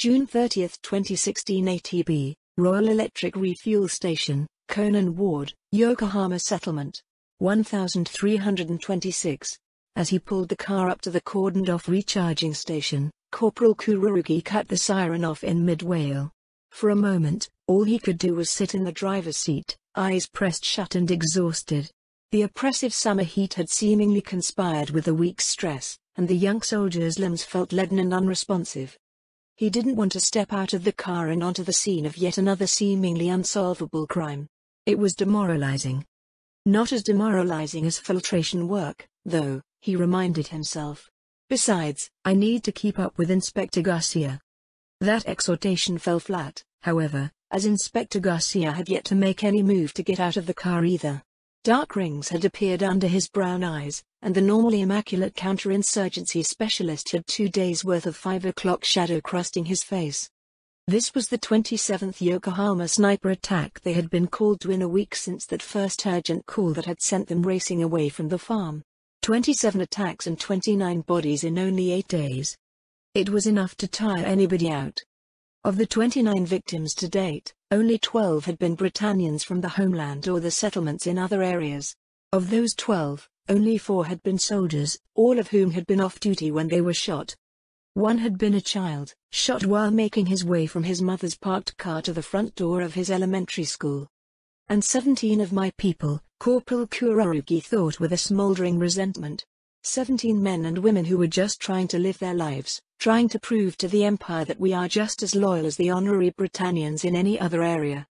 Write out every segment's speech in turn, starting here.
June 30, 2016 ATB, Royal Electric Refuel Station, Conan Ward, Yokohama Settlement. 1326. As he pulled the car up to the cordoned-off recharging station, Corporal Kurugi cut the siren off in mid-wail. For a moment, all he could do was sit in the driver's seat, eyes pressed shut and exhausted. The oppressive summer heat had seemingly conspired with the week's stress, and the young soldier's limbs felt leaden and unresponsive. He didn't want to step out of the car and onto the scene of yet another seemingly unsolvable crime. It was demoralizing. Not as demoralizing as filtration work, though, he reminded himself. Besides, I need to keep up with Inspector Garcia. That exhortation fell flat, however, as Inspector Garcia had yet to make any move to get out of the car either. Dark rings had appeared under his brown eyes, and the normally immaculate counterinsurgency specialist had 2 days' worth of 5 o'clock shadow crusting his face. This was the 27th Yokohama sniper attack they had been called to in a week since that first urgent call that had sent them racing away from the farm. 27 attacks and 29 bodies in only 8 days. It was enough to tire anybody out. Of the 29 victims to date, only 12 had been Britannians from the homeland or the settlements in other areas. Of those 12, only 4 had been soldiers, all of whom had been off duty when they were shot. One had been a child, shot while making his way from his mother's parked car to the front door of his elementary school. And 17 of my people, Corporal Kurugi thought with a smoldering resentment. 17 men and women who were just trying to live their lives, trying to prove to the Empire that we are just as loyal as the honorary Britannians in any other area.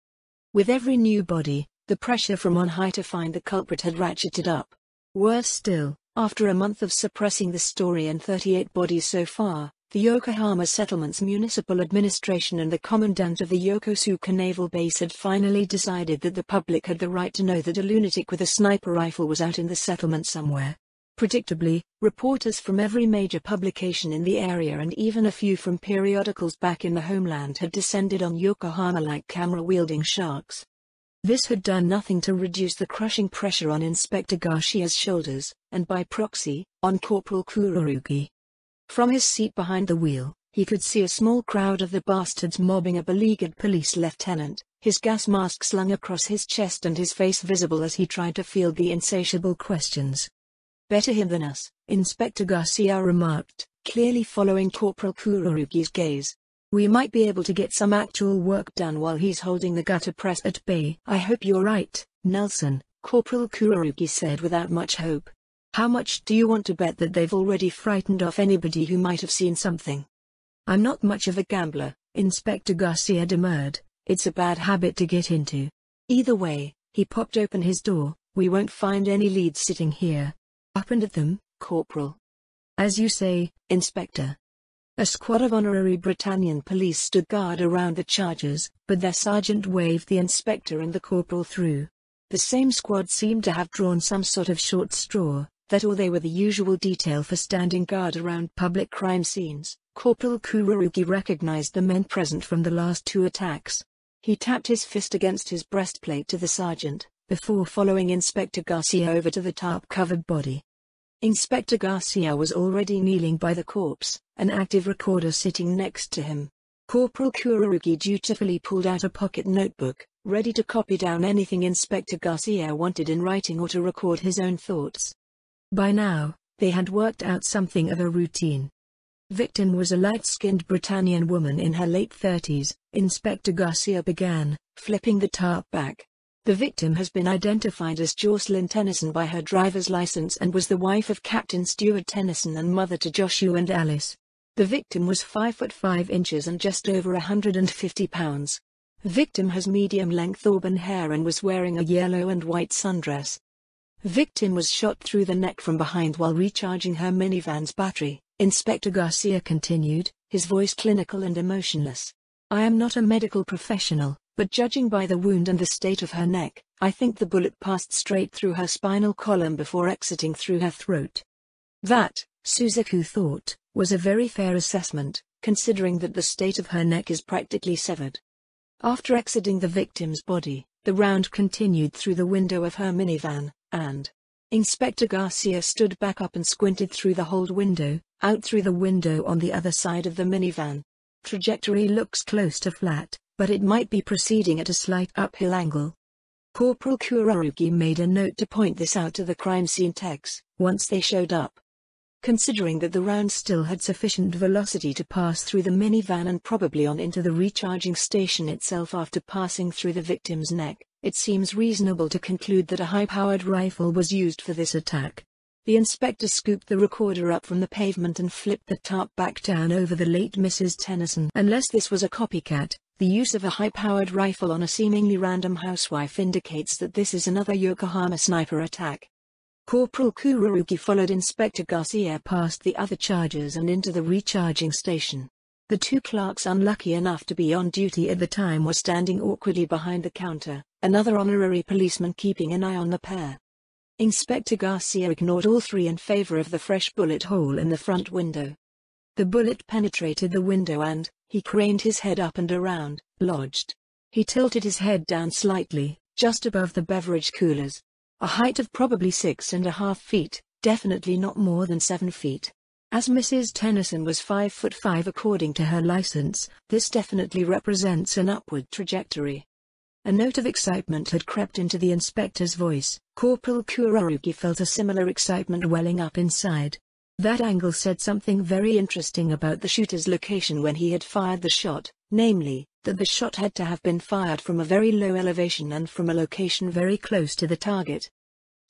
With every new body, the pressure from on high to find the culprit had ratcheted up. Worse still, after a month of suppressing the story and 38 bodies so far, the Yokohama Settlement's municipal administration and the commandant of the Yokosuka Naval Base had finally decided that the public had the right to know that a lunatic with a sniper rifle was out in the settlement somewhere. Predictably, reporters from every major publication in the area and even a few from periodicals back in the homeland had descended on Yokohama like camera-wielding sharks. This had done nothing to reduce the crushing pressure on Inspector Garcia's shoulders, and by proxy, on Corporal Kurugi. From his seat behind the wheel, he could see a small crowd of the bastards mobbing a beleaguered police lieutenant, his gas mask slung across his chest and his face visible as he tried to field the insatiable questions. "Better him than us," Inspector Garcia remarked, clearly following Corporal Kurugi's gaze. "We might be able to get some actual work done while he's holding the gutter press at bay." "I hope you're right, Nelson," Corporal Kurugi said without much hope. "How much do you want to bet that they've already frightened off anybody who might have seen something?" "I'm not much of a gambler," Inspector Garcia demurred. "It's a bad habit to get into. Either way," he popped open his door, "we won't find any leads sitting here. Up and at them, Corporal." "As you say, Inspector." A squad of honorary Britannian police stood guard around the chargers, but their sergeant waved the inspector and the corporal through. The same squad seemed to have drawn some sort of short straw, that or they were the usual detail for standing guard around public crime scenes. Corporal Kurugi recognized the men present from the last 2 attacks. He tapped his fist against his breastplate to the sergeant, before following Inspector Garcia over to the tarp-covered body. Inspector Garcia was already kneeling by the corpse, an active recorder sitting next to him. Corporal Kurugi dutifully pulled out a pocket notebook, ready to copy down anything Inspector Garcia wanted in writing or to record his own thoughts. By now, they had worked out something of a routine. Victim was a light-skinned Britannian woman in her late 30s, Inspector Garcia began, flipping the tarp back. The victim has been identified as Jocelyn Tennyson by her driver's license and was the wife of Captain Stuart Tennyson and mother to Joshua and Alice. The victim was 5 foot 5 inches and just over 150 pounds. Victim has medium-length auburn hair and was wearing a yellow and white sundress. Victim was shot through the neck from behind while recharging her minivan's battery, Inspector Garcia continued, his voice clinical and emotionless. "I am not a medical professional, but judging by the wound and the state of her neck, I think the bullet passed straight through her spinal column before exiting through her throat." That, Suzaku thought, was a very fair assessment, considering that the state of her neck is practically severed. After exiting the victim's body, the round continued through the window of her minivan, and Inspector Garcia stood back up and squinted through the hold window, out through the window on the other side of the minivan. Trajectory looks close to flat, but it might be proceeding at a slight uphill angle. Corporal Kurorugi made a note to point this out to the crime scene techs, once they showed up. Considering that the round still had sufficient velocity to pass through the minivan and probably on into the recharging station itself after passing through the victim's neck, it seems reasonable to conclude that a high-powered rifle was used for this attack. The inspector scooped the recorder up from the pavement and flipped the tarp back down over the late Mrs. Tennyson. Unless this was a copycat, the use of a high-powered rifle on a seemingly random housewife indicates that this is another Yokohama sniper attack. Corporal Kurorugi followed Inspector Garcia past the other chargers and into the recharging station. The two clerks unlucky enough to be on duty at the time were standing awkwardly behind the counter, another honorary policeman keeping an eye on the pair. Inspector Garcia ignored all three in favor of the fresh bullet hole in the front window. The bullet penetrated the window and, he craned his head up and around, lodged. He tilted his head down slightly, just above the beverage coolers. A height of probably 6.5 feet, definitely not more than 7 feet. As Mrs. Tennyson was 5'5" according to her license, this definitely represents an upward trajectory. A note of excitement had crept into the inspector's voice. Corporal Kurorugi felt a similar excitement welling up inside. That angle said something very interesting about the shooter's location when he had fired the shot, namely, that the shot had to have been fired from a very low elevation and from a location very close to the target.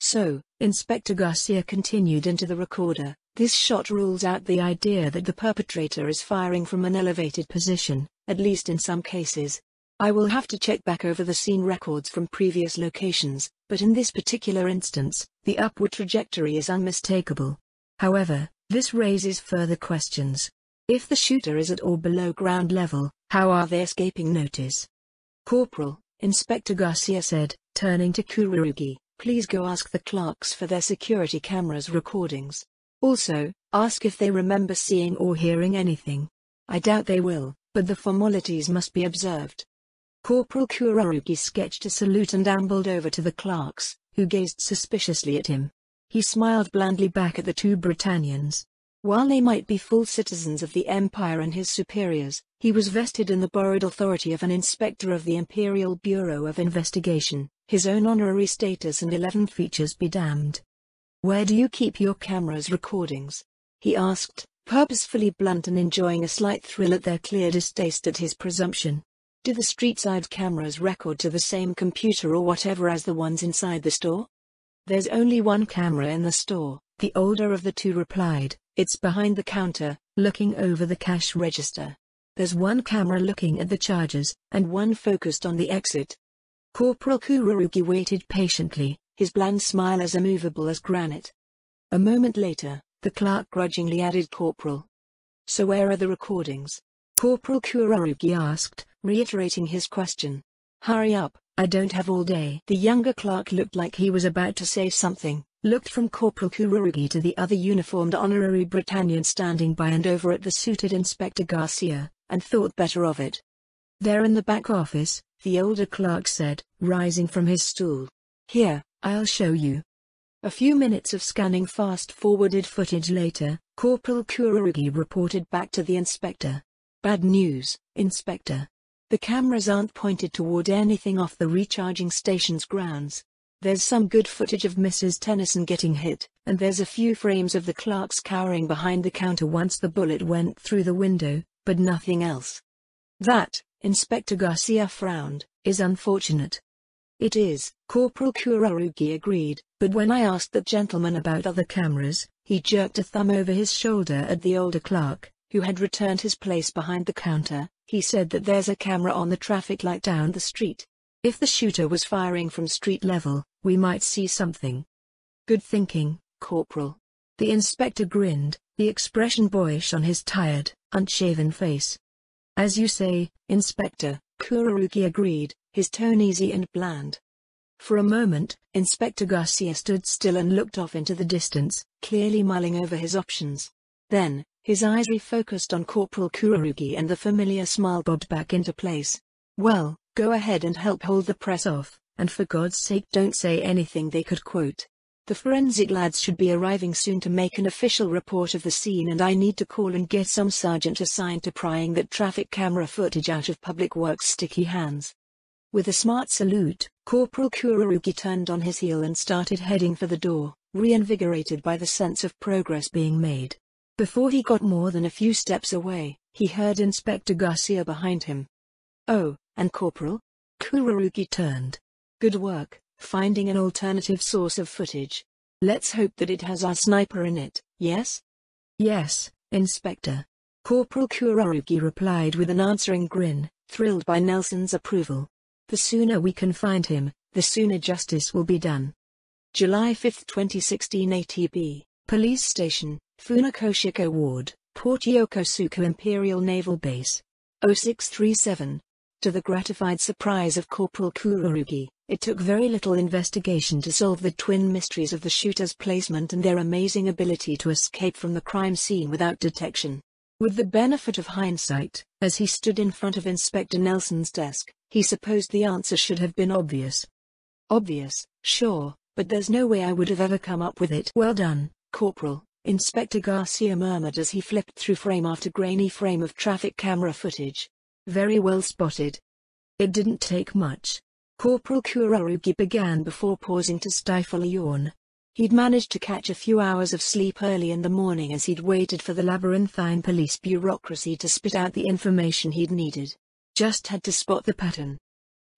So, Inspector Garcia continued into the recorder, this shot rules out the idea that the perpetrator is firing from an elevated position, at least in some cases. I will have to check back over the scene records from previous locations, but in this particular instance, the upward trajectory is unmistakable. However, this raises further questions. If the shooter is at or below ground level, how are they escaping notice? Corporal, Inspector Garcia said, turning to Kurorugi, please go ask the clerks for their security cameras recordings. Also, ask if they remember seeing or hearing anything. I doubt they will, but the formalities must be observed. Corporal Kurorugi sketched a salute and ambled over to the clerks, who gazed suspiciously at him. He smiled blandly back at the two Britannians. While they might be full citizens of the Empire and his superiors, he was vested in the borrowed authority of an inspector of the Imperial Bureau of Investigation, his own honorary status and 11 features be damned. Where do you keep your cameras recordings? He asked, purposefully blunt and enjoying a slight thrill at their clear distaste at his presumption. Do the street-side cameras record to the same computer or whatever as the ones inside the store? There's only one camera in the store, the older of the two replied. It's behind the counter, looking over the cash register. There's one camera looking at the charges, and one focused on the exit. Corporal Kurorugi waited patiently, his bland smile as immovable as granite. A moment later, the clerk grudgingly added, Corporal. So where are the recordings? Corporal Kurorugi asked, reiterating his question. Hurry up, I don't have all day. The younger clerk looked like he was about to say something, looked from Corporal Kurorugi to the other uniformed honorary Britannian standing by and over at the suited Inspector Garcia, and thought better of it. They're in the back office, the older clerk said, rising from his stool. Here, I'll show you. A few minutes of scanning fast-forwarded footage later, Corporal Kurorugi reported back to the inspector. Bad news, Inspector. The cameras aren't pointed toward anything off the recharging station's grounds. There's some good footage of Mrs. Tennyson getting hit, and there's a few frames of the clerks cowering behind the counter once the bullet went through the window, but nothing else. That, Inspector Garcia frowned, is unfortunate. It is, Corporal Kurorugi agreed, but when I asked that gentleman about other cameras, he jerked a thumb over his shoulder at the older clerk, who had returned his place behind the counter. He said that there's a camera on the traffic light down the street. If the shooter was firing from street level, we might see something. Good thinking, Corporal. The inspector grinned, the expression boyish on his tired, unshaven face. As you say, Inspector, Kurorugi agreed, his tone easy and bland. For a moment, Inspector Garcia stood still and looked off into the distance, clearly mulling over his options. Then, his eyes refocused on Corporal Kurorugi and the familiar smile bobbed back into place. Well, go ahead and help hold the press off, and for God's sake don't say anything they could quote. The forensic lads should be arriving soon to make an official report of the scene, and I need to call and get some sergeant assigned to prying that traffic camera footage out of Public Works' sticky hands." With a smart salute, Corporal Kururugi turned on his heel and started heading for the door, reinvigorated by the sense of progress being made. Before he got more than a few steps away, he heard Inspector Garcia behind him. "Oh, and Corporal?" Kururugi turned. "Good work, finding an alternative source of footage. Let's hope that it has our sniper in it, yes?" "Yes, Inspector." Corporal Kururugi replied with an answering grin, thrilled by Nelson's approval. "The sooner we can find him, the sooner justice will be done." July 5, 2016 ATB, Police Station, Funakoshiko Ward, Port Yokosuka Imperial Naval Base. 0637. To the gratified surprise of Corporal Kururugi, it took very little investigation to solve the twin mysteries of the shooter's placement and their amazing ability to escape from the crime scene without detection. With the benefit of hindsight, as he stood in front of Inspector Nelson's desk, he supposed the answer should have been obvious. "Obvious, sure, but there's no way I would have ever come up with it." "Well done, Corporal," Inspector Garcia murmured as he flipped through frame after grainy frame of traffic camera footage. "Very well spotted." "It didn't take much," Corporal Kururugi began before pausing to stifle a yawn. He'd managed to catch a few hours of sleep early in the morning as he'd waited for the labyrinthine police bureaucracy to spit out the information he'd needed. Just had to spot the pattern.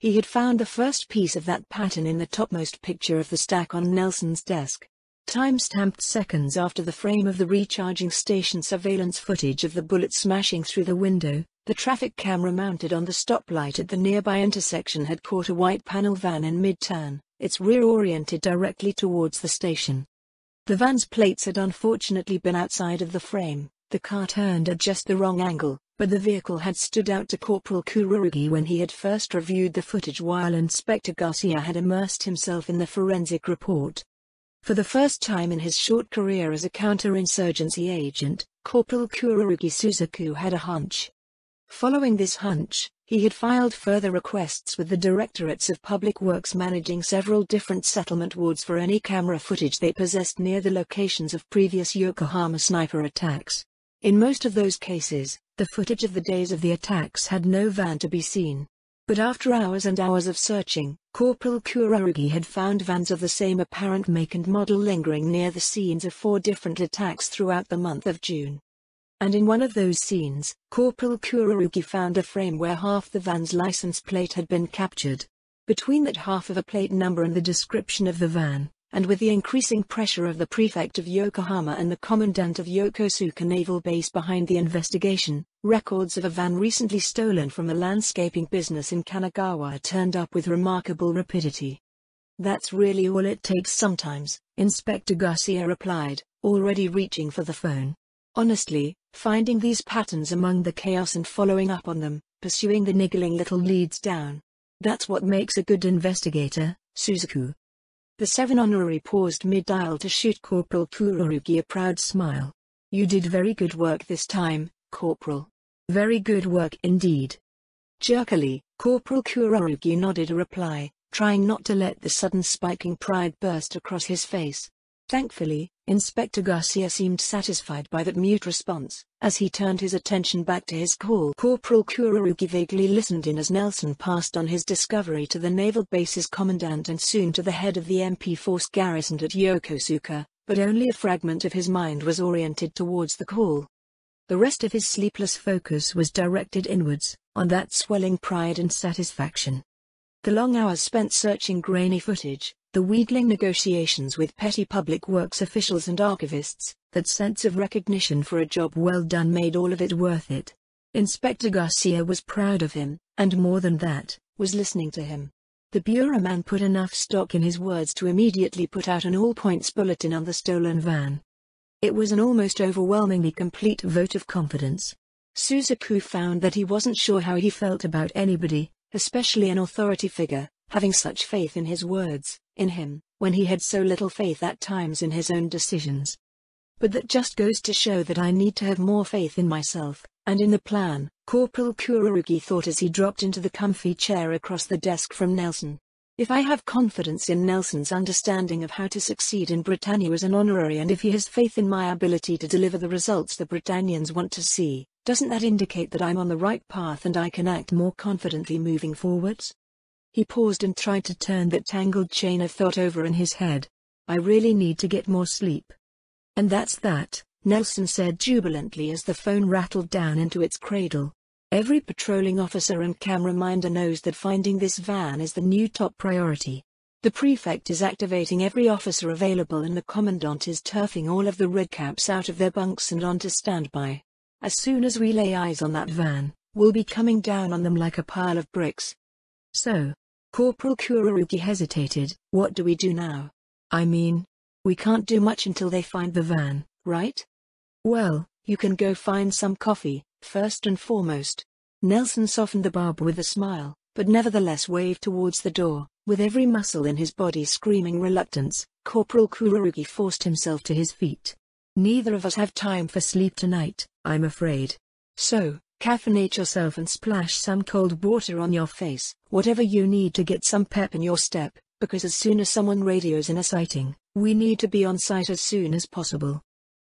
He had found the first piece of that pattern in the topmost picture of the stack on Nelson's desk. Time-stamped seconds after the frame of the recharging station surveillance footage of the bullet smashing through the window, the traffic camera mounted on the stoplight at the nearby intersection had caught a white panel van in mid-turn, its rear oriented directly towards the station. The van's plates had unfortunately been outside of the frame, the car turned at just the wrong angle, but the vehicle had stood out to Corporal Kururugi when he had first reviewed the footage while Inspector Garcia had immersed himself in the forensic report. For the first time in his short career as a counterinsurgency agent, Corporal Kururugi Suzuku had a hunch. Following this hunch, he had filed further requests with the Directorates of Public Works managing several different settlement wards for any camera footage they possessed near the locations of previous Yokohama sniper attacks. In most of those cases, the footage of the days of the attacks had no van to be seen. But after hours and hours of searching, Corporal Kururugi had found vans of the same apparent make and model lingering near the scenes of 4 different attacks throughout the month of June. And in one of those scenes, Corporal Kururugi found a frame where half the van's license plate had been captured. Between that half of a plate number and the description of the van, and with the increasing pressure of the prefect of Yokohama and the commandant of Yokosuka Naval Base behind the investigation, records of a van recently stolen from a landscaping business in Kanagawa turned up with remarkable rapidity. "That's really all it takes sometimes," Inspector Garcia replied, already reaching for the phone. "Honestly, finding these patterns among the chaos and following up on them, pursuing the niggling little leads down. That's what makes a good investigator, Suzuku." The 7 honorary paused mid-dial to shoot Corporal Kururugi a proud smile. "You did very good work this time, Corporal. Very good work indeed." Jerkily, Corporal Kururugi nodded a reply, trying not to let the sudden spiking pride burst across his face. Thankfully, Inspector Garcia seemed satisfied by that mute response. As he turned his attention back to his call, Corporal Kururugi vaguely listened in as Nelson passed on his discovery to the naval base's commandant and soon to the head of the MP force garrisoned at Yokosuka, but only a fragment of his mind was oriented towards the call. The rest of his sleepless focus was directed inwards, on that swelling pride and satisfaction. The long hours spent searching grainy footage, the wheedling negotiations with petty public works officials and archivists, that sense of recognition for a job well done made all of it worth it. Inspector Garcia was proud of him, and more than that, was listening to him. The bureauman put enough stock in his words to immediately put out an all-points bulletin on the stolen van. It was an almost overwhelmingly complete vote of confidence. Suzuku found that he wasn't sure how he felt about anybody, especially an authority figure, having such faith in his words, in him, when he had so little faith at times in his own decisions. "But that just goes to show that I need to have more faith in myself, and in the plan," Corporal Kururugi thought as he dropped into the comfy chair across the desk from Nelson. If I have confidence in Nelson's understanding of how to succeed in Britannia as an honorary, and if he has faith in my ability to deliver the results the Britannians want to see, doesn't that indicate that I'm on the right path and I can act more confidently moving forwards? He paused and tried to turn that tangled chain of thought over in his head. I really need to get more sleep. And that's that, Nelson said jubilantly as the phone rattled down into its cradle. Every patrolling officer and camera minder knows that finding this van is the new top priority. The prefect is activating every officer available and the commandant is turfing all of the redcaps out of their bunks and onto standby. As soon as we lay eyes on that van, we'll be coming down on them like a pile of bricks. So, Corporal Kururugi hesitated, what do we do now? I mean, we can't do much until they find the van, right? Well, you can go find some coffee, first and foremost. Nelson softened the barb with a smile, but nevertheless waved towards the door. With every muscle in his body screaming reluctance, Corporal Kururugi forced himself to his feet. Neither of us have time for sleep tonight, I'm afraid. So, caffeinate yourself and splash some cold water on your face, whatever you need to get some pep in your step, because as soon as someone radios in a sighting, we need to be on site as soon as possible.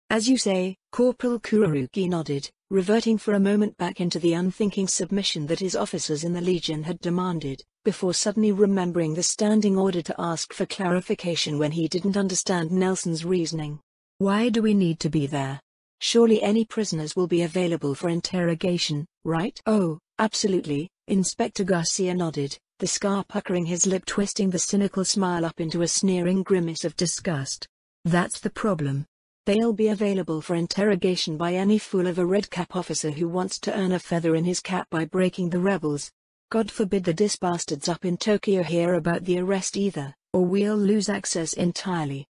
As you say, Corporal Kururugi nodded, reverting for a moment back into the unthinking submission that his officers in the Legion had demanded, before suddenly remembering the standing order to ask for clarification when he didn't understand Nelson's reasoning. Why do we need to be there? Surely any prisoners will be available for interrogation, right? Oh, absolutely, Inspector Garcia nodded, the scar puckering his lip, twisting the cynical smile up into a sneering grimace of disgust. That's the problem. They'll be available for interrogation by any fool of a redcap officer who wants to earn a feather in his cap by breaking the rebels. God forbid the disbastards up in Tokyo hear about the arrest either, or we'll lose access entirely.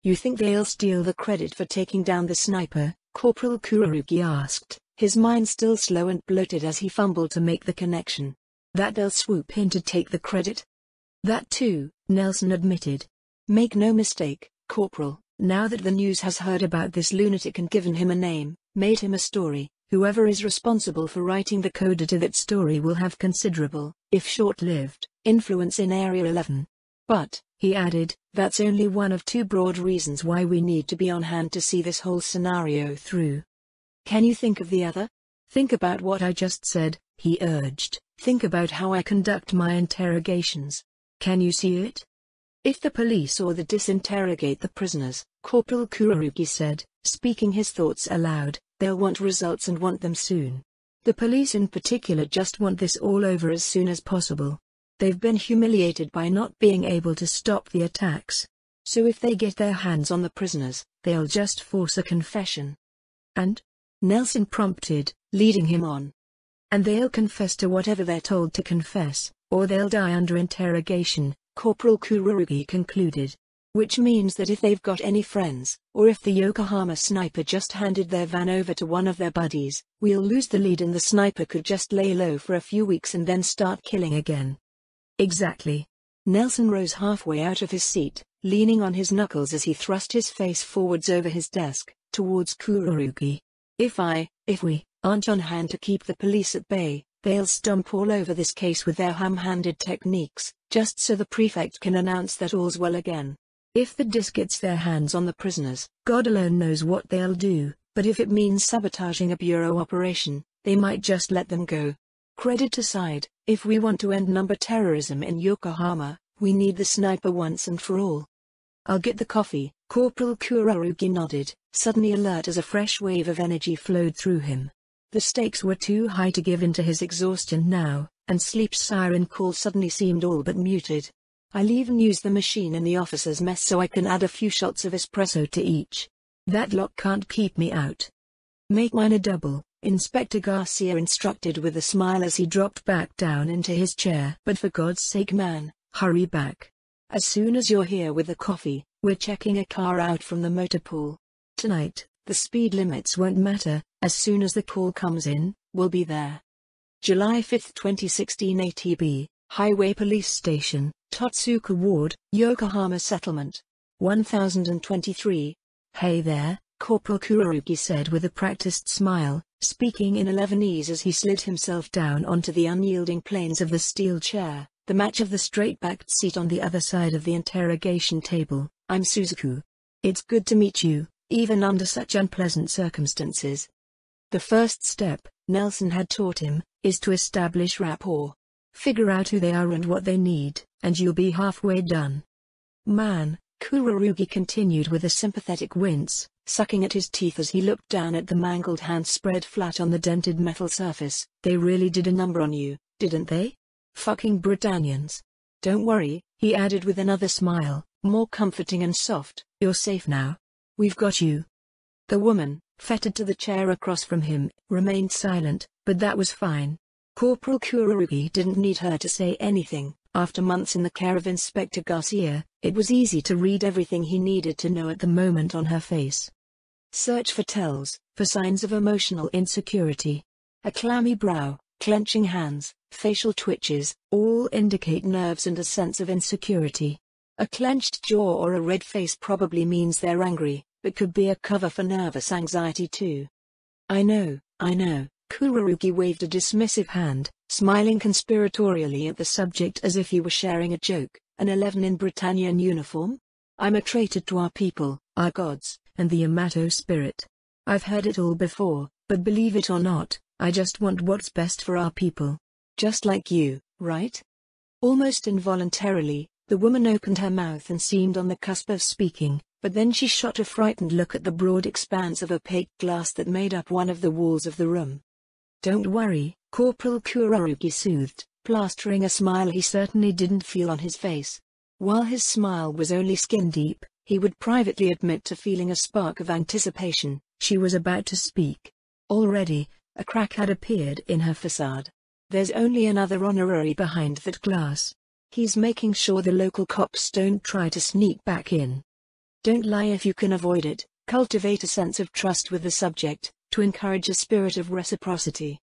You think they'll steal the credit for taking down the sniper? Corporal Kururugi asked, his mind still slow and bloated as he fumbled to make the connection. That they'll swoop in to take the credit? That too, Nelson admitted. Make no mistake, Corporal, now that the news has heard about this lunatic and given him a name, made him a story, whoever is responsible for writing the coda to that story will have considerable, if short-lived, influence in Area 11. But, he added, that's only one of two broad reasons why we need to be on hand to see this whole scenario through. Can you think of the other? Think about what I just said, he urged. Think about how I conduct my interrogations. Can you see it? If the police or the disinterrogate the prisoners, Corporal Kururugi said, speaking his thoughts aloud, they'll want results and want them soon. The police in particular just want this all over as soon as possible. They've been humiliated by not being able to stop the attacks. So if they get their hands on the prisoners, they'll just force a confession. And? Nelson prompted, leading him on. And they'll confess to whatever they're told to confess, or they'll die under interrogation, Corporal Kururugi concluded. Which means that if they've got any friends, or if the Yokohama sniper just handed their van over to one of their buddies, we'll lose the lead and the sniper could just lay low for a few weeks and then start killing again. Exactly. Nelson rose halfway out of his seat, leaning on his knuckles as he thrust his face forwards over his desk, towards Kururugi. If we, aren't on hand to keep the police at bay, they'll stomp all over this case with their ham-handed techniques, just so the prefect can announce that all's well again. If the DIS gets their hands on the prisoners, God alone knows what they'll do, but if it means sabotaging a bureau operation, they might just let them go. Credit aside, if we want to end number terrorism in Yokohama, we need the sniper once and for all. I'll get the coffee, Corporal Kururugi nodded, suddenly alert as a fresh wave of energy flowed through him. The stakes were too high to give in to his exhaustion now, and sleep's siren call suddenly seemed all but muted. I'll even use the machine in the officers' mess so I can add a few shots of espresso to each. That lock can't keep me out. Make mine a double, Inspector Garcia instructed with a smile as he dropped back down into his chair. But for God's sake, man, hurry back. As soon as you're here with the coffee, we're checking a car out from the motor pool. Tonight, the speed limits won't matter, as soon as the call comes in, we'll be there. July 5, 2016 ATB, Highway Police Station, Totsuka Ward, Yokohama Settlement. 1023. Hey there, Corporal Kururugi said with a practiced smile, speaking in Elevenese as he slid himself down onto the unyielding planes of the steel chair, the match of the straight-backed seat on the other side of the interrogation table. I'm Suzuku. It's good to meet you, even under such unpleasant circumstances. The first step, Nelson had taught him, is to establish rapport. Figure out who they are and what they need, and you'll be halfway done. Man, Kurorugi continued with a sympathetic wince, sucking at his teeth as he looked down at the mangled hand spread flat on the dented metal surface. They really did a number on you, didn't they? Fucking Britannians. Don't worry, he added with another smile, more comforting and soft, you're safe now. We've got you. The woman, fettered to the chair across from him, remained silent, but that was fine. Corporal Kurorugi didn't need her to say anything. After months in the care of Inspector Garcia, it was easy to read everything he needed to know at the moment on her face. Search for tells, for signs of emotional insecurity. A clammy brow, clenching hands, facial twitches, all indicate nerves and a sense of insecurity. A clenched jaw or a red face probably means they're angry, but could be a cover for nervous anxiety too. I know. Kurorugi waved a dismissive hand, smiling conspiratorially at the subject as if he were sharing a joke. An 11 in Britannian uniform? I'm a traitor to our people, our gods, and the Yamato spirit. I've heard it all before, but believe it or not, I just want what's best for our people. Just like you, right? Almost involuntarily, the woman opened her mouth and seemed on the cusp of speaking, but then she shot a frightened look at the broad expanse of opaque glass that made up one of the walls of the room. Don't worry, Corporal Kurorugi soothed, plastering a smile he certainly didn't feel on his face. While his smile was only skin-deep, he would privately admit to feeling a spark of anticipation. She was about to speak. Already, a crack had appeared in her facade. There's only another honorary behind that glass. He's making sure the local cops don't try to sneak back in. Don't lie if you can avoid it. Cultivate a sense of trust with the subject, to encourage a spirit of reciprocity.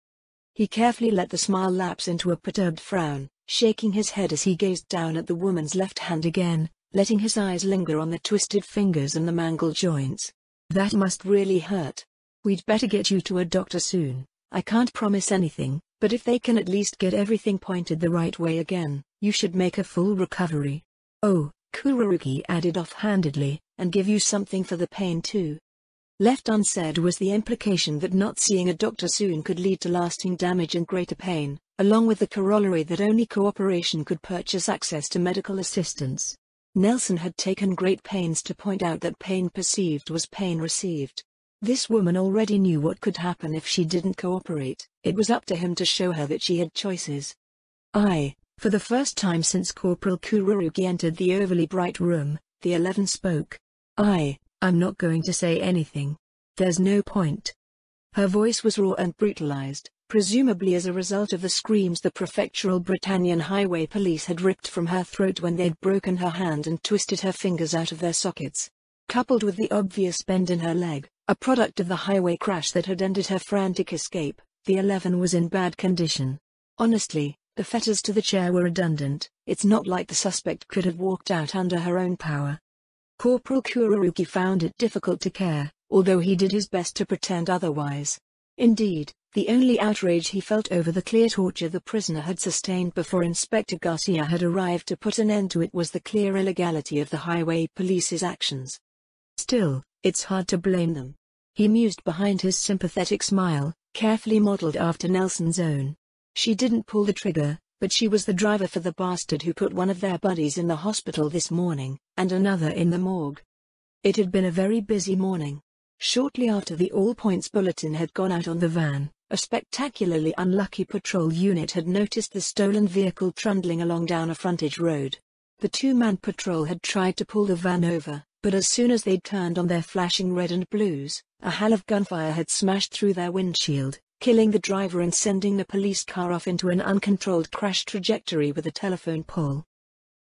He carefully let the smile lapse into a perturbed frown, shaking his head as he gazed down at the woman's left hand again, letting his eyes linger on the twisted fingers and the mangled joints. That must really hurt. We'd better get you to a doctor soon. I can't promise anything, but if they can at least get everything pointed the right way again, you should make a full recovery. Oh, Kurorugi added offhandedly, and give you something for the pain too. Left unsaid was the implication that not seeing a doctor soon could lead to lasting damage and greater pain, along with the corollary that only cooperation could purchase access to medical assistance. Nelson had taken great pains to point out that pain perceived was pain received. This woman already knew what could happen if she didn't cooperate. It was up to him to show her that she had choices. For the first time since Corporal Kurorugi entered the overly bright room, the 11 spoke. I'm not going to say anything. There's no point. Her voice was raw and brutalized, presumably as a result of the screams the prefectural Britannian highway police had ripped from her throat when they'd broken her hand and twisted her fingers out of their sockets. Coupled with the obvious bend in her leg, a product of the highway crash that had ended her frantic escape, the 11 was in bad condition. Honestly, the fetters to the chair were redundant. It's not like the suspect could have walked out under her own power. Corporal Kurorugi found it difficult to care, although he did his best to pretend otherwise. Indeed, the only outrage he felt over the clear torture the prisoner had sustained before Inspector Garcia had arrived to put an end to it was the clear illegality of the highway police's actions. Still, it's hard to blame them. He mused behind his sympathetic smile, carefully modeled after Nelson's own. She didn't pull the trigger, but she was the driver for the bastard who put one of their buddies in the hospital this morning, and another in the morgue. It had been a very busy morning. Shortly after the all-points bulletin had gone out on the van, a spectacularly unlucky patrol unit had noticed the stolen vehicle trundling along down a frontage road. The two-man patrol had tried to pull the van over, but as soon as they'd turned on their flashing red and blues, a hail of gunfire had smashed through their windshield, killing the driver and sending the police car off into an uncontrolled crash trajectory with a telephone pole.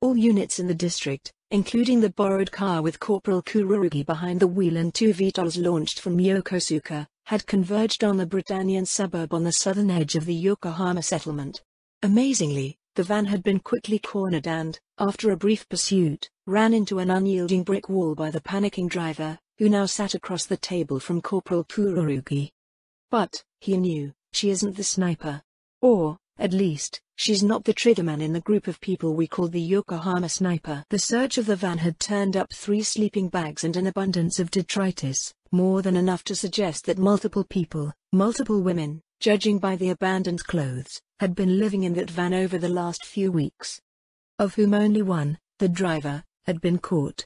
All units in the district, including the borrowed car with Corporal Kurorugi behind the wheel and 2 VTOLs launched from Yokosuka, had converged on the Britannian suburb on the southern edge of the Yokohama settlement. Amazingly, the van had been quickly cornered and, after a brief pursuit, ran into an unyielding brick wall by the panicking driver, who now sat across the table from Corporal Kurorugi. But, he knew, she isn't the sniper. Or, at least, She's not the triggerman in the group of people we call the Yokohama Sniper. The search of the van had turned up 3 sleeping bags and an abundance of detritus, more than enough to suggest that multiple people, multiple women, judging by the abandoned clothes, had been living in that van over the last few weeks. Of whom only one, the driver, had been caught.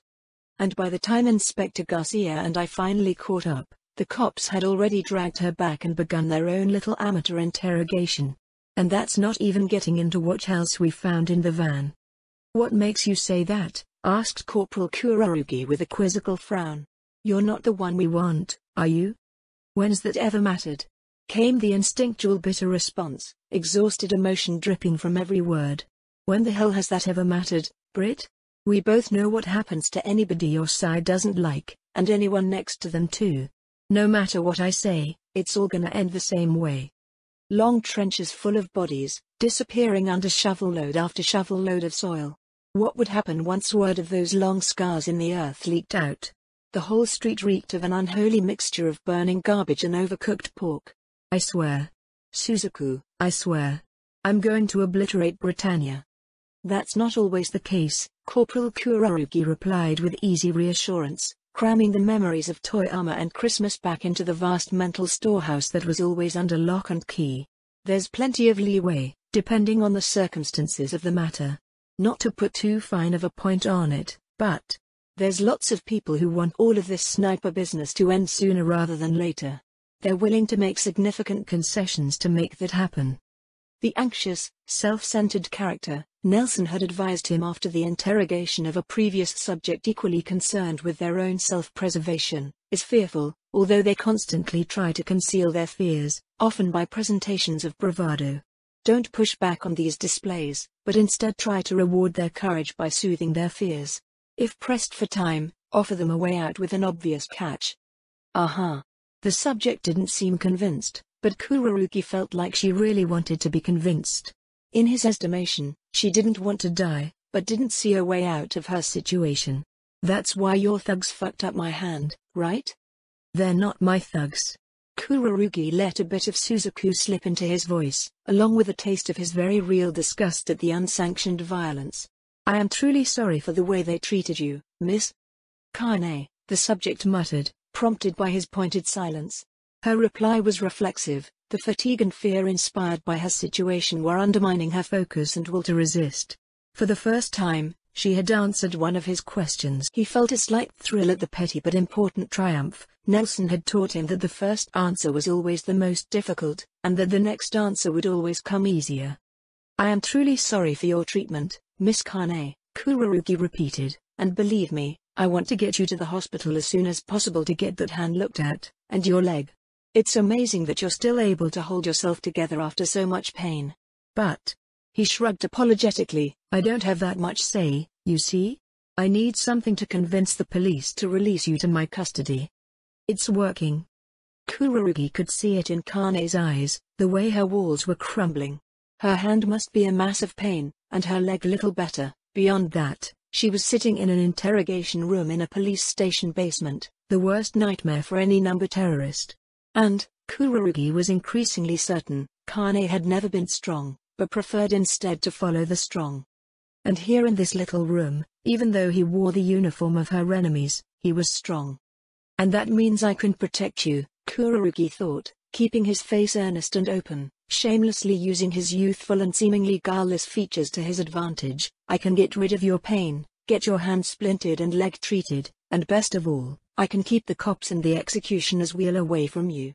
And by the time Inspector Garcia and I finally caught up, the cops had already dragged her back and begun their own little amateur interrogation. And that's not even getting into what else we found in the van. What makes you say that? Asked Corporal Kurorugi with a quizzical frown. You're not the one we want, are you? When's that ever mattered? Came the instinctual bitter response, exhausted emotion dripping from every word. When the hell has that ever mattered, Brit? We both know what happens to anybody your side doesn't like, and anyone next to them too. No matter what I say, it's all gonna end the same way. Long trenches full of bodies, disappearing under shovel-load after shovel-load of soil. What would happen once word of those long scars in the earth leaked out? The whole street reeked of an unholy mixture of burning garbage and overcooked pork. I swear. Suzaku, I swear. I'm going to obliterate Britannia. That's not always the case, Corporal Kurorugi replied with easy reassurance, cramming the memories of Toyama and Christmas back into the vast mental storehouse that was always under lock and key. There's plenty of leeway, depending on the circumstances of the matter. Not to put too fine of a point on it, but there's lots of people who want all of this sniper business to end sooner rather than later. They're willing to make significant concessions to make that happen. The anxious, self-centered character, Nelson had advised him after the interrogation of a previous subject equally concerned with their own self-preservation, is fearful, although they constantly try to conceal their fears, often by presentations of bravado. Don't push back on these displays, but instead try to reward their courage by soothing their fears. If pressed for time, offer them a way out with an obvious catch. Aha. The subject didn't seem convinced, but Kurorugi felt like she really wanted to be convinced. In his estimation, she didn't want to die, but didn't see a way out of her situation. That's why your thugs fucked up my hand, right? They're not my thugs. Kurorugi let a bit of Suzaku slip into his voice, along with a taste of his very real disgust at the unsanctioned violence. I am truly sorry for the way they treated you, Miss Kane, the subject muttered, prompted by his pointed silence. Her reply was reflexive. The fatigue and fear inspired by her situation were undermining her focus and will to resist. For the first time, she had answered one of his questions. He felt a slight thrill at the petty but important triumph. Nelson had taught him that the first answer was always the most difficult, and that the next answer would always come easier. I am truly sorry for your treatment, Miss Kane, Kurorugi repeated, and believe me, I want to get you to the hospital as soon as possible to get that hand looked at, and your leg. It's amazing that you're still able to hold yourself together after so much pain. But, he shrugged apologetically, I don't have that much say, you see? I need something to convince the police to release you to my custody. It's working. Kurorugi could see it in Kane's eyes, the way her walls were crumbling. Her hand must be a mass of pain, and her leg little better. Beyond that, she was sitting in an interrogation room in a police station basement, the worst nightmare for any number terrorist. And, Kurorugi was increasingly certain, Kane had never been strong, but preferred instead to follow the strong. And here in this little room, even though he wore the uniform of her enemies, he was strong. And that means I can protect you, Kurorugi thought, keeping his face earnest and open, shamelessly using his youthful and seemingly guileless features to his advantage. I can get rid of your pain, get your hand splintered and leg treated, and best of all, I can keep the cops and the executioner's wheel away from you.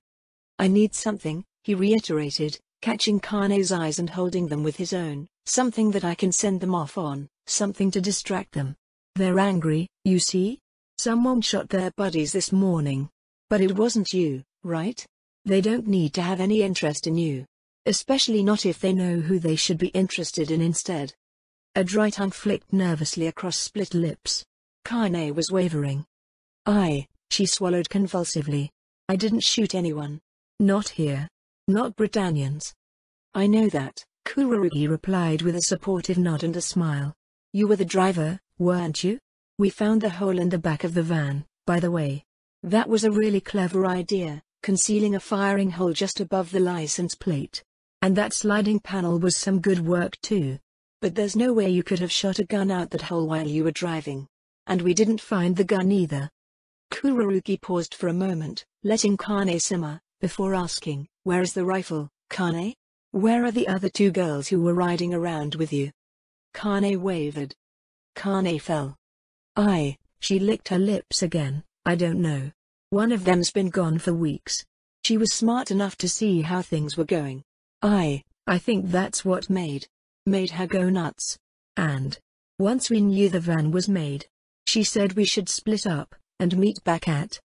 I need something, he reiterated, catching Kane's eyes and holding them with his own, something that I can send them off on, something to distract them. They're angry, you see? Someone shot their buddies this morning. But it wasn't you, right? They don't need to have any interest in you. Especially not if they know who they should be interested in instead. A dry tongue flicked nervously across split lips. Kane was wavering. She swallowed convulsively. I didn't shoot anyone. Not here. Not Britannians. I know that, Kurorugi replied with a supportive nod and a smile. You were the driver, weren't you? We found the hole in the back of the van, by the way. That was a really clever idea, concealing a firing hole just above the license plate. And that sliding panel was some good work too. But there's no way you could have shot a gun out that hole while you were driving. And we didn't find the gun either. Kururugi paused for a moment, letting Kane simmer, before asking, "Where is the rifle, Kane? Where are the other two girls who were riding around with you?" Kane wavered. Kane fell. She licked her lips again, "I don't know. One of them's been gone for weeks." She was smart enough to see how things were going. I think that's what made her go nuts. And once we knew the van was made, she said we should split up and meet back at.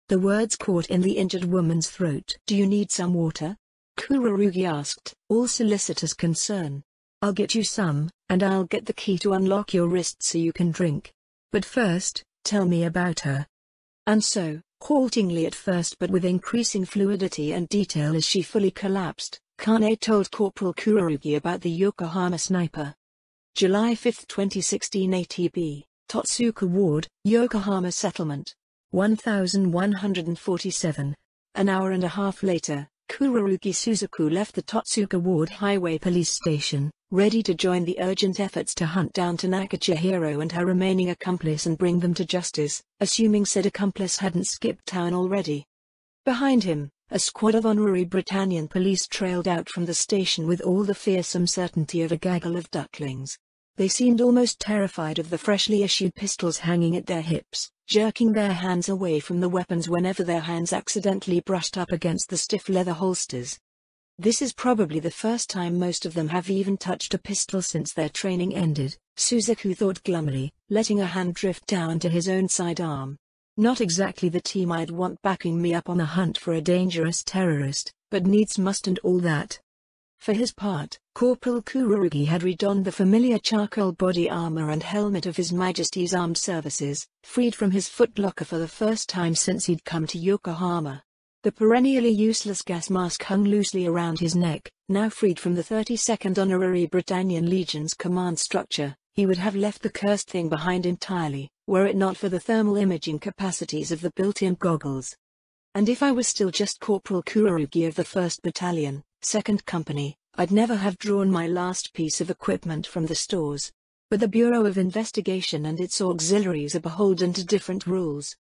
The words caught in the injured woman's throat. "Do you need some water?" Kururugi asked, all solicitous concern. "I'll get you some, and I'll get the key to unlock your wrist so you can drink. But first, tell me about her." And so, haltingly at first but with increasing fluidity and detail as she fully collapsed, Kane told Corporal Kururugi about the Yokohama sniper. July 5, 2016 ATB, Totsuka Ward, Yokohama Settlement. 1147. An hour and a half later, Kururugi Suzuku left the Totsuka Ward Highway Police Station, ready to join the urgent efforts to hunt down Tanaka Chihiro and her remaining accomplice and bring them to justice, assuming said accomplice hadn't skipped town already. Behind him, a squad of honorary Britannian police trailed out from the station with all the fearsome certainty of a gaggle of ducklings. They seemed almost terrified of the freshly issued pistols hanging at their hips, jerking their hands away from the weapons whenever their hands accidentally brushed up against the stiff leather holsters. This is probably the first time most of them have even touched a pistol since their training ended, Suzuku thought glumly, letting a hand drift down to his own sidearm. Not exactly the team I'd want backing me up on the hunt for a dangerous terrorist, but needs must and all that. For his part, Corporal Kururugi had redonned the familiar charcoal body armor and helmet of His Majesty's Armed Services, freed from his footlocker for the first time since he'd come to Yokohama. The perennially useless gas mask hung loosely around his neck. Now freed from the 32nd Honorary Britannian Legion's command structure, he would have left the cursed thing behind entirely, were it not for the thermal imaging capacities of the built-in goggles. And if I was still just Corporal Kururugi of the 1st Battalion, 2nd Company, I'd never have drawn my last piece of equipment from the stores. But the Bureau of Investigation and its auxiliaries are beholden to different rules.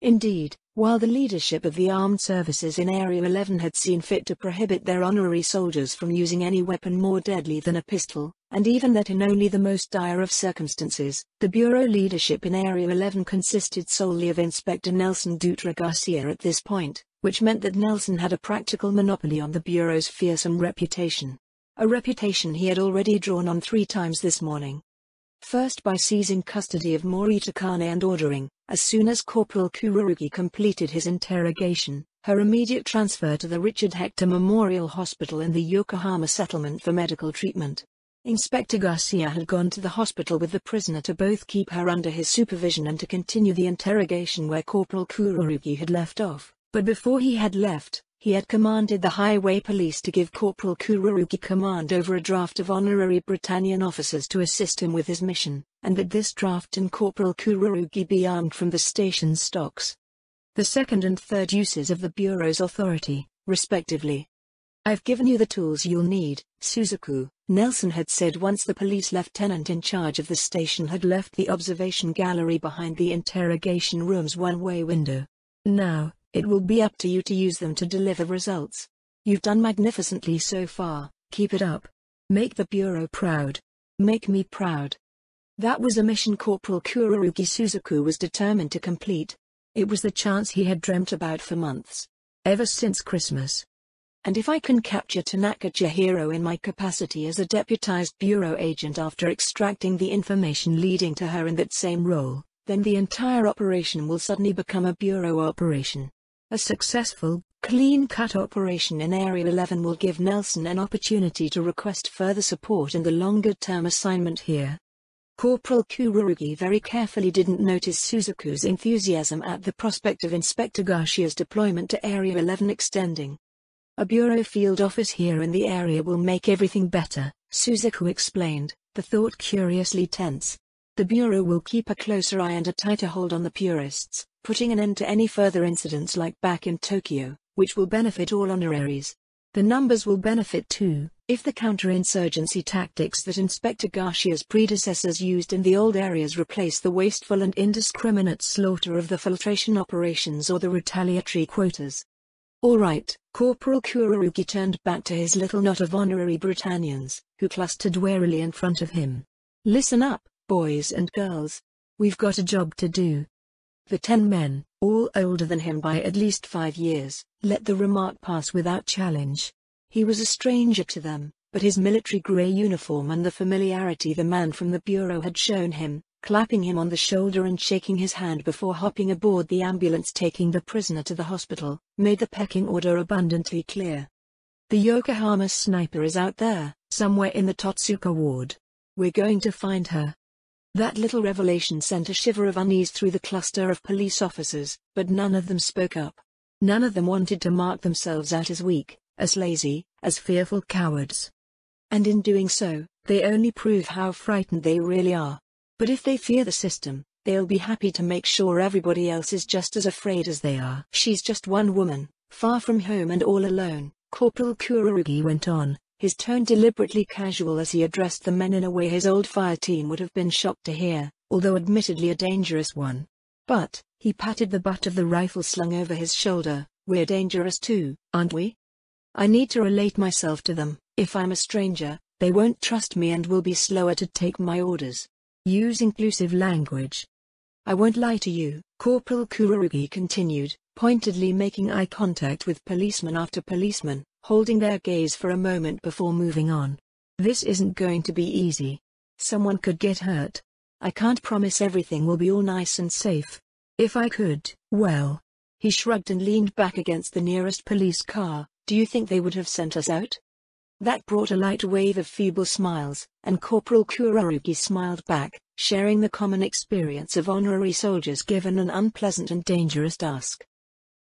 Indeed, while the leadership of the armed services in Area 11 had seen fit to prohibit their honorary soldiers from using any weapon more deadly than a pistol, and even that in only the most dire of circumstances, the Bureau leadership in Area 11 consisted solely of Inspector Nelson Dutra Garcia at this point, which meant that Nelson had a practical monopoly on the Bureau's fearsome reputation. A reputation he had already drawn on 3 times this morning. First by seizing custody of Morita Kane and ordering, as soon as Corporal Kururugi completed his interrogation, her immediate transfer to the Richard Hector Memorial Hospital in the Yokohama settlement for medical treatment. Inspector Garcia had gone to the hospital with the prisoner to both keep her under his supervision and to continue the interrogation where Corporal Kururugi had left off, but before he had left, he had commanded the highway police to give Corporal Kururugi command over a draft of honorary Britannian officers to assist him with his mission, and that this draft and Corporal Kururugi be armed from the station's stocks. The second and third uses of the Bureau's authority, respectively. "I've given you the tools you'll need, Suzuku," Nelson had said once the police lieutenant in charge of the station had left the observation gallery behind the interrogation room's one-way window. "Now, it will be up to you to use them to deliver results. You've done magnificently so far, keep it up. Make the Bureau proud. Make me proud." That was a mission Corporal Kururugi Suzuku was determined to complete. It was the chance he had dreamt about for months. Ever since Christmas. "And if I can capture Tanaka Chihiro in my capacity as a deputized Bureau agent after extracting the information leading to her in that same role, then the entire operation will suddenly become a Bureau operation. A successful, clean-cut operation in Area 11 will give Nelson an opportunity to request further support in the longer-term assignment here." Corporal Kururugi very carefully didn't notice Suzuku's enthusiasm at the prospect of Inspector Garcia's deployment to Area 11 extending. "A Bureau field office here in the area will make everything better," Suzuku explained, the thought curiously tense. "The Bureau will keep a closer eye and a tighter hold on the purists, putting an end to any further incidents like back in Tokyo, which will benefit all honoraries. The numbers will benefit too, if the counterinsurgency tactics that Inspector Garcia's predecessors used in the old areas replace the wasteful and indiscriminate slaughter of the filtration operations or the retaliatory quotas. All right, Corporal Kururugi turned back to his little knot of honorary Britannians, who clustered warily in front of him. Listen up, boys and girls. We've got a job to do. The 10 men, all older than him by at least 5 years, let the remark pass without challenge. He was a stranger to them, but his military grey uniform and the familiarity the man from the bureau had shown him, clapping him on the shoulder and shaking his hand before hopping aboard the ambulance taking the prisoner to the hospital, made the pecking order abundantly clear. The Yokohama sniper is out there, somewhere in the Totsuka ward. We're going to find her. That little revelation sent a shiver of unease through the cluster of police officers, but none of them spoke up. None of them wanted to mark themselves out as weak, as lazy, as fearful cowards. And in doing so, they only prove how frightened they really are. But if they fear the system, they'll be happy to make sure everybody else is just as afraid as they are. She's just one woman, far from home and all alone, Corporal Kururugi went on, his tone deliberately casual as he addressed the men in a way his old fire team would have been shocked to hear, although admittedly a dangerous one. But, he patted the butt of the rifle slung over his shoulder, we're dangerous too, aren't we? I need to relate myself to them. If I'm a stranger, they won't trust me and will be slower to take my orders. Use inclusive language. I won't lie to you, Corporal Kururugi continued, pointedly making eye contact with policeman after policeman, holding their gaze for a moment before moving on. This isn't going to be easy. Someone could get hurt. I can't promise everything will be all nice and safe. If I could, well. He shrugged and leaned back against the nearest police car. Do you think they would have sent us out? That brought a light wave of feeble smiles, and Corporal Kururugi smiled back, sharing the common experience of honorary soldiers given an unpleasant and dangerous task.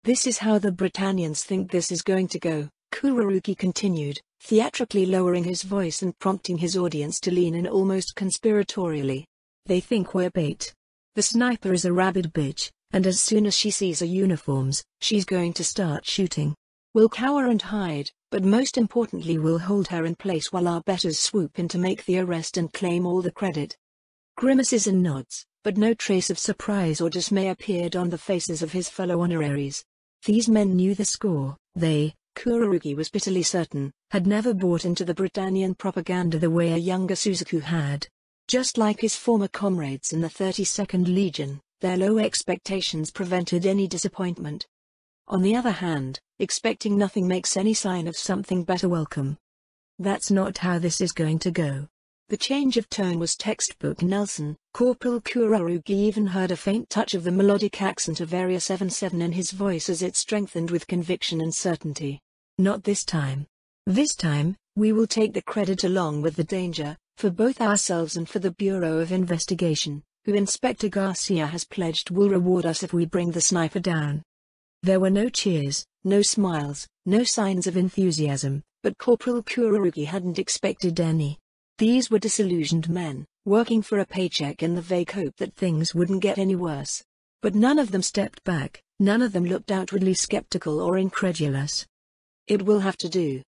This is how the Britannians think this is going to go, Kururugi continued, theatrically lowering his voice and prompting his audience to lean in almost conspiratorially. They think we're bait. The sniper is a rabid bitch, and as soon as she sees our uniforms, she's going to start shooting. We'll cower and hide, but most importantly we'll hold her in place while our betters swoop in to make the arrest and claim all the credit. Grimaces and nods, but no trace of surprise or dismay appeared on the faces of his fellow honoraries. These men knew the score. They, Kururugi was bitterly certain, had never bought into the Britannian propaganda the way a younger Suzaku had. Just like his former comrades in the 32nd Legion, their low expectations prevented any disappointment. On the other hand, expecting nothing makes any sign of something better welcome. That's not how this is going to go. The change of tone was textbook Nelson. Corporal Kururugi even heard a faint touch of the melodic accent of Area 77 in his voice as it strengthened with conviction and certainty. Not this time. This time, we will take the credit along with the danger, for both ourselves and for the Bureau of Investigation, who Inspector Garcia has pledged will reward us if we bring the sniper down. There were no cheers, no smiles, no signs of enthusiasm, but Corporal Kururugi hadn't expected any. These were disillusioned men, working for a paycheck in the vague hope that things wouldn't get any worse. But none of them stepped back, none of them looked outwardly skeptical or incredulous. It will have to do.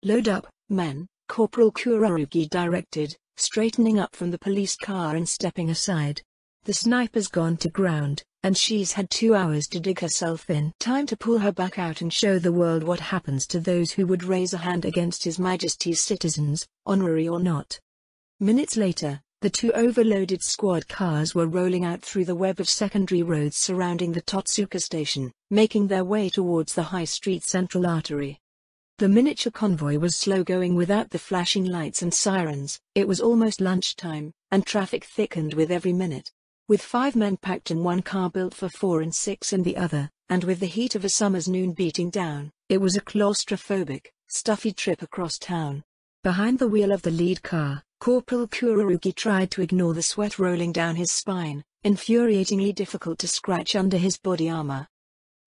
Load up, men, Corporal Kururugi directed, straightening up from the police car and stepping aside. The sniper's gone to ground, and she's had 2 hours to dig herself in. Time to pull her back out and show the world what happens to those who would raise a hand against His Majesty's citizens, honorary or not. Minutes later, the 2 overloaded squad cars were rolling out through the web of secondary roads surrounding the Totsuka station, making their way towards the High Street Central Artery. The miniature convoy was slow going without the flashing lights and sirens. It was almost lunchtime, and traffic thickened with every minute. With 5 men packed in one car built for 4 and 6 in the other, and with the heat of a summer's noon beating down, it was a claustrophobic, stuffy trip across town. Behind the wheel of the lead car, Corporal Kururugi tried to ignore the sweat rolling down his spine, infuriatingly difficult to scratch under his body armor.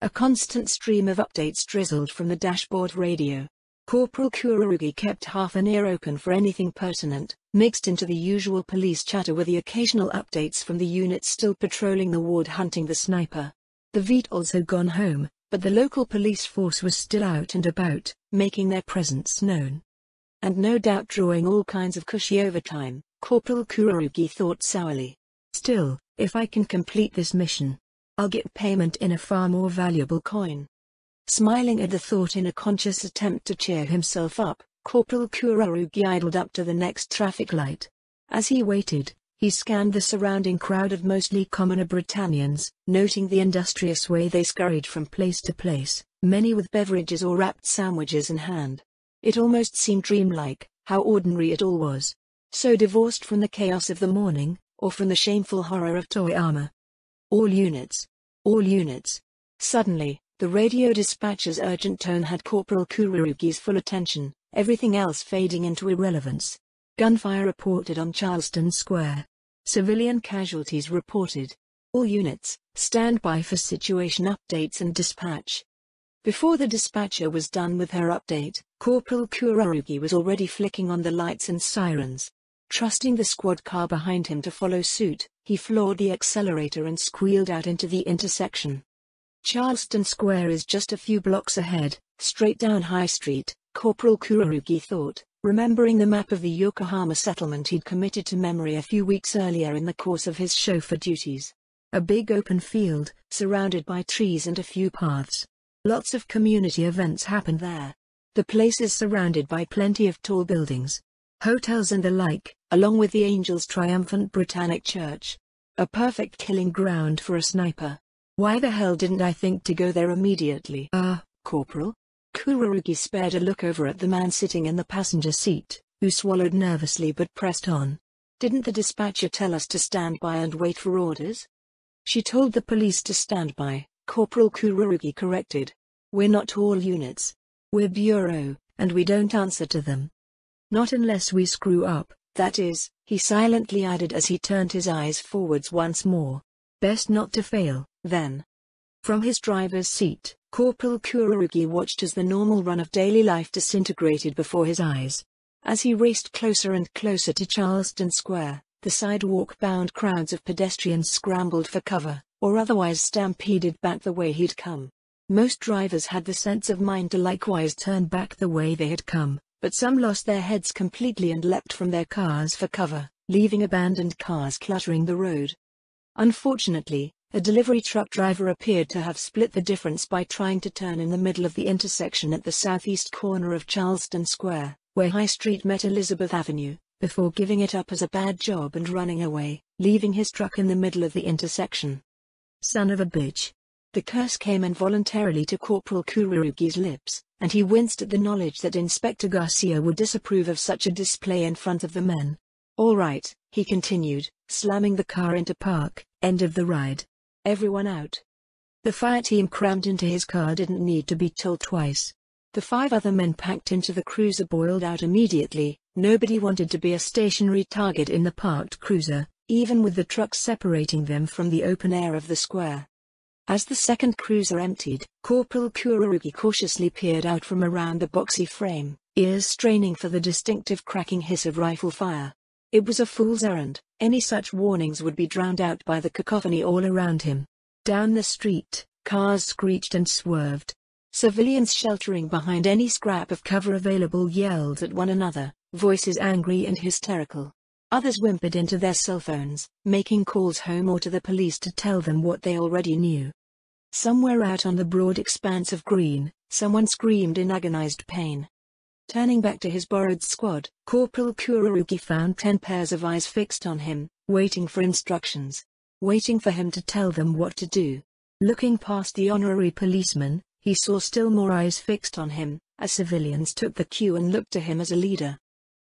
A constant stream of updates drizzled from the dashboard radio. Corporal Kururugi kept half an ear open for anything pertinent, mixed into the usual police chatter with the occasional updates from the units still patrolling the ward hunting the sniper. The Veit also gone home, but the local police force was still out and about, making their presence known. And no doubt drawing all kinds of cushy overtime, Corporal Kururugi thought sourly. Still, if I can complete this mission, I'll get payment in a far more valuable coin. Smiling at the thought in a conscious attempt to cheer himself up, Corporal Kururugi idled up to the next traffic light. As he waited, he scanned the surrounding crowd of mostly commoner Britannians, noting the industrious way they scurried from place to place, many with beverages or wrapped sandwiches in hand. It almost seemed dreamlike, how ordinary it all was. So divorced from the chaos of the morning, or from the shameful horror of Toyama. All units. All units. Suddenly, the radio dispatcher's urgent tone had Corporal Kururugi's full attention, everything else fading into irrelevance. Gunfire reported on Charleston Square. Civilian casualties reported. All units, stand by for situation updates and dispatch. Before the dispatcher was done with her update, Corporal Kururugi was already flicking on the lights and sirens. Trusting the squad car behind him to follow suit, he floored the accelerator and squealed out into the intersection. Charleston Square is just a few blocks ahead, straight down High Street, Corporal Kururugi thought, remembering the map of the Yokohama settlement he'd committed to memory a few weeks earlier in the course of his chauffeur duties. A big open field, surrounded by trees and a few paths. Lots of community events happened there. The place is surrounded by plenty of tall buildings, hotels and the like, along with the Angel's triumphant Britannic Church. A perfect killing ground for a sniper. Why the hell didn't I think to go there immediately? Corporal? Kururugi spared a look over at the man sitting in the passenger seat, who swallowed nervously but pressed on. Didn't the dispatcher tell us to stand by and wait for orders? She told the police to stand by, Corporal Kururugi corrected. We're not all units. We're bureau, and we don't answer to them. Not unless we screw up, that is, he silently added as he turned his eyes forwards once more. Best not to fail, then. From his driver's seat, Corporal Kururugi watched as the normal run of daily life disintegrated before his eyes. As he raced closer and closer to Charleston Square, the sidewalk-bound crowds of pedestrians scrambled for cover, or otherwise stampeded back the way he'd come. Most drivers had the sense of mind to likewise turn back the way they had come, but some lost their heads completely and leapt from their cars for cover, leaving abandoned cars cluttering the road. Unfortunately, a delivery truck driver appeared to have split the difference by trying to turn in the middle of the intersection at the southeast corner of Charleston Square, where High Street met Elizabeth Avenue, before giving it up as a bad job and running away, leaving his truck in the middle of the intersection. Son of a bitch. The curse came involuntarily to Corporal Kururugi's lips, and he winced at the knowledge that Inspector Garcia would disapprove of such a display in front of the men. All right, he continued, slamming the car into park. End of the ride. Everyone out. The fire team crammed into his car didn't need to be told twice. The 5 other men packed into the cruiser boiled out immediately. Nobody wanted to be a stationary target in the parked cruiser, even with the trucks separating them from the open air of the square. As the second cruiser emptied, Corporal Kururugi cautiously peered out from around the boxy frame, ears straining for the distinctive cracking hiss of rifle fire. It was a fool's errand. Any such warnings would be drowned out by the cacophony all around him. Down the street, cars screeched and swerved. Civilians sheltering behind any scrap of cover available yelled at one another, voices angry and hysterical. Others whimpered into their cell phones, making calls home or to the police to tell them what they already knew. Somewhere out on the broad expanse of green, someone screamed in agonized pain. Turning back to his borrowed squad, Corporal Kururugi found 10 pairs of eyes fixed on him, waiting for instructions. Waiting for him to tell them what to do. Looking past the honorary policeman, he saw still more eyes fixed on him, as civilians took the cue and looked to him as a leader.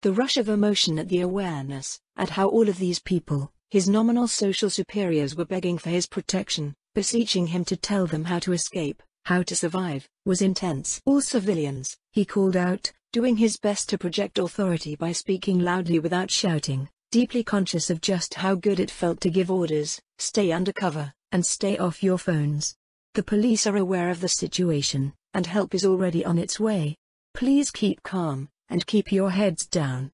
The rush of emotion at the awareness, at how all of these people, his nominal social superiors, were begging for his protection, beseeching him to tell them how to escape, how to survive, was intense. All civilians, he called out, doing his best to project authority by speaking loudly without shouting, deeply conscious of just how good it felt to give orders, stay under cover, and stay off your phones. The police are aware of the situation, and help is already on its way. Please keep calm, and keep your heads down.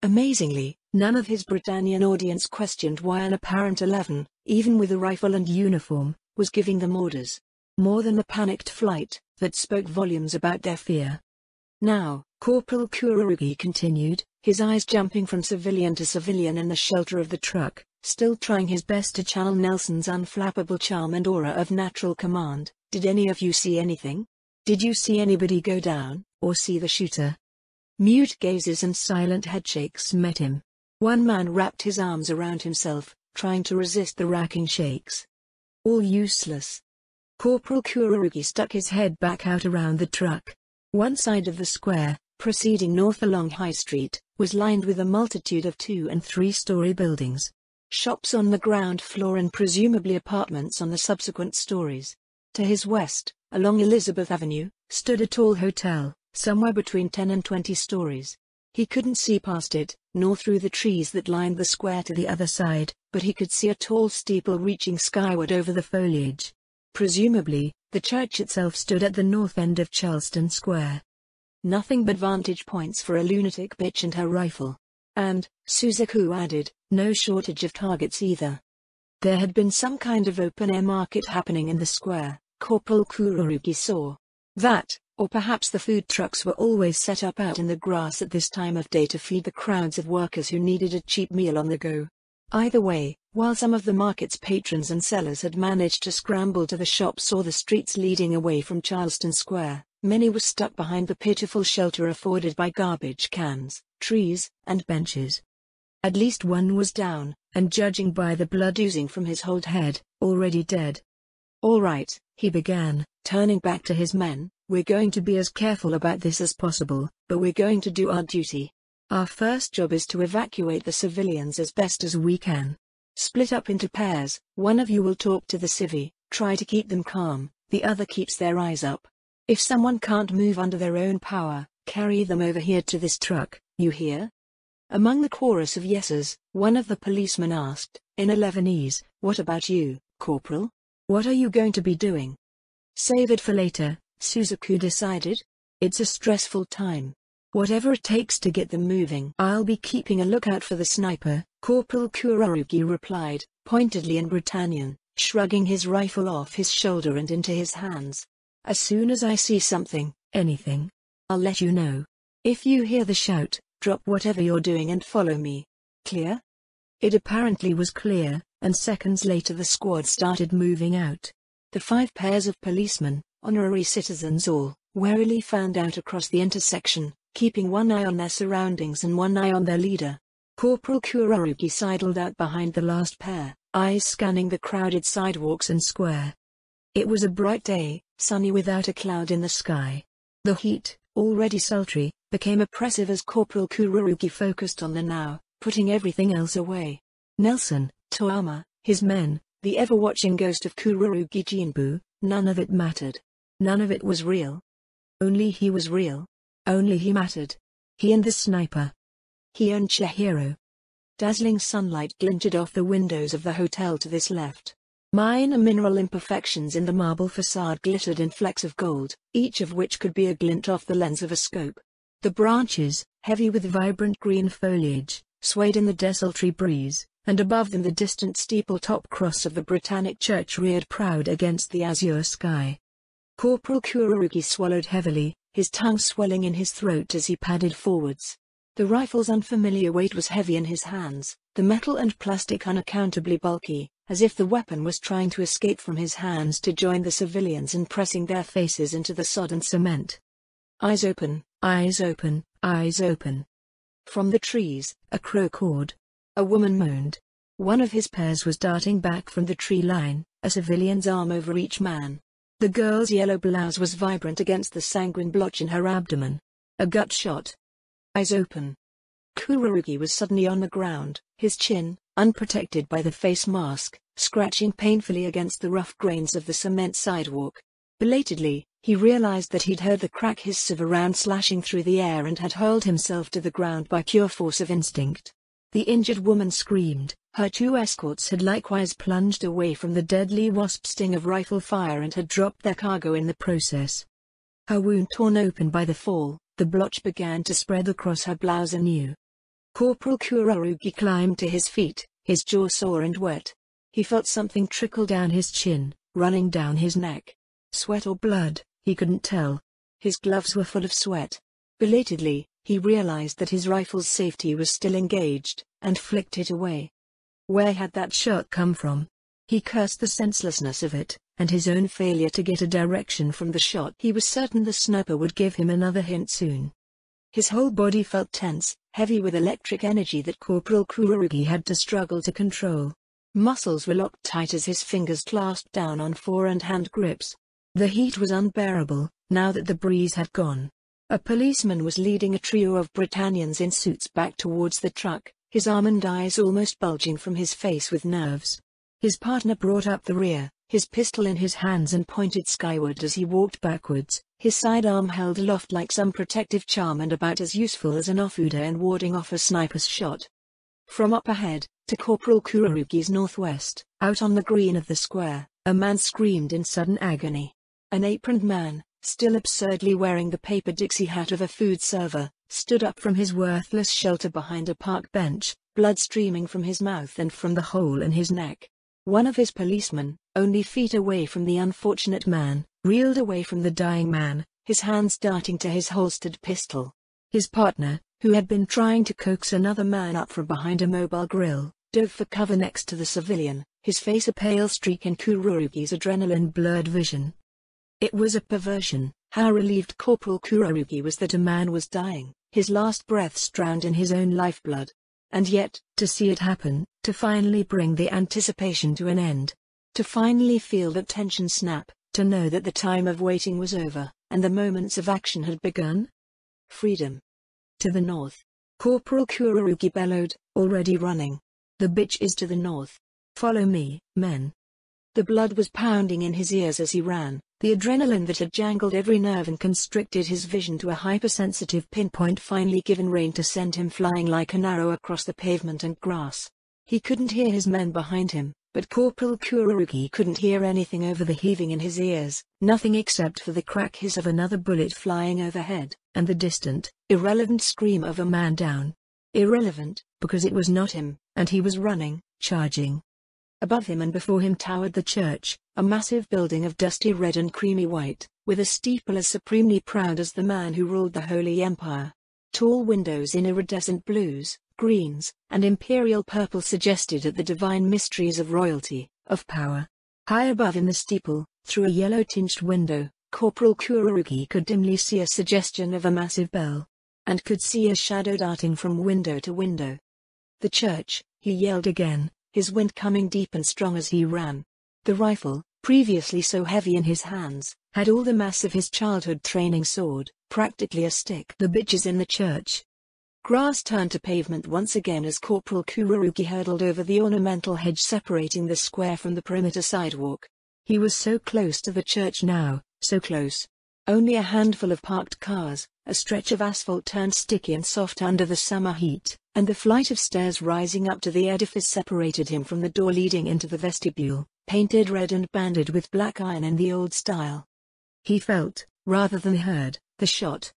Amazingly, none of his Britannian audience questioned why an apparent 11, even with a rifle and uniform, was giving them orders. More than the panicked flight, that spoke volumes about their fear. Now, Corporal Kururugi continued, his eyes jumping from civilian to civilian in the shelter of the truck, still trying his best to channel Nelson's unflappable charm and aura of natural command. Did any of you see anything? Did you see anybody go down, or see the shooter? Mute gazes and silent headshakes met him. One man wrapped his arms around himself, trying to resist the racking shakes. All useless. Corporal Kururugi stuck his head back out around the truck. One side of the square, proceeding north along High Street, was lined with a multitude of 2- and 3-story buildings. Shops on the ground floor and presumably apartments on the subsequent stories. To his west, along Elizabeth Avenue, stood a tall hotel, somewhere between 10 and 20 stories. He couldn't see past it, nor through the trees that lined the square to the other side, but he could see a tall steeple reaching skyward over the foliage. Presumably, the church itself stood at the north end of Charleston Square. Nothing but vantage points for a lunatic bitch and her rifle. And, Suzaku added, no shortage of targets either. There had been some kind of open-air market happening in the square, Corporal Kururugi saw. That, or perhaps the food trucks were always set up out in the grass at this time of day to feed the crowds of workers who needed a cheap meal on the go. Either way, while some of the market's patrons and sellers had managed to scramble to the shops or the streets leading away from Charleston Square, many were stuck behind the pitiful shelter afforded by garbage cans, trees, and benches. At least one was down, and judging by the blood oozing from his whole head, already dead. All right, he began, turning back to his men, we're going to be as careful about this as possible, but we're going to do our duty. Our first job is to evacuate the civilians as best as we can. Split up into pairs, one of you will talk to the civvy, try to keep them calm, the other keeps their eyes up. If someone can't move under their own power, carry them over here to this truck, you hear? Among the chorus of yeses, one of the policemen asked, in a Lebanese, what about you, Corporal? What are you going to be doing? Save it for later, Suzaku decided. It's a stressful time. Whatever it takes to get them moving. I'll be keeping a lookout for the sniper, Corporal Kururugi replied, pointedly in Britannian, shrugging his rifle off his shoulder and into his hands. As soon as I see something, anything, I'll let you know. If you hear the shout, drop whatever you're doing and follow me. Clear? It apparently was clear, and seconds later the squad started moving out. The 5 pairs of policemen, honorary citizens all, warily fanned out across the intersection, keeping one eye on their surroundings and one eye on their leader. Corporal Kururugi sidled out behind the last pair, eyes scanning the crowded sidewalks and square. It was a bright day, sunny without a cloud in the sky. The heat, already sultry, became oppressive as Corporal Kururugi focused on the now, putting everything else away. Nelson, Toyama, his men, the ever-watching ghost of Kururugi Jinbu, none of it mattered. None of it was real. Only he was real. Only he mattered. He and the sniper. He and Chihiro. Dazzling sunlight glinted off the windows of the hotel to this left. Minor mineral imperfections in the marble facade glittered in flecks of gold, each of which could be a glint off the lens of a scope. The branches, heavy with vibrant green foliage, swayed in the desultory breeze, and above them the distant steeple-top cross of the Britannic church reared proud against the azure sky. Corporal Kururugi swallowed heavily, his tongue swelling in his throat as he padded forwards. The rifle's unfamiliar weight was heavy in his hands, the metal and plastic unaccountably bulky, as if the weapon was trying to escape from his hands to join the civilians and pressing their faces into the sodden cement. Eyes open, eyes open, eyes open. From the trees, a crow cawed. A woman moaned. One of his pairs was darting back from the tree line, a civilian's arm over each man. The girl's yellow blouse was vibrant against the sanguine blotch in her abdomen. A gut shot. Eyes open. Kururugi was suddenly on the ground, his chin, unprotected by the face mask, scratching painfully against the rough grains of the cement sidewalk. Belatedly, he realized that he'd heard the crack hiss of a round slashing through the air and had hurled himself to the ground by pure force of instinct. The injured woman screamed. Her 2 escorts had likewise plunged away from the deadly wasp sting of rifle fire and had dropped their cargo in the process. Her wound torn open by the fall, the blotch began to spread across her blouse anew. Corporal Kururugi climbed to his feet, his jaw sore and wet. He felt something trickle down his chin, running down his neck. Sweat or blood, he couldn't tell. His gloves were full of sweat. Belatedly, he realized that his rifle's safety was still engaged, and flicked it away. Where had that shot come from? He cursed the senselessness of it, and his own failure to get a direction from the shot. He was certain the sniper would give him another hint soon. His whole body felt tense, heavy with electric energy that Corporal Kurugi had to struggle to control. Muscles were locked tight as his fingers clasped down on fore and hand grips. The heat was unbearable, now that the breeze had gone. A policeman was leading a trio of Britannians in suits back towards the truck, his almond eyes almost bulging from his face with nerves. His partner brought up the rear, his pistol in his hands and pointed skyward as he walked backwards, his sidearm held aloft like some protective charm and about as useful as an ofuda in warding off a sniper's shot. From up ahead, to Corporal Kurugi's northwest, out on the green of the square, a man screamed in sudden agony. An aproned man, still absurdly wearing the paper Dixie hat of a food server, stood up from his worthless shelter behind a park bench, blood streaming from his mouth and from the hole in his neck. One of his policemen, only feet away from the unfortunate man, reeled away from the dying man, his hands darting to his holstered pistol. His partner, who had been trying to coax another man up from behind a mobile grill, dove for cover next to the civilian, his face a pale streak in Kurugi's adrenaline-blurred vision. It was a perversion. How relieved Corporal Kurugi was that a man was dying, his last breaths drowned in his own lifeblood. And yet, to see it happen, to finally bring the anticipation to an end. To finally feel that tension snap, to know that the time of waiting was over, and the moments of action had begun? Freedom. To the north. Corporal Kurugi bellowed, already running. The bitch is to the north. Follow me, men. The blood was pounding in his ears as he ran, the adrenaline that had jangled every nerve and constricted his vision to a hypersensitive pinpoint finally given rein to send him flying like an arrow across the pavement and grass. He couldn't hear his men behind him, but Corporal Kurugi couldn't hear anything over the heaving in his ears, nothing except for the crack hiss of another bullet flying overhead, and the distant, irrelevant scream of a man down. Irrelevant, because it was not him, and he was running, charging. Above him and before him towered the church, a massive building of dusty red and creamy white, with a steeple as supremely proud as the man who ruled the Holy Empire. Tall windows in iridescent blues, greens, and imperial purple suggested at the divine mysteries of royalty, of power. High above in the steeple, through a yellow-tinged window, Corporal Kurugi could dimly see a suggestion of a massive bell, and could see a shadow darting from window to window. The church, he yelled again, his wind coming deep and strong as he ran. The rifle, previously so heavy in his hands, had all the mass of his childhood training sword, practically a stick. The bitches in the church. Grass turned to pavement once again as Corporal Kurugi hurdled over the ornamental hedge separating the square from the perimeter sidewalk. He was so close to the church now, so close. Only a handful of parked cars, a stretch of asphalt turned sticky and soft under the summer heat, and the flight of stairs rising up to the edifice separated him from the door leading into the vestibule, painted red and banded with black iron in the old style. He felt, rather than heard, the shot.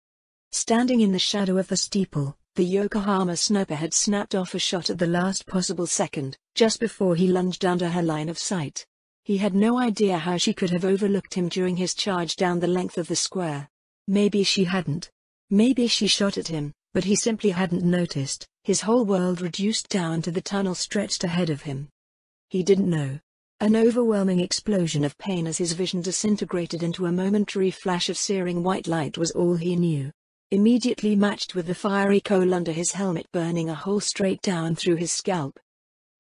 Standing in the shadow of the steeple, the Yokohama sniper had snapped off a shot at the last possible second, just before he lunged under her line of sight. He had no idea how she could have overlooked him during his charge down the length of the square. Maybe she hadn't. Maybe she shot at him, but he simply hadn't noticed, his whole world reduced down to the tunnel stretched ahead of him. He didn't know. An overwhelming explosion of pain as his vision disintegrated into a momentary flash of searing white light was all he knew. Immediately matched with the fiery coal under his helmet burning a hole straight down through his scalp.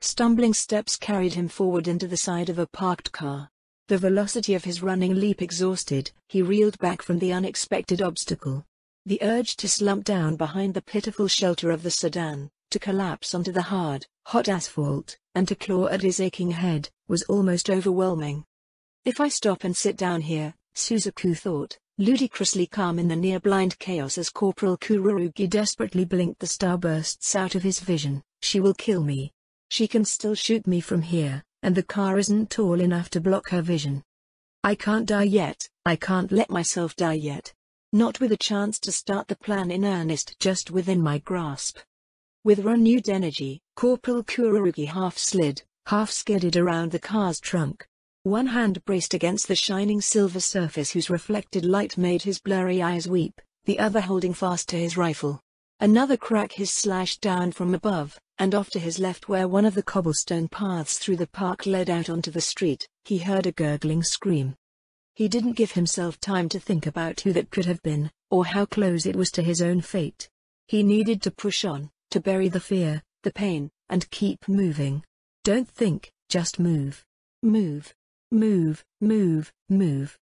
Stumbling steps carried him forward into the side of a parked car. The velocity of his running leap exhausted, he reeled back from the unexpected obstacle. The urge to slump down behind the pitiful shelter of the sedan, to collapse onto the hard, hot asphalt, and to claw at his aching head, was almost overwhelming. If I stop and sit down here, Suzaku thought, ludicrously calm in the near-blind chaos as Corporal Kurugi desperately blinked the starbursts out of his vision, she will kill me. She can still shoot me from here, and the car isn't tall enough to block her vision. I can't die yet, I can't let myself die yet. Not with a chance to start the plan in earnest just within my grasp. With renewed energy, Corporal Kurugi half slid, half skidded around the car's trunk. One hand braced against the shining silver surface whose reflected light made his blurry eyes weep, the other holding fast to his rifle. Another crack hissed slashed down from above, and off to his left where one of the cobblestone paths through the park led out onto the street, he heard a gurgling scream. He didn't give himself time to think about who that could have been, or how close it was to his own fate. He needed to push on, to bury the fear, the pain, and keep moving. Don't think, just move. Move. Move, move, move.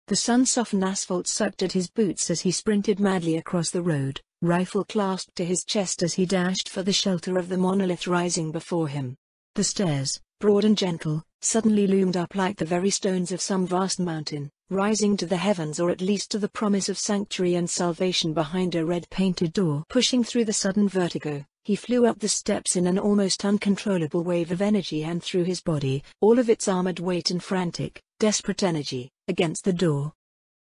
The sun-softened asphalt sucked at his boots as he sprinted madly across the road, rifle clasped to his chest as he dashed for the shelter of the monolith rising before him. The stairs, broad and gentle, suddenly loomed up like the very stones of some vast mountain, rising to the heavens or at least to the promise of sanctuary and salvation behind a red-painted door. Pushing through the sudden vertigo, he flew up the steps in an almost uncontrollable wave of energy and threw his body, all of its armored weight and frantic, desperate energy, against the door.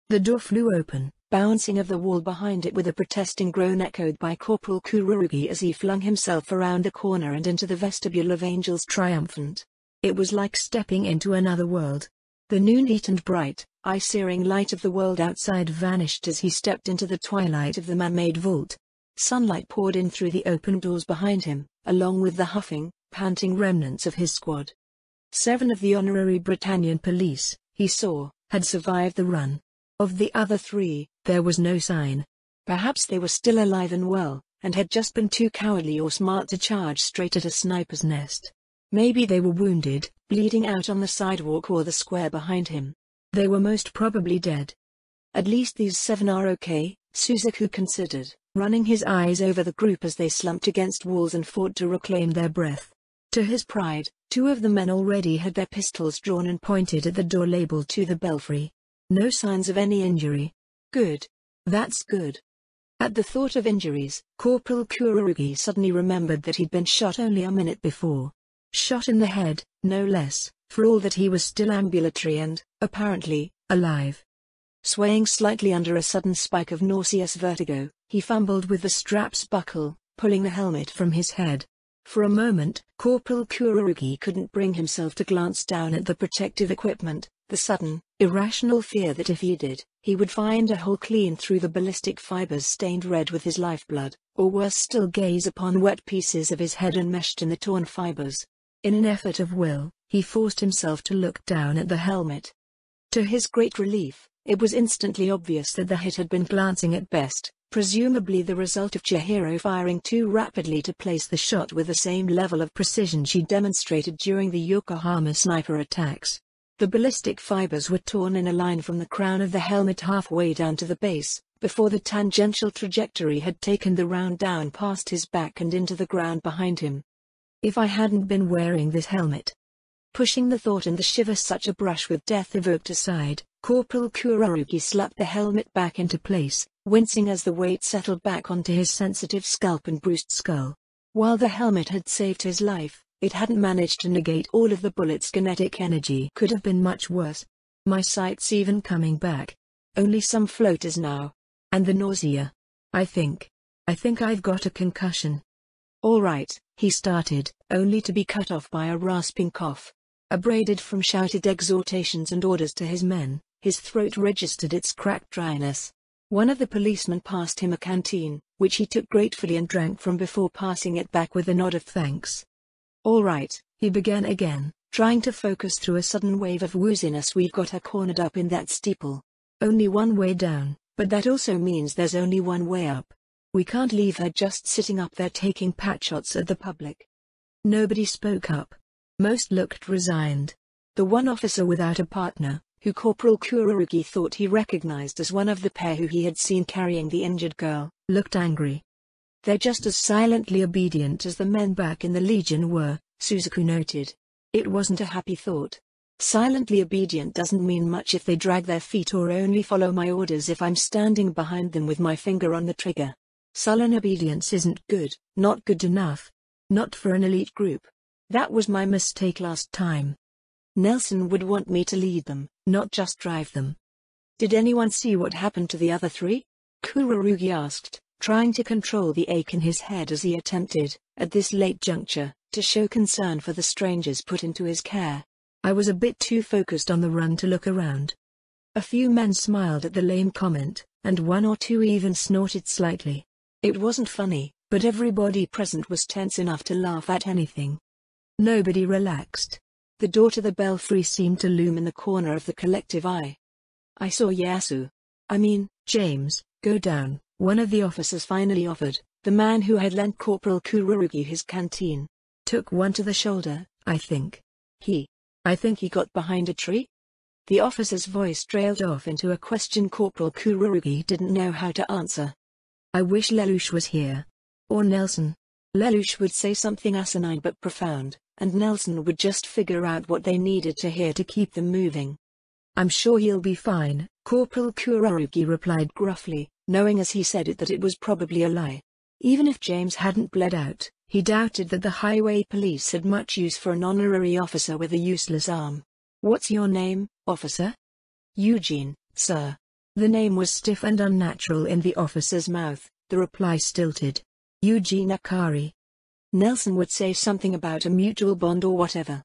The door flew open, bouncing of the wall behind it with a protesting groan echoed by Corporal Kururugi as he flung himself around the corner and into the vestibule of Angels Triumphant. It was like stepping into another world. The noon-heat and bright, eye-searing light of the world outside vanished as he stepped into the twilight of the man-made vault. Sunlight poured in through the open doors behind him, along with the huffing, panting remnants of his squad. 7 of the honorary Britannian police, he saw, had survived the run. Of the other 3, there was no sign. Perhaps they were still alive and well, and had just been too cowardly or smart to charge straight at a sniper's nest. Maybe they were wounded, bleeding out on the sidewalk or the square behind him. They were most probably dead. At least these 7 are okay, Suzaku considered, running his eyes over the group as they slumped against walls and fought to reclaim their breath. To his pride, 2 of the men already had their pistols drawn and pointed at the door labeled "To the Belfry." No signs of any injury. Good. That's good. At the thought of injuries, Corporal Kururugi suddenly remembered that he'd been shot only a minute before. Shot in the head, no less, for all that he was still ambulatory and, apparently, alive. Swaying slightly under a sudden spike of nauseous vertigo, he fumbled with the strap's buckle, pulling the helmet from his head. For a moment, Corporal Kururugi couldn't bring himself to glance down at the protective equipment, the sudden, irrational fear that if he did, he would find a hole clean through the ballistic fibers stained red with his lifeblood, or worse still gaze upon wet pieces of his head enmeshed in the torn fibers. In an effort of will, he forced himself to look down at the helmet. To his great relief, it was instantly obvious that the hit had been glancing at best, presumably the result of Chihiro firing too rapidly to place the shot with the same level of precision she demonstrated during the Yokohama sniper attacks. The ballistic fibers were torn in a line from the crown of the helmet halfway down to the base, before the tangential trajectory had taken the round down past his back and into the ground behind him. If I hadn't been wearing this helmet. Pushing the thought and the shiver such a brush with death evoked aside, Corporal Kururugi slapped the helmet back into place, wincing as the weight settled back onto his sensitive scalp and bruised skull. While the helmet had saved his life, it hadn't managed to negate all of the bullet's kinetic energy. Could have been much worse. My sight's even coming back. Only some floaters now. And the nausea. I think I've got a concussion. All right, he started, only to be cut off by a rasping cough. Abraded from shouted exhortations and orders to his men, his throat registered its cracked dryness. One of the policemen passed him a canteen, which he took gratefully and drank from before passing it back with a nod of thanks. All right, he began again, trying to focus through a sudden wave of wooziness. We've got her cornered up in that steeple. Only one way down, but that also means there's only one way up. We can't leave her just sitting up there taking patshots at the public. Nobody spoke up. Most looked resigned. The one officer without a partner, who Corporal Kururugi thought he recognized as one of the pair who he had seen carrying the injured girl, looked angry. They're just as silently obedient as the men back in the Legion were, Suzaku noted. It wasn't a happy thought. Silently obedient doesn't mean much if they drag their feet or only follow my orders if I'm standing behind them with my finger on the trigger. Sullen obedience isn't good, not good enough. Not for an elite group. That was my mistake last time. Nelson would want me to lead them, not just drive them. Did anyone see what happened to the other 3? Kururugi asked, trying to control the ache in his head as he attempted, at this late juncture, to show concern for the strangers put into his care. I was a bit too focused on the run to look around. A few men smiled at the lame comment, and one or two even snorted slightly. It wasn't funny, but everybody present was tense enough to laugh at anything. Nobody relaxed. The door to the belfry seemed to loom in the corner of the collective eye. I saw James, go down, one of the officers finally offered. The man who had lent Corporal Kururugi his canteen. Took one to the shoulder, I think. I think he got behind a tree? The officer's voice trailed off into a question Corporal Kururugi didn't know how to answer. I wish Lelouch was here. Or Nelson. Lelouch would say something asinine but profound, and Nelson would just figure out what they needed to hear to keep them moving. I'm sure he'll be fine, Corporal Kururugi replied gruffly, knowing as he said it that it was probably a lie. Even if James hadn't bled out, he doubted that the highway police had much use for an honorary officer with a useless arm. What's your name, officer? Eugene, sir. The name was stiff and unnatural in the officer's mouth, the reply stilted. Eugene Akari. Nelson would say something about a mutual bond or whatever.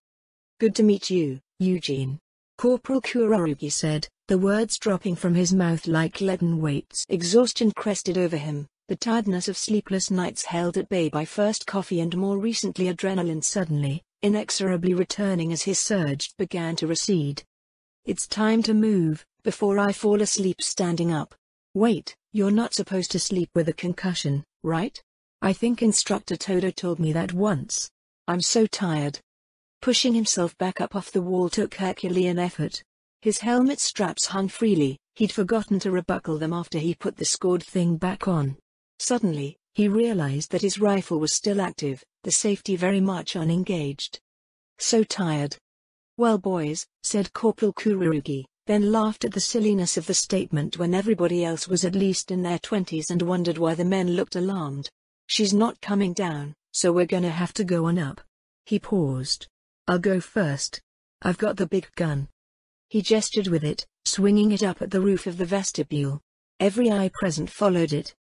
Good to meet you, Eugene. Corporal Kururugi said, the words dropping from his mouth like leaden weights. Exhaustion crested over him. The tiredness of sleepless nights held at bay by first coffee and more recently adrenaline suddenly, inexorably returning as his surge began to recede. It's time to move, before I fall asleep standing up. Wait, you're not supposed to sleep with a concussion, right? I think Instructor Todo told me that once. I'm so tired. Pushing himself back up off the wall took Herculean effort. His helmet straps hung freely, he'd forgotten to rebuckle them after he put the scored thing back on. Suddenly, he realized that his rifle was still active, the safety very much unengaged. So tired. Well boys, said Corporal Kururugi, then laughed at the silliness of the statement when everybody else was at least in their 20s and wondered why the men looked alarmed. She's not coming down, so we're gonna have to go on up. He paused. I'll go first. I've got the big gun. He gestured with it, swinging it up at the roof of the vestibule. Every eye present followed it.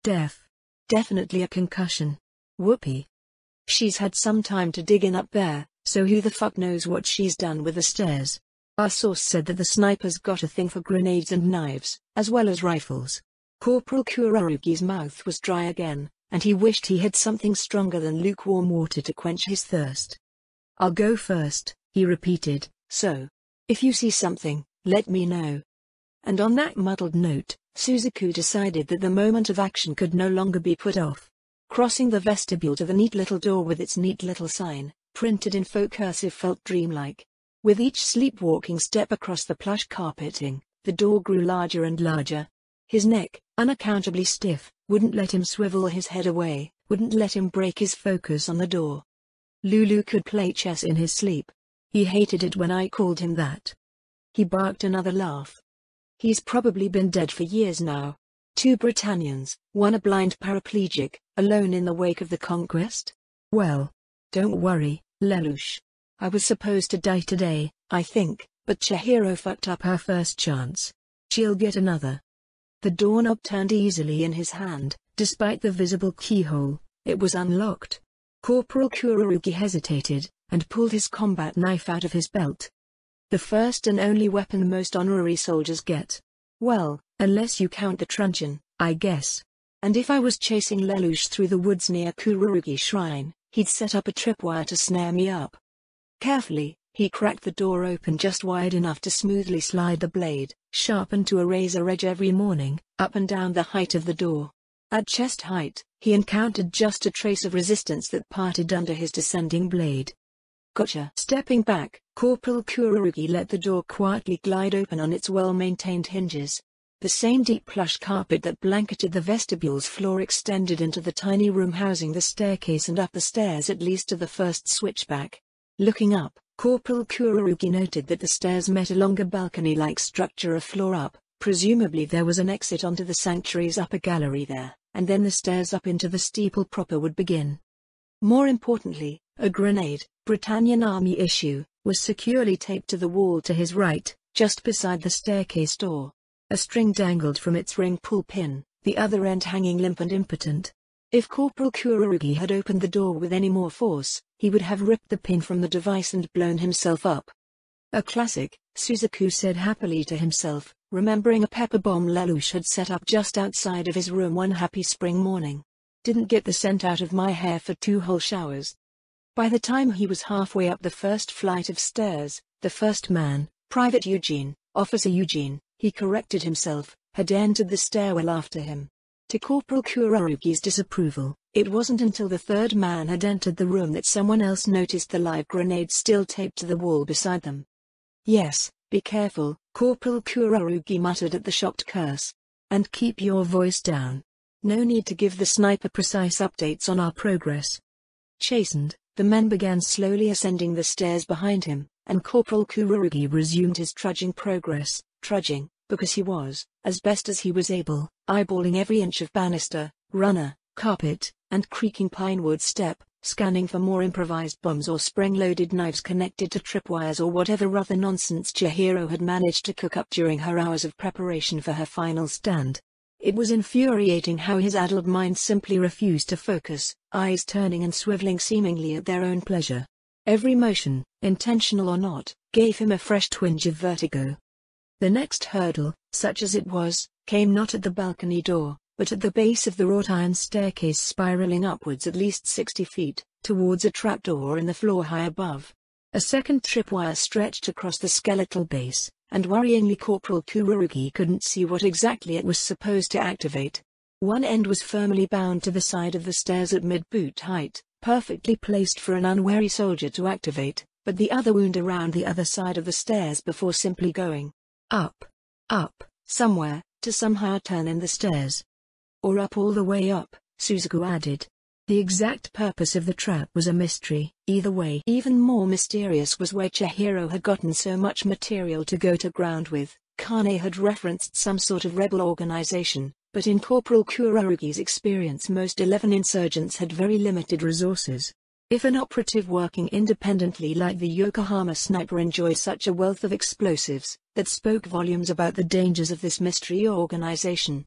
Definitely a concussion. Whoopee. She's had some time to dig in up there, so who the fuck knows what she's done with the stairs. Our source said that the sniper's got a thing for grenades and knives, as well as rifles. Corporal Kururugi's mouth was dry again, and he wished he had something stronger than lukewarm water to quench his thirst. I'll go first, he repeated, so. If you see something, let me know. And on that muddled note, Suzaku decided that the moment of action could no longer be put off. Crossing the vestibule to the neat little door with its neat little sign, printed in faux cursive, felt dreamlike. With each sleepwalking step across the plush carpeting, the door grew larger and larger. His neck, unaccountably stiff, wouldn't let him swivel his head away, wouldn't let him break his focus on the door. Lulu could play chess in his sleep. He hated it when I called him that. He barked another laugh. He's probably been dead for years now. 2 Britannians, one a blind paraplegic, alone in the wake of the conquest? Well, don't worry, Lelouch. I was supposed to die today, I think, but Chihiro fucked up her first chance. She'll get another. The doorknob turned easily in his hand, despite the visible keyhole. It was unlocked. Corporal Kururugi hesitated, and pulled his combat knife out of his belt. The first and only weapon most honorary soldiers get. Well, unless you count the truncheon, I guess. And if I was chasing Lelouch through the woods near Kururugi Shrine, he'd set up a tripwire to snare me up. Carefully, he cracked the door open just wide enough to smoothly slide the blade, sharpened to a razor edge every morning, up and down the height of the door. At chest height, he encountered just a trace of resistance that parted under his descending blade. Gotcha. Stepping back, Corporal Kururugi let the door quietly glide open on its well-maintained hinges. The same deep plush carpet that blanketed the vestibule's floor extended into the tiny room housing the staircase and up the stairs at least to the first switchback. Looking up, Corporal Kururugi noted that the stairs met a longer balcony-like structure a floor up. Presumably there was an exit onto the sanctuary's upper gallery there, and then the stairs up into the steeple proper would begin. More importantly, a grenade, Britannian Army issue, was securely taped to the wall to his right, just beside the staircase door. A string dangled from its ring pull pin, the other end hanging limp and impotent. If Corporal Kururugi had opened the door with any more force, he would have ripped the pin from the device and blown himself up. A classic, Suzaku said happily to himself, remembering a pepper bomb Lelouch had set up just outside of his room one happy spring morning. Didn't get the scent out of my hair for 2 whole showers. By the time he was halfway up the first flight of stairs, the first man, Private Eugene, Officer Eugene, he corrected himself, had entered the stairwell after him. To Corporal Kurorugi's disapproval, it wasn't until the third man had entered the room that someone else noticed the live grenade still taped to the wall beside them. "Yes, be careful," Corporal Kurorugi muttered at the shocked curse. "And keep your voice down. No need to give the sniper precise updates on our progress." Chastened, the men began slowly ascending the stairs behind him, and Corporal Kurorugi resumed his trudging progress, trudging, because he was, as best as he was able, eyeballing every inch of banister, runner, carpet, and creaking pinewood step, scanning for more improvised bombs or spring-loaded knives connected to tripwires or whatever other nonsense Chihiro had managed to cook up during her hours of preparation for her final stand. It was infuriating how his addled mind simply refused to focus, eyes turning and swiveling seemingly at their own pleasure. Every motion, intentional or not, gave him a fresh twinge of vertigo. The next hurdle, such as it was, came not at the balcony door, but at the base of the wrought iron staircase spiraling upwards at least 60 feet, towards a trapdoor in the floor high above. A second tripwire stretched across the skeletal base, and worryingly Corporal Kurorugi couldn't see what exactly it was supposed to activate. One end was firmly bound to the side of the stairs at mid-boot height, perfectly placed for an unwary soldier to activate, but the other wound around the other side of the stairs before simply going up, somewhere, to somehow turn in the stairs. Or up all the way up, Suzaku added. The exact purpose of the trap was a mystery. Either way, even more mysterious was where Chihiro had gotten so much material to go to ground with. Kane had referenced some sort of rebel organization, but in Corporal Kurorugi's experience most 11 insurgents had very limited resources. If an operative working independently like the Yokohama sniper enjoyed such a wealth of explosives, that spoke volumes about the dangers of this mystery organization.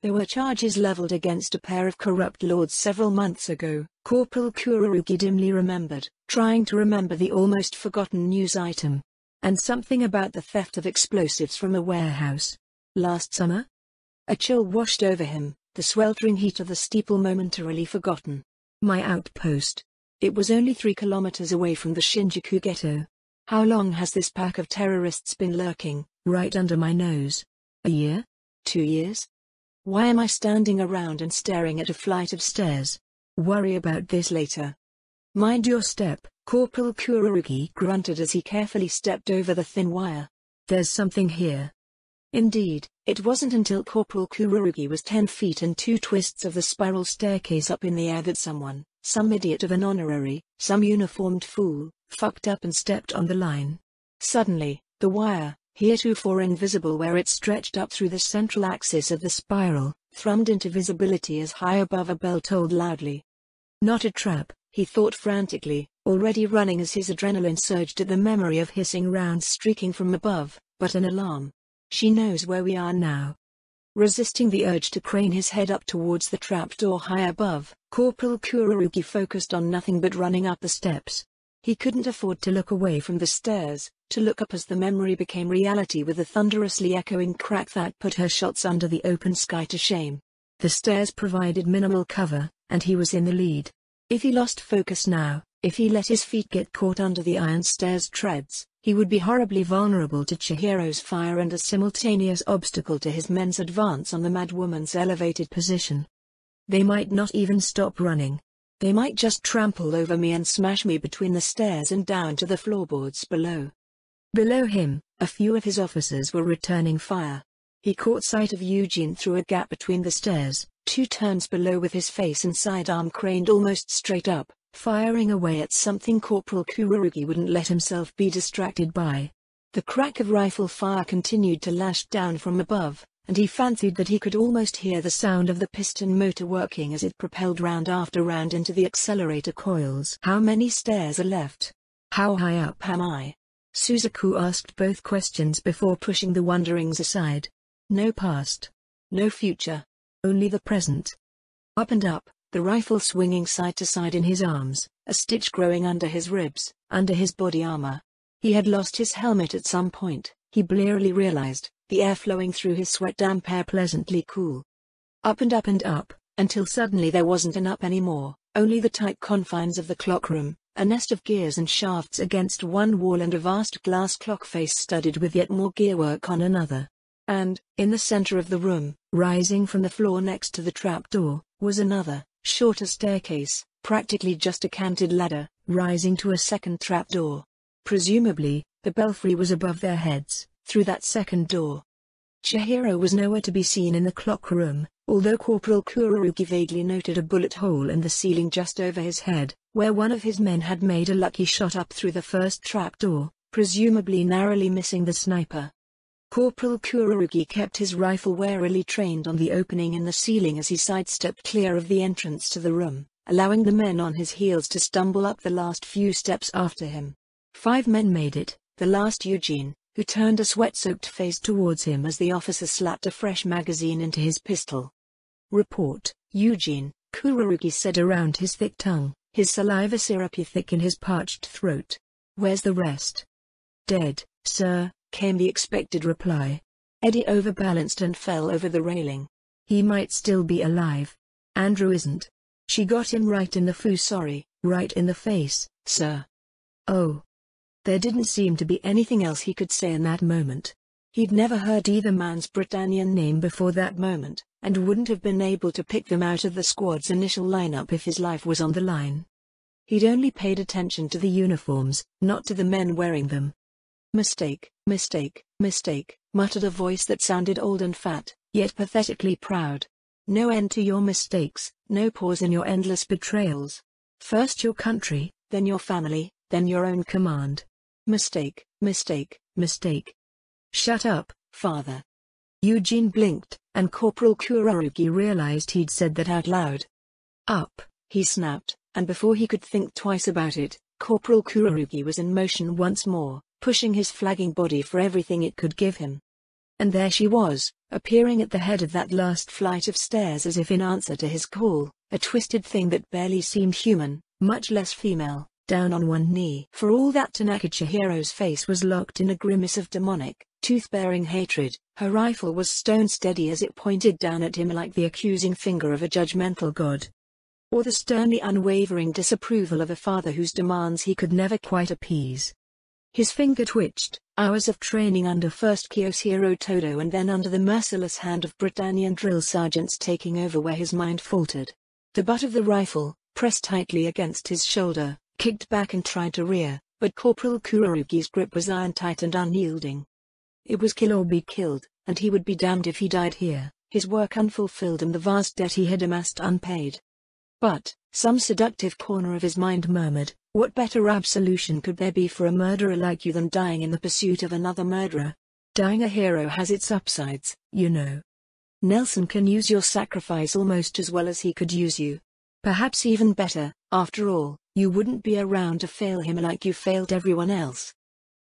There were charges leveled against a pair of corrupt lords several months ago, Corporal Kurorugi dimly remembered, trying to remember the almost forgotten news item. And something about the theft of explosives from a warehouse. Last summer? A chill washed over him, the sweltering heat of the steeple momentarily forgotten. My outpost. It was only 3 kilometers away from the Shinjuku ghetto. How long has this pack of terrorists been lurking, right under my nose? A year? 2 years? Why am I standing around and staring at a flight of stairs? Worry about this later. Mind your step, Corporal Kurorugi grunted as he carefully stepped over the thin wire. There's something here. Indeed, it wasn't until Corporal Kurorugi was 10 feet and 2 twists of the spiral staircase up in the air that someone, some idiot of an honorary, some uniformed fool, fucked up and stepped on the line. Suddenly, the wire, heretofore invisible where it stretched up through the central axis of the spiral, thrummed into visibility as high above a bell tolled loudly. Not a trap, he thought frantically, already running as his adrenaline surged at the memory of hissing rounds streaking from above, but an alarm. She knows where we are now. Resisting the urge to crane his head up towards the trapdoor high above, Corporal Kurorugi focused on nothing but running up the steps. He couldn't afford to look away from the stairs, to look up as the memory became reality with a thunderously echoing crack that put her shots under the open sky to shame. The stairs provided minimal cover, and he was in the lead. If he lost focus now, if he let his feet get caught under the iron stairs treads, he would be horribly vulnerable to Chihiro's fire and a simultaneous obstacle to his men's advance on the madwoman's elevated position. They might not even stop running. They might just trample over me and smash me between the stairs and down to the floorboards below. Below him, a few of his officers were returning fire. He caught sight of Eugene through a gap between the stairs, 2 turns below with his face and sidearm craned almost straight up, firing away at something Corporal Kurorugi wouldn't let himself be distracted by. The crack of rifle fire continued to lash down from above, and he fancied that he could almost hear the sound of the piston motor working as it propelled round after round into the accelerator coils. How many stairs are left? How high up am I? Suzaku asked both questions before pushing the wonderings aside. No past. No future. Only the present. Up and up, the rifle swinging side to side in his arms, a stitch growing under his ribs, under his body armor. He had lost his helmet at some point, he blearily realized, the air flowing through his sweat-damp hair pleasantly cool. Up and up and up, until suddenly there wasn't an up anymore, only the tight confines of the clockroom, a nest of gears and shafts against one wall and a vast glass clock face studded with yet more gearwork on another. And, in the center of the room, rising from the floor next to the trapdoor, was another, shorter staircase, practically just a canted ladder, rising to a second trapdoor. Presumably, the belfry was above their heads, through that second door. Chihiro was nowhere to be seen in the clock room, although Corporal Kururugi vaguely noted a bullet hole in the ceiling just over his head, where one of his men had made a lucky shot up through the first trapdoor, presumably narrowly missing the sniper. Corporal Kururugi kept his rifle warily trained on the opening in the ceiling as he sidestepped clear of the entrance to the room, allowing the men on his heels to stumble up the last few steps after him. 5 men made it, the last Eugene, who turned a sweat-soaked face towards him as the officer slapped a fresh magazine into his pistol. "Report, Eugene," Kururugi said around his thick tongue, his saliva syrupy thick in his parched throat. "Where's the rest?" "Dead, sir," came the expected reply. Eddie overbalanced and fell over the railing. "He might still be alive. Andrew isn't. She got him right in the right in the face, sir." Oh. There didn't seem to be anything else he could say in that moment. He'd never heard either man's Britannian name before that moment, and wouldn't have been able to pick them out of the squad's initial lineup if his life was on the line. He'd only paid attention to the uniforms, not to the men wearing them. "Mistake, mistake, mistake," muttered a voice that sounded old and fat, yet pathetically proud. "No end to your mistakes, no pause in your endless betrayals. First your country, then your family, then your own command. Mistake, mistake, mistake." "Shut up, father." Eugene blinked, and Corporal Kururugi realized he'd said that out loud. "Up," he snapped, and before he could think twice about it, Corporal Kururugi was in motion once more, pushing his flagging body for everything it could give him. And there she was, appearing at the head of that last flight of stairs as if in answer to his call, a twisted thing that barely seemed human, much less female, down on one knee. For all that Tanaka Chihiro's face was locked in a grimace of demonic, tooth-bearing hatred, her rifle was stone steady as it pointed down at him like the accusing finger of a judgmental god. Or the sternly unwavering disapproval of a father whose demands he could never quite appease. His finger twitched, hours of training under first Kiyoshiro Todo and then under the merciless hand of Britannian drill sergeants taking over where his mind faltered. The butt of the rifle, pressed tightly against his shoulder, kicked back and tried to rear, but Corporal Kururugi's grip was iron-tight and unyielding. It was kill or be killed, and he would be damned if he died here, his work unfulfilled and the vast debt he had amassed unpaid. But, some seductive corner of his mind murmured, what better absolution could there be for a murderer like you than dying in the pursuit of another murderer? Dying a hero has its upsides, you know. Nelson can use your sacrifice almost as well as he could use you. Perhaps even better, after all, you wouldn't be around to fail him like you failed everyone else.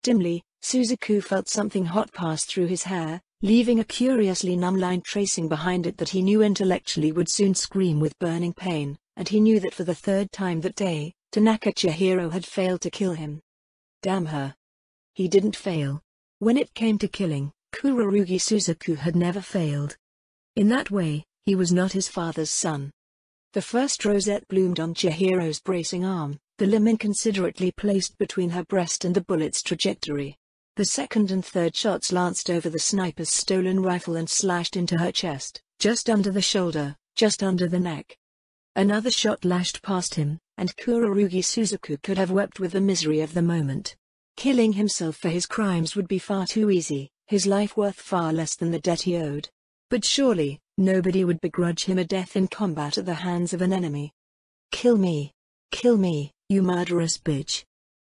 Dimly, Suzaku felt something hot pass through his hair, leaving a curiously numb line tracing behind it that he knew intellectually would soon scream with burning pain, and he knew that for the third time that day, Tanaka Chihiro had failed to kill him. Damn her. He didn't fail. When it came to killing, Kururugi Suzaku had never failed. In that way, he was not his father's son. The first rosette bloomed on Chihiro's bracing arm, the limb inconsiderately placed between her breast and the bullet's trajectory. The second and third shots lanced over the sniper's stolen rifle and slashed into her chest, just under the shoulder, just under the neck. Another shot lashed past him, and Kururugi Suzaku could have wept with the misery of the moment. Killing himself for his crimes would be far too easy, his life worth far less than the debt he owed. But surely, nobody would begrudge him a death in combat at the hands of an enemy. Kill me, you murderous bitch.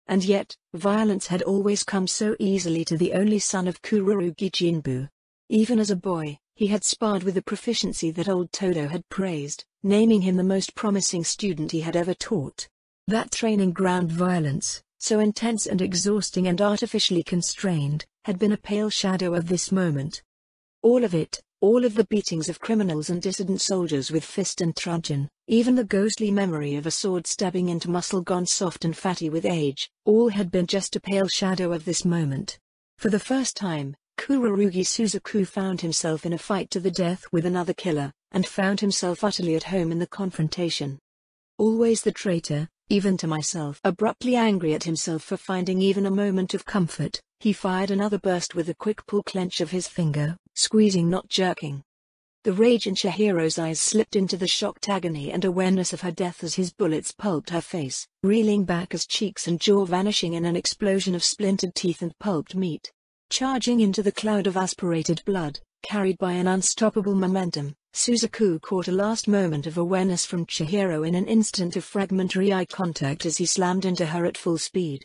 And yet, violence had always come so easily to the only son of Kururugi Jinbu. Even as a boy, he had sparred with a proficiency that old Todo had praised, naming him the most promising student he had ever taught. That training ground violence, so intense and exhausting and artificially constrained, had been a pale shadow of this moment. All of it, All of the beatings of criminals and dissident soldiers with fist and truncheon, even the ghostly memory of a sword stabbing into muscle gone soft and fatty with age, all had been just a pale shadow of this moment. For the first time, Kururugi Suzaku found himself in a fight to the death with another killer, and found himself utterly at home in the confrontation. Always the traitor, even to myself. Abruptly angry at himself for finding even a moment of comfort, he fired another burst with a quick pull clench of his finger, squeezing not jerking. The rage in Chihiro's eyes slipped into the shocked agony and awareness of her death as his bullets pulped her face, reeling back as cheeks and jaw vanishing in an explosion of splintered teeth and pulped meat. Charging into the cloud of aspirated blood, carried by an unstoppable momentum, Suzaku caught a last moment of awareness from Chihiro in an instant of fragmentary eye contact as he slammed into her at full speed.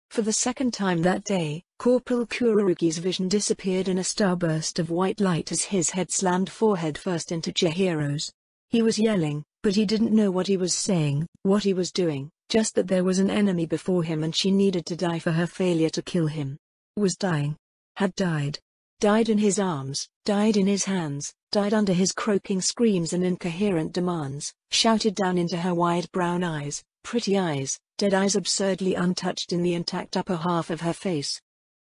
For the second time that day, Corporal Kururugi's vision disappeared in a starburst of white light as his head slammed forehead first into Chihiro's. He was yelling, but he didn't know what he was saying, what he was doing, just that there was an enemy before him and she needed to die for her failure to kill him. Was dying. Had died. Died in his arms, died in his hands, died under his croaking screams and incoherent demands, shouted down into her wide brown eyes, pretty eyes, dead eyes absurdly untouched in the intact upper half of her face.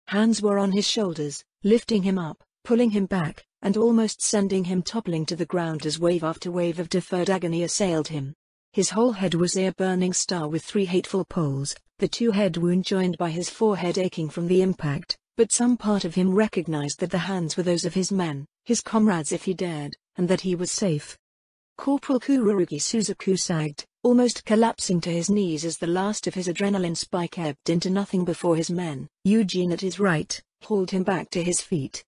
Hands were on his shoulders, lifting him up, pulling him back, and almost sending him toppling to the ground as wave after wave of deferred agony assailed him. His whole head was a burning star with 3 hateful poles, the 2 head wound joined by his forehead aching from the impact, but some part of him recognized that the hands were those of his men, his comrades if he dared, and that he was safe. Corporal Kururugi Suzaku sagged, almost collapsing to his knees as the last of his adrenaline spike ebbed into nothing before his men, Eugene at his right, hauled him back to his feet.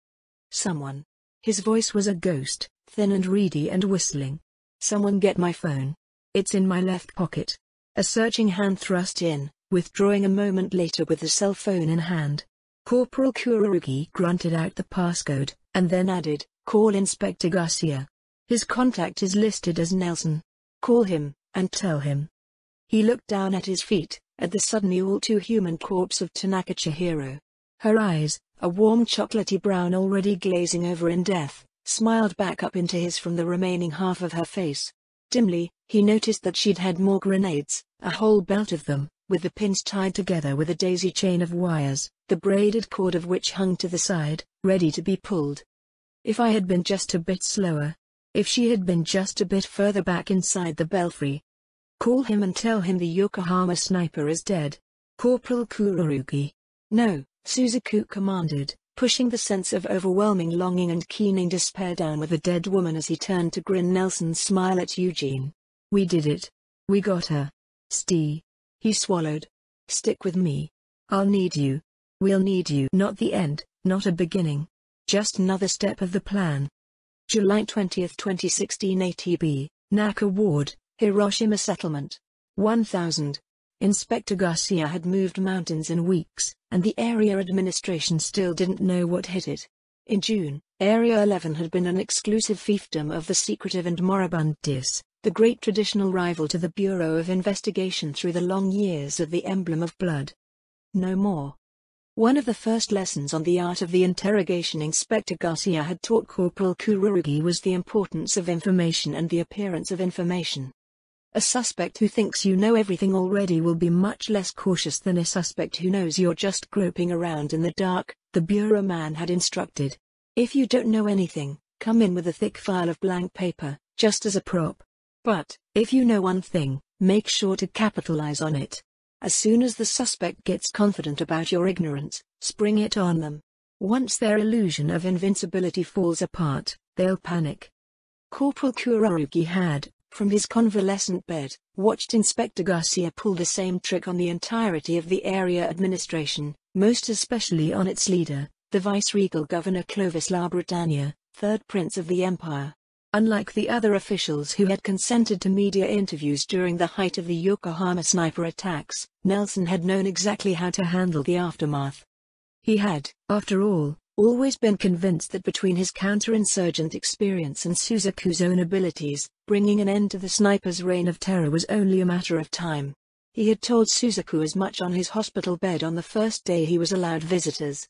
Someone. His voice was a ghost, thin and reedy and whistling. Someone get my phone. It's in my left pocket. A searching hand thrust in, withdrawing a moment later with the cell phone in hand. Corporal Kururugi grunted out the passcode, and then added, "Call Inspector Garcia. His contact is listed as Nelson. Call him, and tell him." He looked down at his feet, at the suddenly all-too-human corpse of Tanaka Chihiro. Her eyes, a warm chocolatey brown already glazing over in death, smiled back up into his from the remaining half of her face. Dimly, he noticed that she'd had more grenades, a whole belt of them, with the pins tied together with a daisy chain of wires, the braided cord of which hung to the side, ready to be pulled. If I had been just a bit slower. If she had been just a bit further back inside the belfry. Call him and tell him the Yokohama sniper is dead. Corporal Kururugi. No, Suzaku commanded, pushing the sense of overwhelming longing and keening despair down with the dead woman as he turned to grin Nelson's smile at Eugene. We did it. We got her. Stee. He swallowed. Stick with me. I'll need you. We'll need you. Not the end, not a beginning. Just another step of the plan. July 20, 2016 ATB, Naka Ward, Hiroshima Settlement. 1000. Inspector Garcia had moved mountains in weeks, and the area administration still didn't know what hit it. In June, Area 11 had been an exclusive fiefdom of the secretive and moribund Geass, the great traditional rival to the Bureau of Investigation through the long years of the Emblem of Blood. No more. One of the first lessons on the art of the interrogation Inspector Garcia had taught Corporal Kururugi was the importance of information and the appearance of information. A suspect who thinks you know everything already will be much less cautious than a suspect who knows you're just groping around in the dark, the bureau man had instructed. If you don't know anything, come in with a thick file of blank paper, just as a prop. But, if you know one thing, make sure to capitalize on it. As soon as the suspect gets confident about your ignorance, spring it on them. Once their illusion of invincibility falls apart, they'll panic. Corporal Kururugi had, from his convalescent bed, watched Inspector Garcia pull the same trick on the entirety of the area administration, most especially on its leader, the vice-regal governor Clovis La Britannia, third prince of the empire. Unlike the other officials who had consented to media interviews during the height of the Yokohama sniper attacks, Nelson had known exactly how to handle the aftermath. He had, after all, always been convinced that between his counterinsurgent experience and Suzaku's own abilities, bringing an end to the sniper's reign of terror was only a matter of time. He had told Suzaku as much on his hospital bed on the first day he was allowed visitors.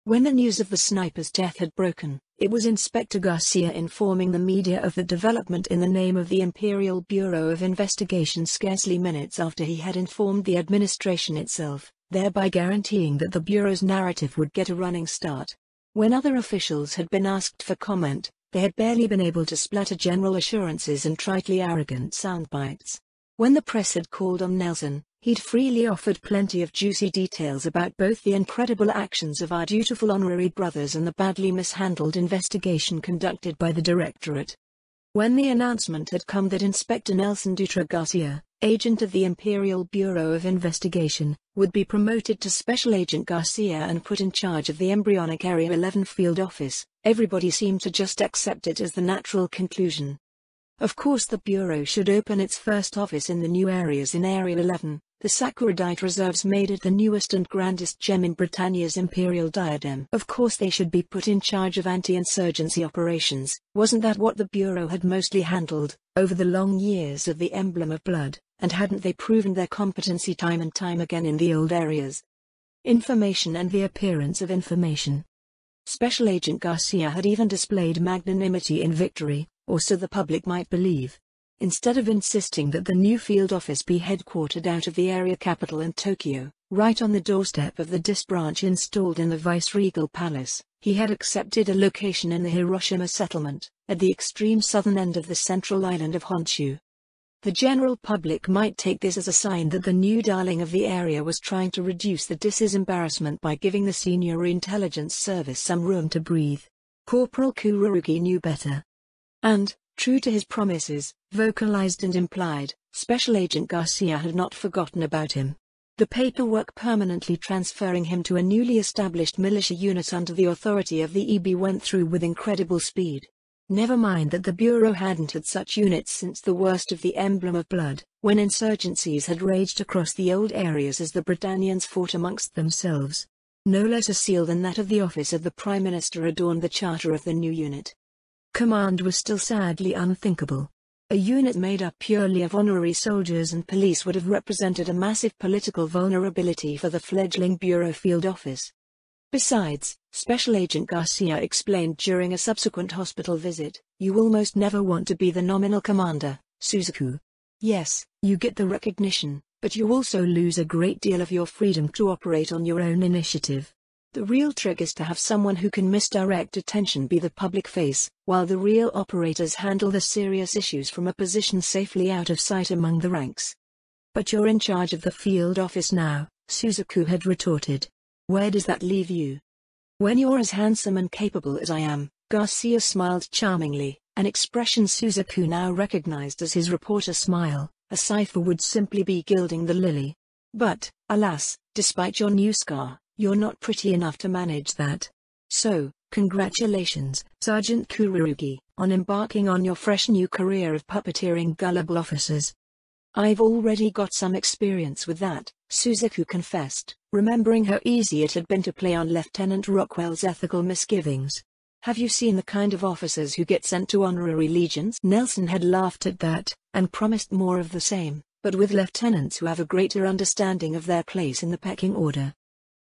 When the news of the sniper's death had broken, it was Inspector Garcia informing the media of the development in the name of the Imperial Bureau of Investigation scarcely minutes after he had informed the administration itself, thereby guaranteeing that the Bureau's narrative would get a running start. When other officials had been asked for comment, they had barely been able to splatter general assurances and tritely arrogant soundbites. When the press had called on Nelson, he'd freely offered plenty of juicy details about both the incredible actions of our dutiful honorary brothers and the badly mishandled investigation conducted by the Directorate. When the announcement had come that Inspector Nelson Dutra Garcia, agent of the Imperial Bureau of Investigation, would be promoted to Special Agent Garcia and put in charge of the embryonic Area 11 field office, everybody seemed to just accept it as the natural conclusion. Of course the Bureau should open its first office in the new areas in Area 11. The Sakuradite reserves made it the newest and grandest gem in Britannia's imperial diadem. Of course they should be put in charge of anti-insurgency operations. Wasn't that what the Bureau had mostly handled, over the long years of the Emblem of Blood, and hadn't they proven their competency time and time again in the old areas? Information and the appearance of information. Special Agent Garcia had even displayed magnanimity in victory, or so the public might believe. Instead of insisting that the new field office be headquartered out of the area capital in Tokyo, right on the doorstep of the DIS branch installed in the Viceregal Palace, he had accepted a location in the Hiroshima settlement, at the extreme southern end of the central island of Honshu. The general public might take this as a sign that the new darling of the area was trying to reduce the DIS's embarrassment by giving the senior intelligence service some room to breathe. Corporal Kururugi knew better. And, true to his promises, vocalized and implied, Special Agent Garcia had not forgotten about him. The paperwork permanently transferring him to a newly established militia unit under the authority of the EB went through with incredible speed. Never mind that the Bureau hadn't had such units since the worst of the Emblem of Blood, when insurgencies had raged across the old areas as the Britannians fought amongst themselves. No less a seal than that of the office of the Prime Minister adorned the charter of the new unit. Command was still sadly unthinkable. A unit made up purely of honorary soldiers and police would have represented a massive political vulnerability for the fledgling Bureau field office. Besides, Special Agent Garcia explained during a subsequent hospital visit, you almost never want to be the nominal commander, Suzaku. Yes, you get the recognition, but you also lose a great deal of your freedom to operate on your own initiative. The real trick is to have someone who can misdirect attention be the public face, while the real operators handle the serious issues from a position safely out of sight among the ranks. But you're in charge of the field office now, Suzaku had retorted. Where does that leave you? When you're as handsome and capable as I am, Garcia smiled charmingly, an expression Suzaku now recognized as his reporter smile. A cipher would simply be gilding the lily. But, alas, despite your new scar, you're not pretty enough to manage that. So, congratulations, Sergeant Kururugi, on embarking on your fresh new career of puppeteering gullible officers. I've already got some experience with that, Suzaku confessed, remembering how easy it had been to play on Lieutenant Rockwell's ethical misgivings. Have you seen the kind of officers who get sent to honorary legions? Nelson had laughed at that, and promised more of the same, but with lieutenants who have a greater understanding of their place in the pecking order.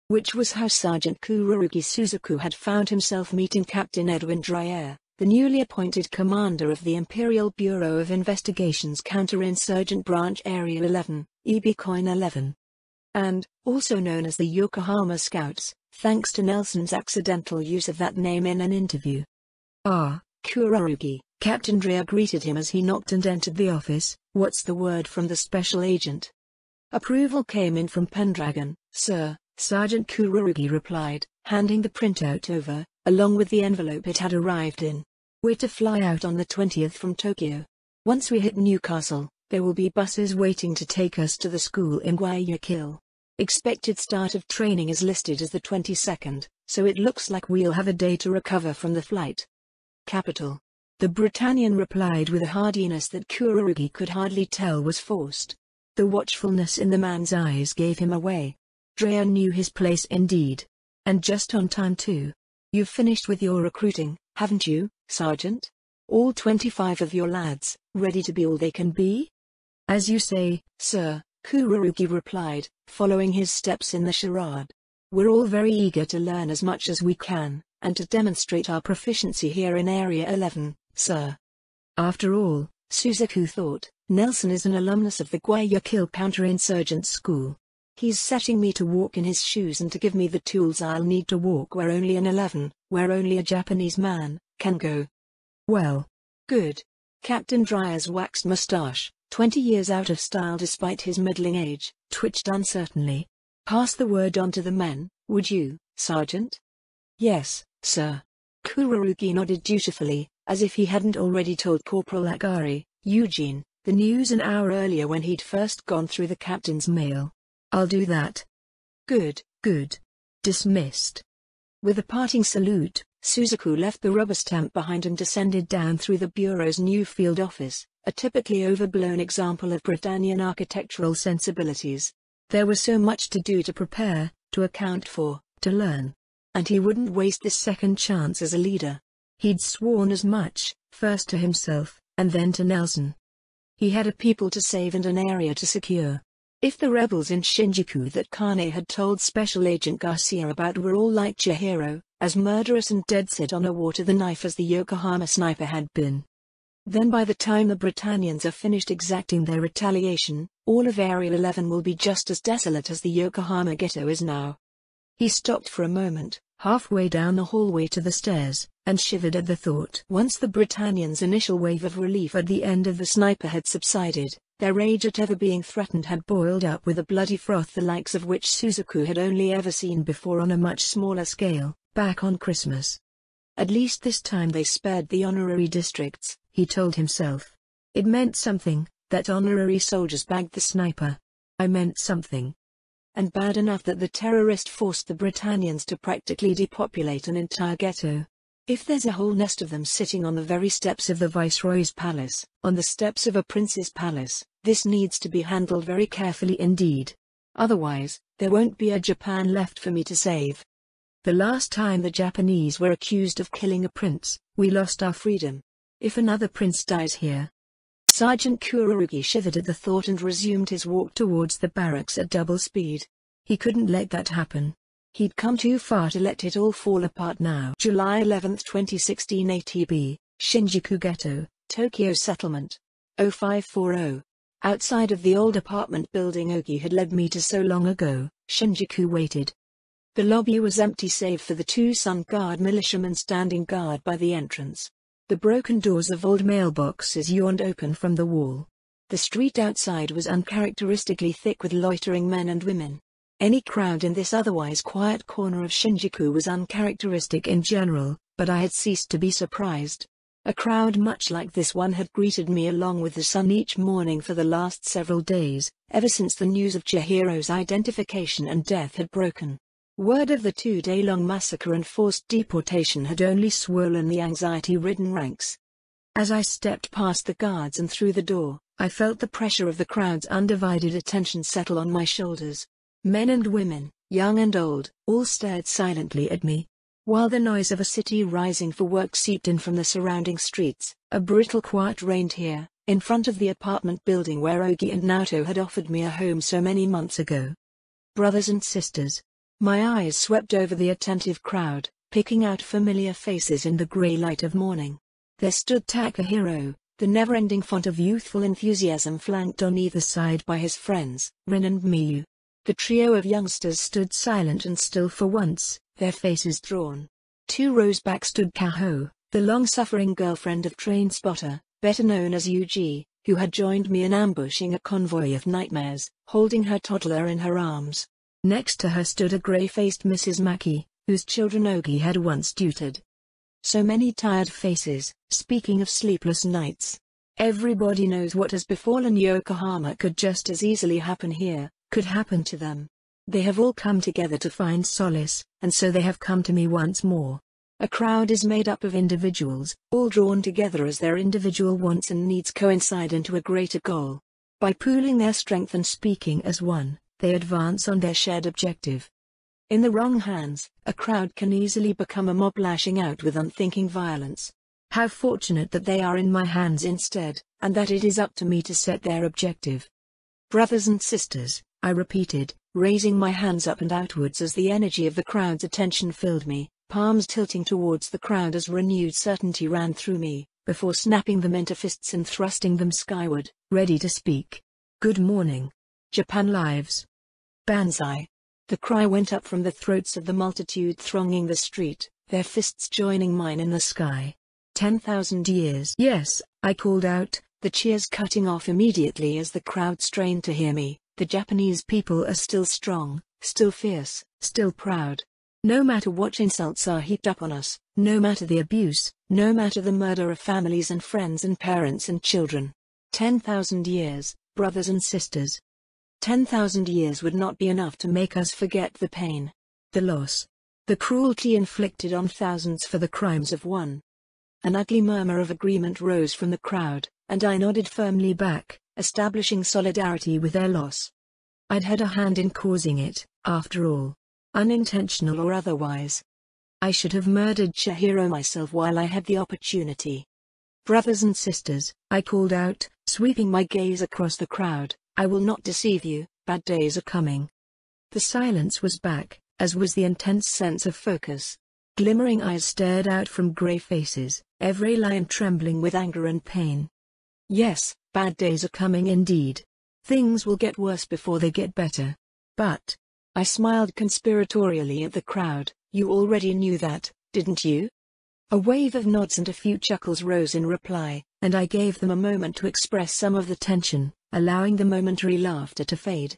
Which was how Sergeant Kururugi Suzaku had found himself meeting Captain Edwin Dreyer, the newly appointed commander of the Imperial Bureau of Investigation's Counterinsurgent Branch Area 11, EB Coin 11. And, also known as the Yokohama Scouts, thanks to Nelson's accidental use of that name in an interview. Ah, Kururugi, Captain Dreyer greeted him as he knocked and entered the office. What's the word from the special agent? Approval came in from Pendragon, sir, Sergeant Kururugi replied, handing the printout over, along with the envelope it had arrived in. We're to fly out on the 20th from Tokyo. Once we hit Newcastle, there will be buses waiting to take us to the school in Guayaquil. Expected start of training is listed as the 22nd, so it looks like we'll have a day to recover from the flight. Capital. The Britannian replied with a hardiness that Kururugi could hardly tell was forced. The watchfulness in the man's eyes gave him away. Dreyer knew his place indeed. And just on time too. You've finished with your recruiting, haven't you, Sergeant? All 25 of your lads, ready to be all they can be? As you say, sir, Kururugi replied, following his steps in the charade. We're all very eager to learn as much as we can, and to demonstrate our proficiency here in Area 11, sir. After all, Suzaku thought, Nelson is an alumnus of the Guayaquil Counterinsurgent School. He's setting me to walk in his shoes and to give me the tools I'll need to walk where only a Japanese man can go. Well. Good. Captain Dryer's waxed mustache, 20 years out of style despite his middling age, twitched uncertainly. Pass the word on to the men, would you, Sergeant? Yes, sir. Kururugi nodded dutifully, as if he hadn't already told Corporal Agari, Eugene, the news an hour earlier when he'd first gone through the captain's mail. I'll do that. Good. Dismissed. With a parting salute, Suzaku left the rubber stamp behind and descended down through the Bureau's new field office, a typically overblown example of Britannian architectural sensibilities. There was so much to do, to prepare, to account for, to learn. And he wouldn't waste this second chance as a leader. He'd sworn as much, first to himself, and then to Nelson. He had a people to save and an area to secure. If the rebels in Shinjuku that Kane had told Special Agent Garcia about were all like Chihiro, as murderous and dead-set on a war to the knife as the Yokohama sniper had been, then by the time the Britannians are finished exacting their retaliation, all of Area 11 will be just as desolate as the Yokohama ghetto is now. He stopped for a moment, halfway down the hallway to the stairs, and shivered at the thought. Once the Britannians' initial wave of relief at the end of the sniper had subsided, their rage at ever being threatened had boiled up with a bloody froth the likes of which Suzaku had only ever seen before on a much smaller scale, back on Christmas. At least this time they spared the honorary districts, he told himself. It meant something, that honorary soldiers bagged the sniper. I meant something. And bad enough that the terrorist forced the Britannians to practically depopulate an entire ghetto. If there's a whole nest of them sitting on the very steps of the Viceroy's palace, on the steps of a prince's palace, this needs to be handled very carefully indeed. Otherwise, there won't be a Japan left for me to save. The last time the Japanese were accused of killing a prince, we lost our freedom. If another prince dies here... Sergeant Kururugi shivered at the thought and resumed his walk towards the barracks at double speed. He couldn't let that happen. He'd come too far to let it all fall apart now. July 11, 2016 ATB, Shinjuku Ghetto, Tokyo Settlement. 0540. Outside of the old apartment building Ogi had led me to so long ago, Shinjuku waited. The lobby was empty save for the two Sun Guard militiamen standing guard by the entrance. The broken doors of old mailboxes yawned open from the wall. The street outside was uncharacteristically thick with loitering men and women. Any crowd in this otherwise quiet corner of Shinjuku was uncharacteristic in general, but I had ceased to be surprised. A crowd much like this one had greeted me along with the sun each morning for the last several days, ever since the news of Chihiro's identification and death had broken. Word of the 2-day-long massacre and forced deportation had only swollen the anxiety-ridden ranks. As I stepped past the guards and through the door, I felt the pressure of the crowd's undivided attention settle on my shoulders. Men and women, young and old, all stared silently at me. While the noise of a city rising for work seeped in from the surrounding streets, a brittle quiet reigned here, in front of the apartment building where Ogi and Naoto had offered me a home so many months ago. Brothers and sisters. My eyes swept over the attentive crowd, picking out familiar faces in the grey light of morning. There stood Takahiro, the never-ending font of youthful enthusiasm, flanked on either side by his friends, Rin and Miyu. The trio of youngsters stood silent and still for once, their faces drawn. 2 rows back stood Kaho, the long-suffering girlfriend of Train Spotter, better known as Yuji, who had joined me in ambushing a convoy of nightmares, holding her toddler in her arms. Next to her stood a grey-faced Mrs. Maki, whose children Ogi had once tutored. So many tired faces, speaking of sleepless nights. Everybody knows what has befallen Yokohama could just as easily happen here, could happen to them. They have all come together to find solace, and so they have come to me once more. A crowd is made up of individuals, all drawn together as their individual wants and needs coincide into a greater goal. By pooling their strength and speaking as one, they advance on their shared objective. In the wrong hands, a crowd can easily become a mob lashing out with unthinking violence. How fortunate that they are in my hands instead, and that it is up to me to set their objective. Brothers and sisters, I repeated, raising my hands up and outwards as the energy of the crowd's attention filled me, palms tilting towards the crowd as renewed certainty ran through me, before snapping them into fists and thrusting them skyward, ready to speak. Good morning. Japan lives. Banzai. The cry went up from the throats of the multitude thronging the street, their fists joining mine in the sky. 10,000 years. Yes, I called out, the cheers cutting off immediately as the crowd strained to hear me. The Japanese people are still strong, still fierce, still proud. No matter what insults are heaped up on us, no matter the abuse, no matter the murder of families and friends and parents and children. 10,000 years, brothers and sisters. 10,000 years would not be enough to make us forget the pain, the loss, the cruelty inflicted on thousands for the crimes of one. An ugly murmur of agreement rose from the crowd, and I nodded firmly back, establishing solidarity with their loss. I'd had a hand in causing it, after all. Unintentional or otherwise. I should have murdered Chihiro myself while I had the opportunity. Brothers and sisters, I called out, sweeping my gaze across the crowd, I will not deceive you, bad days are coming. The silence was back, as was the intense sense of focus. Glimmering eyes stared out from grey faces, every line trembling with anger and pain. Yes, bad days are coming indeed. Things will get worse before they get better. But, I smiled conspiratorially at the crowd, you already knew that, didn't you? A wave of nods and a few chuckles rose in reply, and I gave them a moment to express some of the tension, allowing the momentary laughter to fade.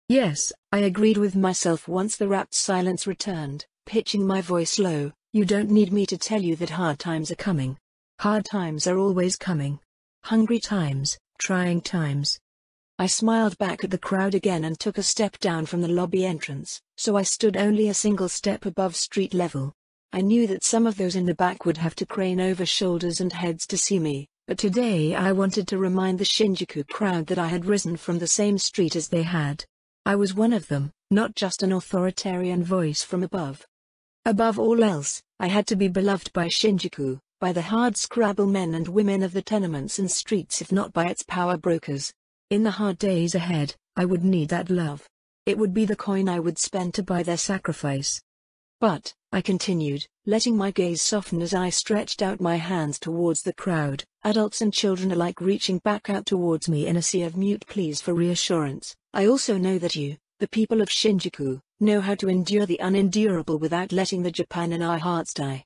Yes, I agreed with myself once the rapt silence returned, pitching my voice low, you don't need me to tell you that hard times are coming. Hard times are always coming. Hungry times, trying times. I smiled back at the crowd again and took a step down from the lobby entrance, so I stood only a single step above street level. I knew that some of those in the back would have to crane over shoulders and heads to see me, but today I wanted to remind the Shinjuku crowd that I had risen from the same street as they had. I was one of them, not just an authoritarian voice from above. Above all else, I had to be beloved by Shinjuku, by the hard-scrabble men and women of the tenements and streets, if not by its power brokers. In the hard days ahead, I would need that love. It would be the coin I would spend to buy their sacrifice. But, I continued, letting my gaze soften as I stretched out my hands towards the crowd, adults and children alike reaching back out towards me in a sea of mute pleas for reassurance, I also know that you, the people of Shinjuku, know how to endure the unendurable without letting the Japan in our hearts die.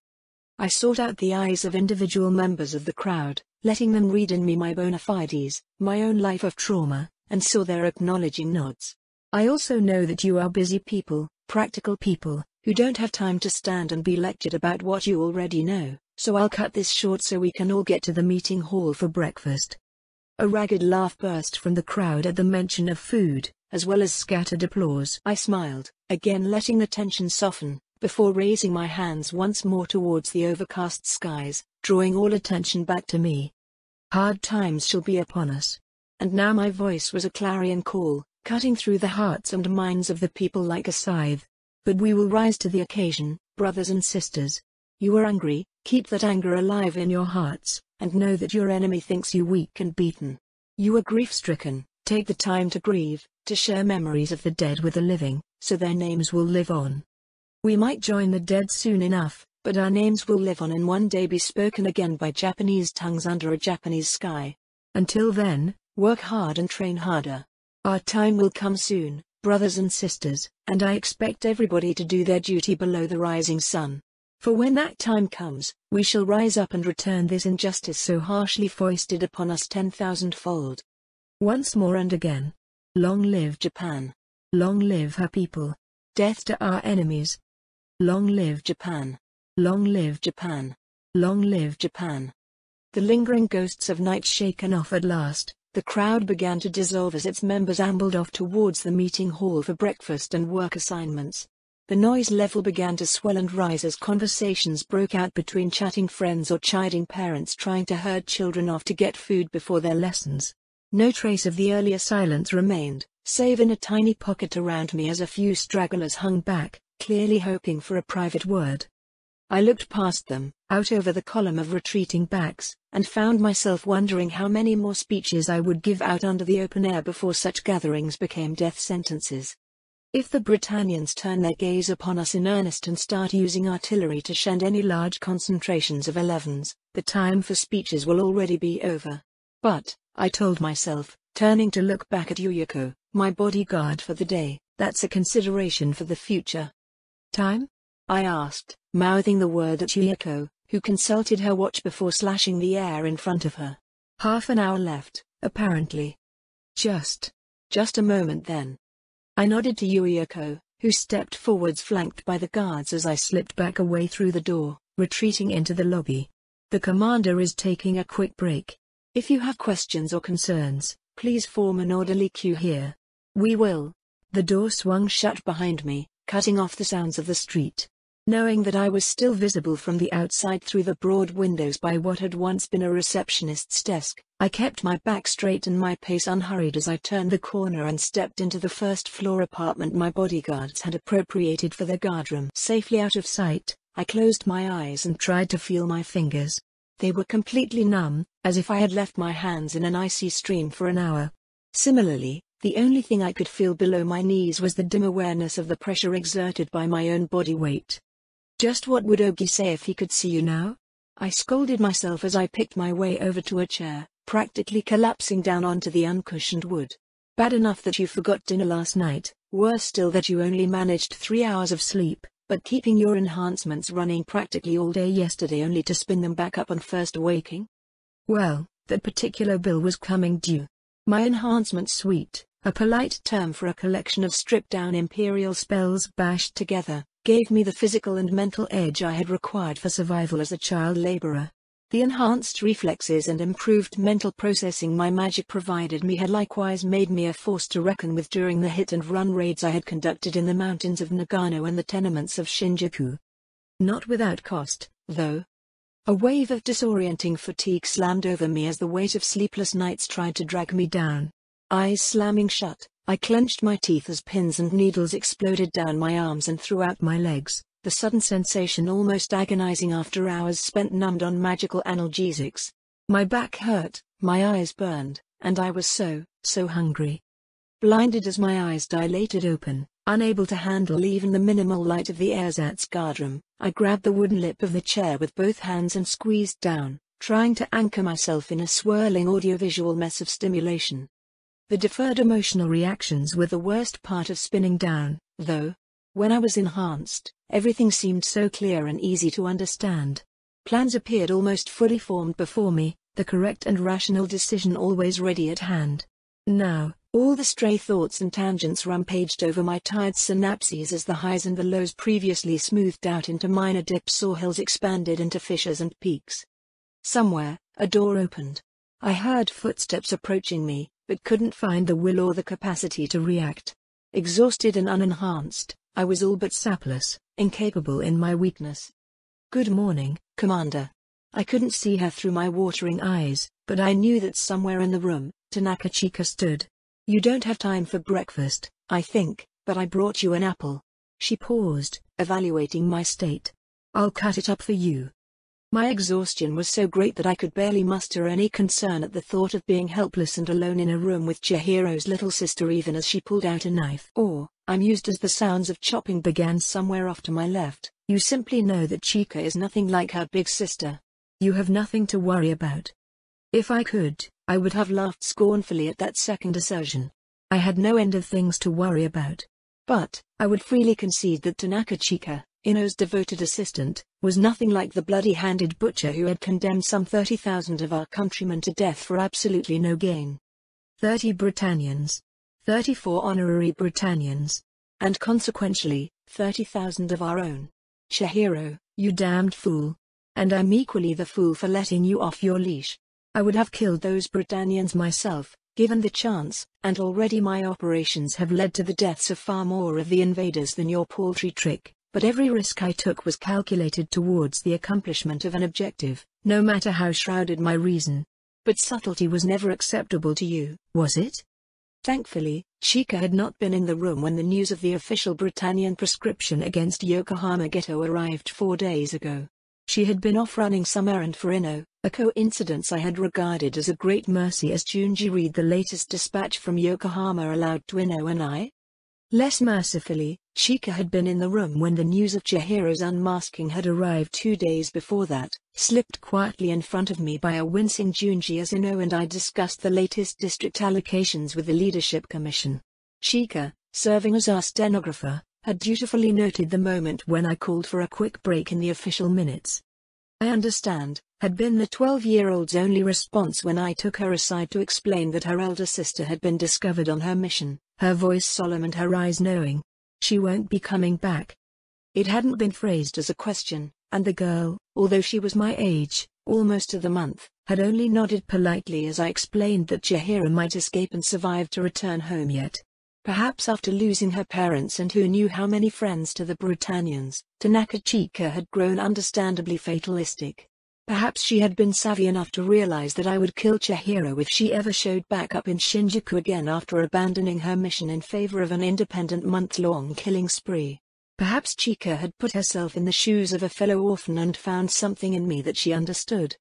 I sought out the eyes of individual members of the crowd, letting them read in me my bona fides, my own life of trauma, and saw their acknowledging nods. I also know that you are busy people, practical people, who don't have time to stand and be lectured about what you already know, so I'll cut this short so we can all get to the meeting hall for breakfast. A ragged laugh burst from the crowd at the mention of food, as well as scattered applause. I smiled, again letting the tension soften, before raising my hands once more towards the overcast skies, drawing all attention back to me. Hard times shall be upon us. And now my voice was a clarion call, cutting through the hearts and minds of the people like a scythe. But we will rise to the occasion, brothers and sisters. You are angry, keep that anger alive in your hearts, and know that your enemy thinks you weak and beaten. You are grief-stricken, take the time to grieve, to share memories of the dead with the living, so their names will live on. We might join the dead soon enough, but our names will live on and one day be spoken again by Japanese tongues under a Japanese sky. Until then, work hard and train harder. Our time will come soon, brothers and sisters, and I expect everybody to do their duty below the rising sun. For when that time comes, we shall rise up and return this injustice so harshly foisted upon us 10,000-fold. Once more and again. Long live Japan. Long live her people. Death to our enemies. Long live Japan. Long live Japan. Long live Japan. The lingering ghosts of night shaken off at last, the crowd began to dissolve as its members ambled off towards the meeting hall for breakfast and work assignments. The noise level began to swell and rise as conversations broke out between chatting friends or chiding parents trying to herd children off to get food before their lessons. No trace of the earlier silence remained, save in a tiny pocket around me as a few stragglers hung back, clearly hoping for a private word. I looked past them, out over the column of retreating backs, and found myself wondering how many more speeches I would give out under the open air before such gatherings became death sentences. If the Britannians turn their gaze upon us in earnest and start using artillery to shed any large concentrations of 11s, the time for speeches will already be over. But, I told myself, turning to look back at Youjo, my bodyguard for the day, that's a consideration for the future. Time? I asked, mouthing the word at Youjo, who consulted her watch before slashing the air in front of her. Half an hour left, apparently. Just a moment then. I nodded to Youjo, who stepped forwards flanked by the guards as I slipped back away through the door, retreating into the lobby. The commander is taking a quick break. If you have questions or concerns, please form an orderly queue here. We will. The door swung shut behind me, cutting off the sounds of the street. Knowing that I was still visible from the outside through the broad windows by what had once been a receptionist's desk, I kept my back straight and my pace unhurried as I turned the corner and stepped into the first-floor apartment my bodyguards had appropriated for their guardroom. Safely out of sight, I closed my eyes and tried to feel my fingers. They were completely numb, as if I had left my hands in an icy stream for an hour. Similarly, the only thing I could feel below my knees was the dim awareness of the pressure exerted by my own body weight. Just what would Ogi say if he could see you now? I scolded myself as I picked my way over to a chair, practically collapsing down onto the uncushioned wood. Bad enough that you forgot dinner last night, worse still that you only managed 3 hours of sleep, but keeping your enhancements running practically all day yesterday only to spin them back up on first awaking? Well, that particular bill was coming due. My enhancement suite, a polite term for a collection of stripped-down imperial spells bashed together, gave me the physical and mental edge I had required for survival as a child laborer. The enhanced reflexes and improved mental processing my magic provided me had likewise made me a force to reckon with during the hit-and-run raids I had conducted in the mountains of Nagano and the tenements of Shinjuku. Not without cost, though. A wave of disorienting fatigue slammed over me as the weight of sleepless nights tried to drag me down. Eyes slamming shut, I clenched my teeth as pins and needles exploded down my arms and throughout my legs, the sudden sensation almost agonizing after hours spent numbed on magical analgesics. My back hurt, my eyes burned, and I was so hungry. Blinded as my eyes dilated open, unable to handle even the minimal light of the ersatz guardroom, I grabbed the wooden lip of the chair with both hands and squeezed down, trying to anchor myself in a swirling audiovisual mess of stimulation. The deferred emotional reactions were the worst part of spinning down, though. When I was enhanced, everything seemed so clear and easy to understand. Plans appeared almost fully formed before me, the correct and rational decision always ready at hand. Now, all the stray thoughts and tangents rampaged over my tired synapses as the highs and the lows previously smoothed out into minor dips or hills expanded into fissures and peaks. Somewhere, a door opened. I heard footsteps approaching me, but couldn't find the will or the capacity to react. Exhausted and unenhanced, I was all but sapless, incapable in my weakness. "Good morning, Commander." I couldn't see her through my watering eyes, but I knew that somewhere in the room, Tanaka Chika stood. "You don't have time for breakfast, I think, but I brought you an apple." She paused, evaluating my state. "I'll cut it up for you." My exhaustion was so great that I could barely muster any concern at the thought of being helpless and alone in a room with Chihiro's little sister even as she pulled out a knife. I'm used as the sounds of chopping began somewhere off to my left. "You simply know that Chika is nothing like her big sister. You have nothing to worry about." If I could, I would have laughed scornfully at that second assertion. I had no end of things to worry about. But, I would freely concede that Tanaka Chika, Ino's devoted assistant, was nothing like the bloody-handed butcher who had condemned some 30,000 of our countrymen to death for absolutely no gain. 30 Britannians. 34 honorary Britannians. And consequentially, 30,000 of our own. Chihiro, you damned fool. And I'm equally the fool for letting you off your leash. I would have killed those Britannians myself, given the chance, and already my operations have led to the deaths of far more of the invaders than your paltry trick. But every risk I took was calculated towards the accomplishment of an objective, no matter how shrouded my reason. But subtlety was never acceptable to you, was it? Thankfully, Chika had not been in the room when the news of the official Britannian prescription against Yokohama Ghetto arrived 4 days ago. She had been off running some errand for Ino, a coincidence I had regarded as a great mercy as Junji read the latest dispatch from Yokohama aloud to Ino and I. Less mercifully, Chika had been in the room when the news of Chihiro's unmasking had arrived 2 days before that, slipped quietly in front of me by a wincing Junji Asano, and I discussed the latest district allocations with the Leadership Commission. Chika, serving as our stenographer, had dutifully noted the moment when I called for a quick break in the official minutes. "I understand," had been the 12-year-old's only response when I took her aside to explain that her elder sister had been discovered on her mission, her voice solemn and her eyes knowing. "She won't be coming back." It hadn't been phrased as a question, and the girl, although she was my age, almost to the month, had only nodded politely as I explained that Chihiro might escape and survive to return home yet. Perhaps after losing her parents and who knew how many friends to the Britannians, Tanaka Chika had grown understandably fatalistic. Perhaps she had been savvy enough to realize that I would kill Chihiro if she ever showed back up in Shinjuku again after abandoning her mission in favor of an independent month-long killing spree. Perhaps Chika had put herself in the shoes of a fellow orphan and found something in me that she understood.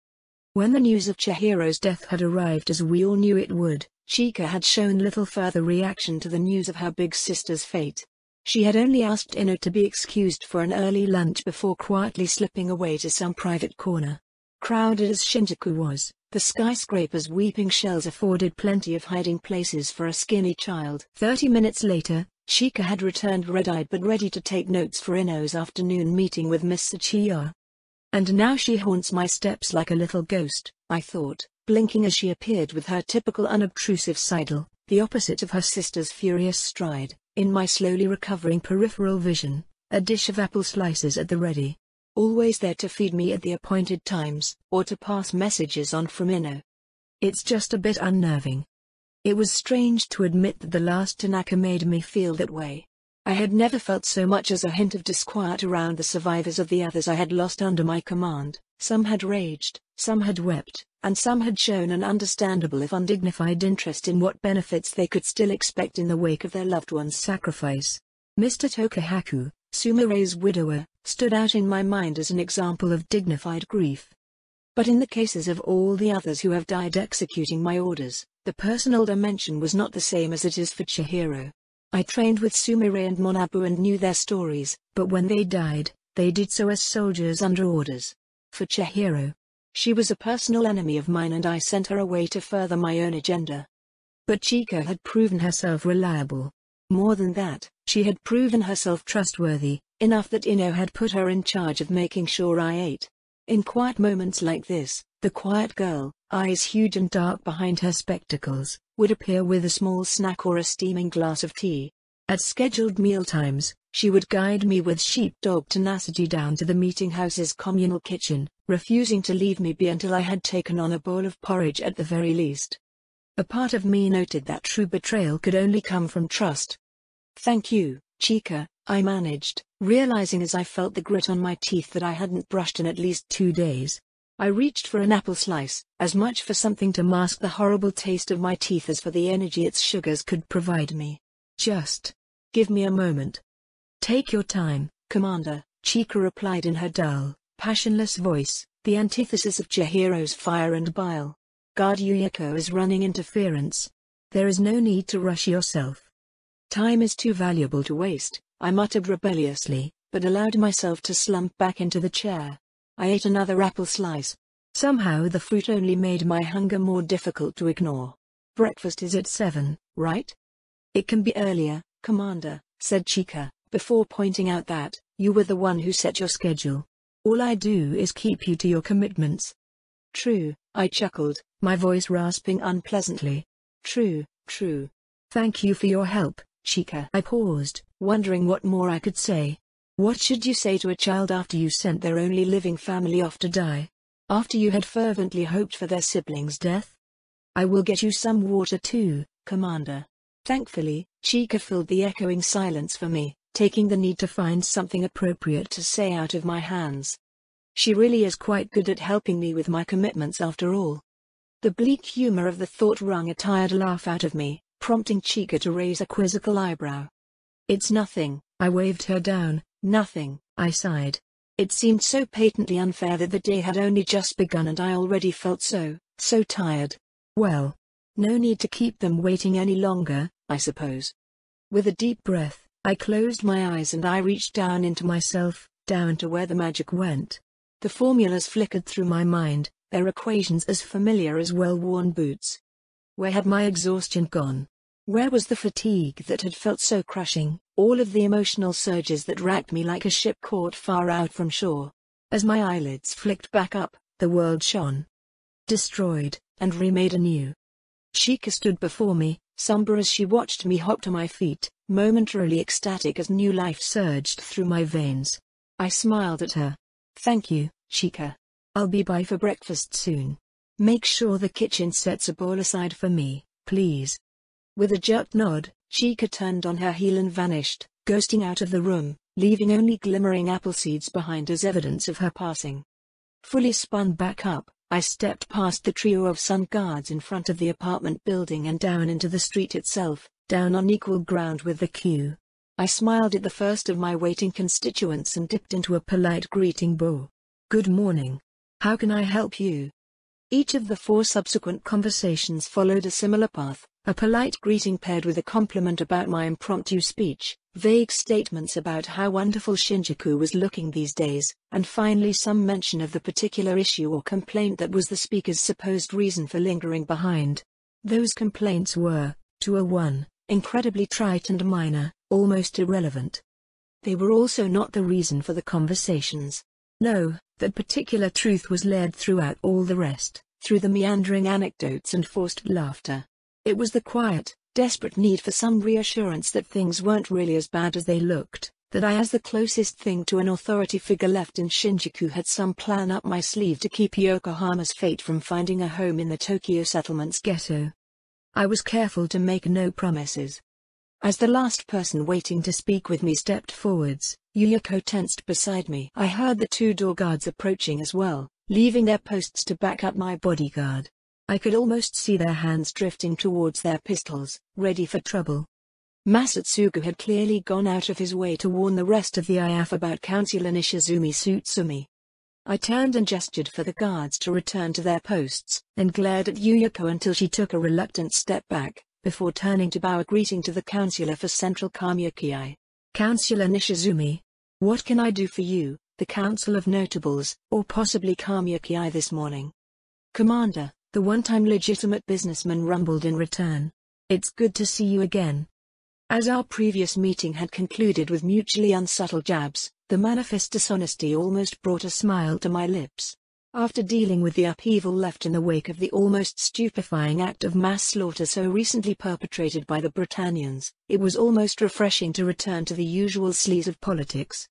When the news of Chihiro's death had arrived, as we all knew it would, Chika had shown little further reaction to the news of her big sister's fate. She had only asked Ino to be excused for an early lunch before quietly slipping away to some private corner. Crowded as Shinjuku was, the skyscraper's weeping shells afforded plenty of hiding places for a skinny child. 30 minutes later, Chika had returned red-eyed but ready to take notes for Ino's afternoon meeting with Miss Tsuchiya. "And now she haunts my steps like a little ghost," I thought, blinking as she appeared with her typical unobtrusive sidle, the opposite of her sister's furious stride, in my slowly recovering peripheral vision, a dish of apple slices at the ready. Always there to feed me at the appointed times, or to pass messages on from Ino. It's just a bit unnerving. It was strange to admit that the last Tanaka made me feel that way. I had never felt so much as a hint of disquiet around the survivors of the others I had lost under my command. Some had raged, some had wept, and some had shown an understandable if undignified interest in what benefits they could still expect in the wake of their loved one's sacrifice. Mr. Tokahaku, Sumire's widower, stood out in my mind as an example of dignified grief. But in the cases of all the others who have died executing my orders, the personal dimension was not the same as it is for Chihiro. I trained with Sumire and Monabu and knew their stories, but when they died, they did so as soldiers under orders. For Chihiro, she was a personal enemy of mine and I sent her away to further my own agenda. But Chika had proven herself reliable. More than that, she had proven herself trustworthy, enough that Ino had put her in charge of making sure I ate. In quiet moments like this, the quiet girl, eyes huge and dark behind her spectacles, would appear with a small snack or a steaming glass of tea. At scheduled mealtimes, she would guide me with sheepdog tenacity down to the meeting house's communal kitchen, refusing to leave me be until I had taken on a bowl of porridge at the very least. A part of me noted that true betrayal could only come from trust. "Thank you, Chika," I managed, realizing as I felt the grit on my teeth that I hadn't brushed in at least 2 days. I reached for an apple slice, as much for something to mask the horrible taste of my teeth as for the energy its sugars could provide me. "Just give me a moment." "Take your time, Commander," Chika replied in her dull, passionless voice, the antithesis of Chihiro's fire and bile. "Guard Yuyiko is running interference. There is no need to rush yourself." "Time is too valuable to waste," I muttered rebelliously, but allowed myself to slump back into the chair. I ate another apple slice. Somehow the fruit only made my hunger more difficult to ignore. "Breakfast is at 7, right?" "It can be earlier, Commander," said Chika, before pointing out that, "You were the one who set your schedule. All I do is keep you to your commitments." "True," I chuckled, my voice rasping unpleasantly. "True, true. Thank you for your help, Chika." I paused, wondering what more I could say. What should you say to a child after you sent their only living family off to die? After you had fervently hoped for their sibling's death? "I will get you some water too, Commander." Thankfully, Chika filled the echoing silence for me, taking the need to find something appropriate to say out of my hands. She really is quite good at helping me with my commitments after all. The bleak humor of the thought wrung a tired laugh out of me, prompting Chika to raise a quizzical eyebrow. "It's nothing," I waved her down. "Nothing," I sighed. It seemed so patently unfair that the day had only just begun and I already felt so tired. Well, no need to keep them waiting any longer, I suppose. With a deep breath, I closed my eyes and I reached down into myself, down to where the magic went. The formulas flickered through my mind, their equations as familiar as well-worn boots. Where had my exhaustion gone? Where was the fatigue that had felt so crushing, all of the emotional surges that racked me like a ship caught far out from shore? As my eyelids flicked back up, the world shone. Destroyed, and remade anew. Sheikah stood before me, somber as she watched me hop to my feet, momentarily ecstatic as new life surged through my veins. I smiled at her. "Thank you, Sheikah. I'll be by for breakfast soon. Make sure the kitchen sets a bowl aside for me, please." With a jerked nod, Sheikah turned on her heel and vanished, ghosting out of the room, leaving only glimmering apple seeds behind as evidence of her passing. Fully spun back up, I stepped past the trio of sun guards in front of the apartment building and down into the street itself, down on equal ground with the queue. I smiled at the first of my waiting constituents and dipped into a polite greeting bow. "Good morning. How can I help you?" Each of the 4 subsequent conversations followed a similar path, a polite greeting paired with a compliment about my impromptu speech, vague statements about how wonderful Shinjuku was looking these days, and finally some mention of the particular issue or complaint that was the speaker's supposed reason for lingering behind. Those complaints were, to a one, incredibly trite and minor, almost irrelevant. They were also not the reason for the conversations. No, that particular truth was layered throughout all the rest, through the meandering anecdotes and forced laughter. It was the quiet, desperate need for some reassurance that things weren't really as bad as they looked, that I as the closest thing to an authority figure left in Shinjuku had some plan up my sleeve to keep Yokohama's fate from finding a home in the Tokyo settlement's ghetto. I was careful to make no promises. As the last person waiting to speak with me stepped forwards, Yuyuko tensed beside me. I heard the 2 door guards approaching as well, leaving their posts to back up my bodyguard. I could almost see their hands drifting towards their pistols, ready for trouble. Masatsugu had clearly gone out of his way to warn the rest of the IAF about Councillor Nishizumi Tsutsumi. I turned and gestured for the guards to return to their posts, and glared at Yuyuko until she took a reluctant step back, before turning to bow a greeting to the Councillor for Central Kamiuki. "Councillor Nishizumi. What can I do for you, the Council of Notables, or possibly Kamiuki this morning?" "Commander," the one-time legitimate businessman rumbled in return. "It's good to see you again." As our previous meeting had concluded with mutually unsubtle jabs, the manifest dishonesty almost brought a smile to my lips. After dealing with the upheaval left in the wake of the almost stupefying act of mass slaughter so recently perpetrated by the Britannians, it was almost refreshing to return to the usual sleaze of politics.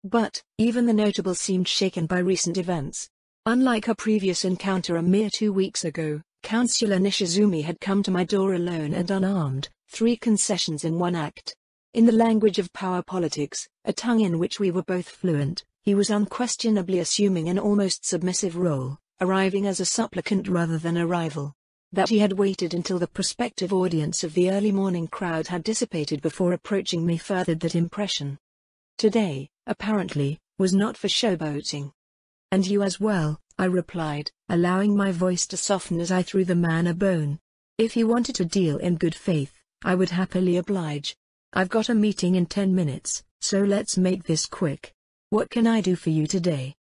But, even the notables seemed shaken by recent events. Unlike our previous encounter a mere 2 weeks ago, Councillor Nishizumi had come to my door alone and unarmed, 3 concessions in one act. In the language of power politics, a tongue in which we were both fluent, he was unquestionably assuming an almost submissive role, arriving as a supplicant rather than a rival. That he had waited until the prospective audience of the early morning crowd had dissipated before approaching me furthered that impression. Today, apparently, was not for showboating. "And you as well," I replied, allowing my voice to soften as I threw the man a bone. "If he wanted to deal in good faith, I would happily oblige. I've got a meeting in 10 minutes, so let's make this quick. What can I do for you today?"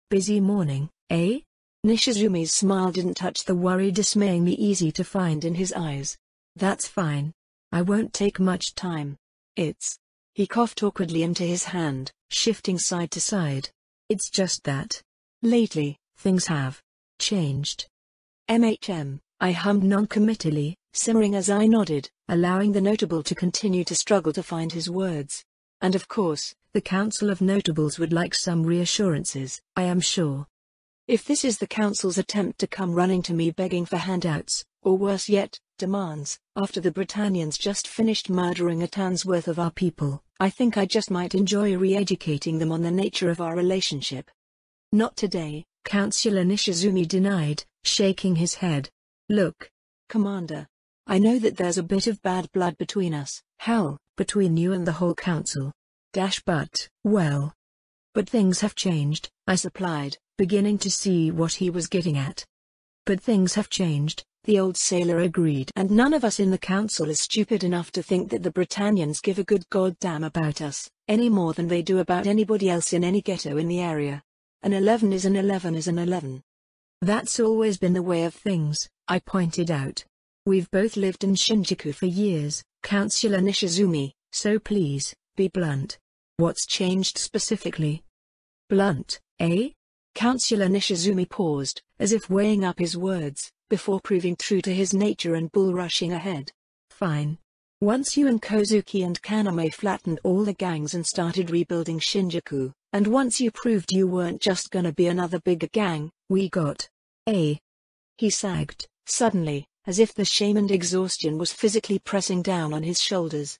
"Busy morning, eh?" Nishizumi's smile didn't touch the worry dismayingly easy to find in his eyes. "That's fine. I won't take much time. He coughed awkwardly into his hand, shifting side to side. "It's just that. Lately, things have changed." I hummed non-committally, simmering as I nodded, allowing the notable to continue to struggle to find his words. "And of course, the Council of Notables would like some reassurances, I am sure. If this is the Council's attempt to come running to me begging for handouts, or worse yet, demands, after the Britannians just finished murdering a ton's worth of our people, I think I just might enjoy re-educating them on the nature of our relationship." "Not today," Councillor Nishizumi denied, shaking his head. "Look, Commander. I know that there's a bit of bad blood between us, hell, between you and the whole council. But things have changed," I supplied, beginning to see what he was getting at. "But things have changed, the old sailor agreed. And none of us in the council is stupid enough to think that the Britannians give a good goddamn about us, any more than they do about anybody else in any ghetto in the area. An 11 is an 11 is an 11. That's always been the way of things, I pointed out. We've both lived in Shinjuku for years, Councillor Nishizumi, so please, be blunt. What's changed specifically? Blunt, eh? Councillor Nishizumi paused, as if weighing up his words, before proving true to his nature and bull-rushing ahead. Fine. Once you and Kozuki and Kaname flattened all the gangs and started rebuilding Shinjuku, and once you proved you weren't just gonna be another bigger gang, we got. He sagged, suddenly, as if the shame and exhaustion was physically pressing down on his shoulders.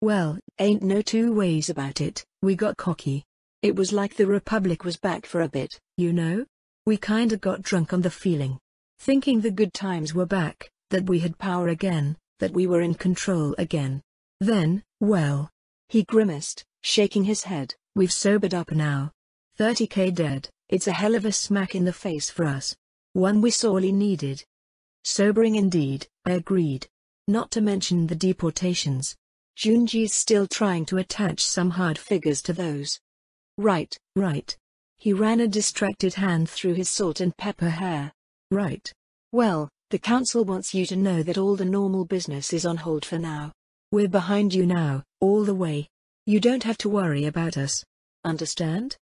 Well, ain't no two ways about it, we got cocky. It was like the Republic was back for a bit, you know? We kinda got drunk on the feeling. Thinking the good times were back, that we had power again, that we were in control again. Then, well. He grimaced, shaking his head, we've sobered up now. 30k dead, it's a hell of a smack in the face for us. One we sorely needed. Sobering indeed, I agreed. Not to mention the deportations. Junji's still trying to attach some hard figures to those. Right. He ran a distracted hand through his salt and pepper hair. Right. Well, the council wants you to know that all the normal business is on hold for now. We're behind you now, all the way. You don't have to worry about us. Understand?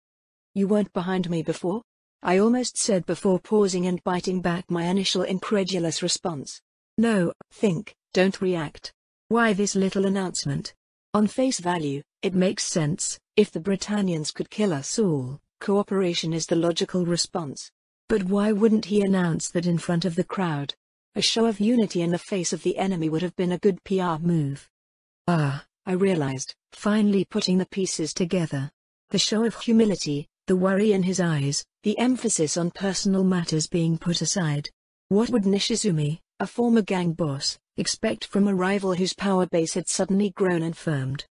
You weren't behind me before? I almost said before pausing and biting back my initial incredulous response. No, think, don't react. Why this little announcement? On face value, it makes sense. If the Britannians could kill us all, cooperation is the logical response. But why wouldn't he announce that in front of the crowd? A show of unity in the face of the enemy would have been a good PR move. I realized, finally putting the pieces together. The show of humility, the worry in his eyes, the emphasis on personal matters being put aside. What would Nishizumi, a former gang boss, expect from a rival whose power base had suddenly grown and firmed?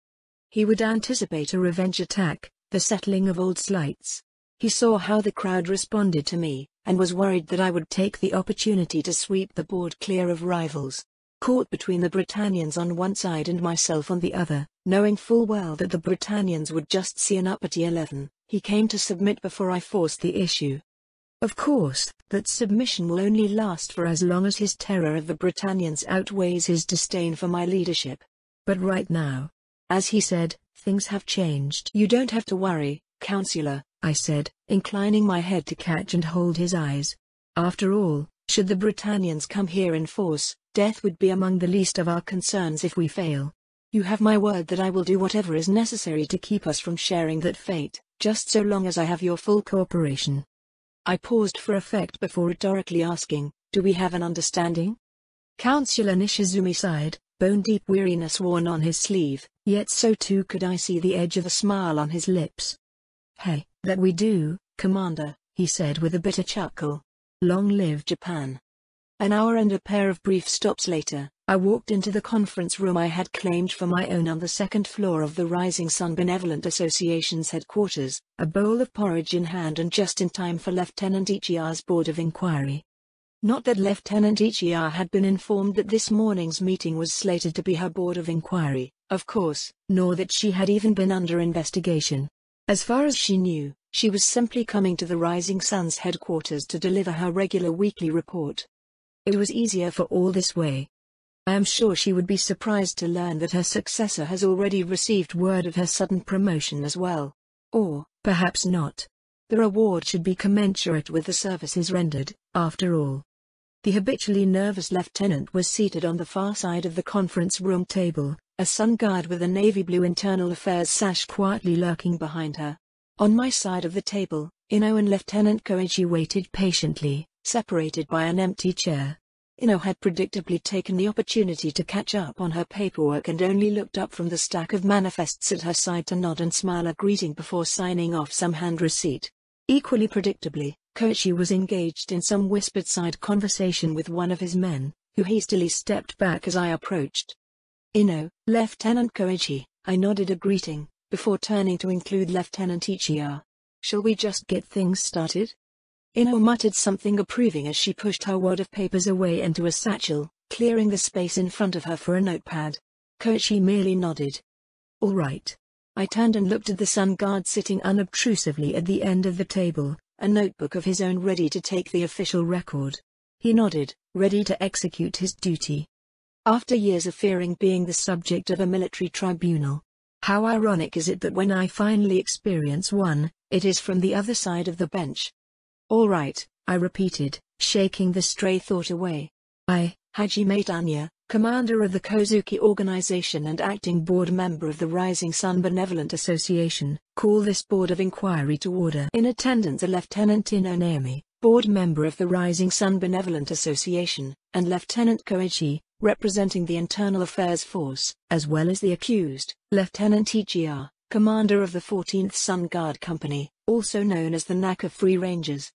He would anticipate a revenge attack, the settling of old slights. He saw how the crowd responded to me, and was worried that I would take the opportunity to sweep the board clear of rivals. Caught between the Britannians on one side and myself on the other, knowing full well that the Britannians would just see an uppity 11, he came to submit before I forced the issue. Of course, that submission will only last for as long as his terror of the Britannians outweighs his disdain for my leadership. But right now, as he said, things have changed. You don't have to worry, Counselor, I said, inclining my head to catch and hold his eyes. After all, should the Britannians come here in force, death would be among the least of our concerns if we fail. You have my word that I will do whatever is necessary to keep us from sharing that fate, just so long as I have your full cooperation. I paused for effect before rhetorically asking, do we have an understanding? Councillor Nishizumi sighed, bone-deep weariness worn on his sleeve, yet so too could I see the edge of a smile on his lips. Hey, that we do, Commander, he said with a bitter chuckle. Long live Japan. An hour and a pair of brief stops later, I walked into the conference room I had claimed for my own on the second floor of the Rising Sun Benevolent Association's headquarters, a bowl of porridge in hand and just in time for Lieutenant Ichiya's Board of Inquiry. Not that Lieutenant Ichiya had been informed that this morning's meeting was slated to be her Board of Inquiry, of course, nor that she had even been under investigation. As far as she knew, she was simply coming to the Rising Sun's headquarters to deliver her regular weekly report. It was easier for all this way. I am sure she would be surprised to learn that her successor has already received word of her sudden promotion as well. Or, perhaps not. The reward should be commensurate with the services rendered, after all. The habitually nervous lieutenant was seated on the far side of the conference room table, a sun guard with a navy blue internal affairs sash quietly lurking behind her. On my side of the table, Ino and Lieutenant Koichi waited patiently, separated by an empty chair. Ino had predictably taken the opportunity to catch up on her paperwork and only looked up from the stack of manifests at her side to nod and smile a greeting before signing off some hand receipt. Equally predictably, Koichi was engaged in some whispered side conversation with one of his men, who hastily stepped back as I approached. Ino, Lieutenant Koichi, I nodded a greeting, before turning to include Lieutenant Ichiya. Shall we just get things started? Ino muttered something approving as she pushed her wad of papers away into a satchel, clearing the space in front of her for a notepad. Koichi merely nodded. All right. I turned and looked at the sun guard sitting unobtrusively at the end of the table, a notebook of his own ready to take the official record. He nodded, ready to execute his duty. After years of fearing being the subject of a military tribunal. How ironic is it that when I finally experience one, it is from the other side of the bench. All right, I repeated, shaking the stray thought away. I, Hajime Tanya, commander of the Kozuki organization and acting board member of the Rising Sun Benevolent Association, call this board of inquiry to order. In attendance are Lieutenant Ino Naomi, board member of the Rising Sun Benevolent Association, and Lieutenant Koichi, representing the Internal Affairs Force, as well as the accused, Lieutenant Ichiya, commander of the 14th Sun Guard Company, also known as the Naka Free Rangers.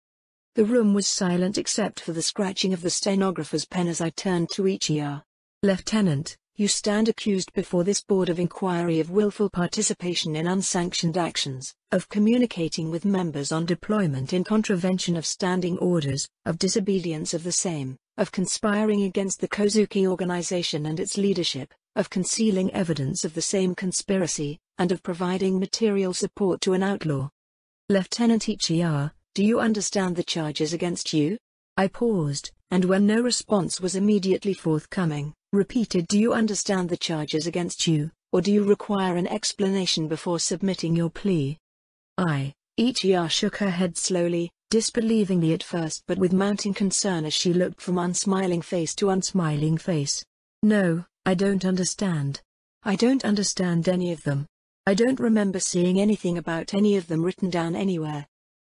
The room was silent except for the scratching of the stenographer's pen as I turned to Ichiya. Lieutenant, you stand accused before this board of inquiry of willful participation in unsanctioned actions, of communicating with members on deployment in contravention of standing orders, of disobedience of the same, of conspiring against the Kozuki organization and its leadership, of concealing evidence of the same conspiracy, and of providing material support to an outlaw. Lieutenant Ichiya, do you understand the charges against you? I paused, and when no response was immediately forthcoming, repeated, do you understand the charges against you, or do you require an explanation before submitting your plea? Ichiya shook her head slowly, disbelievingly at first but with mounting concern as she looked from unsmiling face to unsmiling face. No, I don't understand. I don't understand any of them. I don't remember seeing anything about any of them written down anywhere.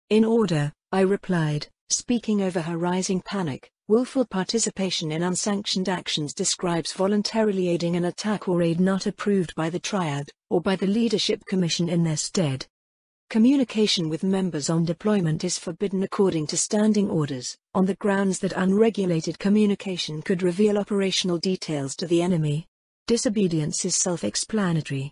In order, I replied, speaking over her rising panic. Willful participation in unsanctioned actions describes voluntarily aiding an attack or aid not approved by the Triad, or by the Leadership Commission in their stead. Communication with members on deployment is forbidden according to standing orders, on the grounds that unregulated communication could reveal operational details to the enemy. Disobedience is self-explanatory.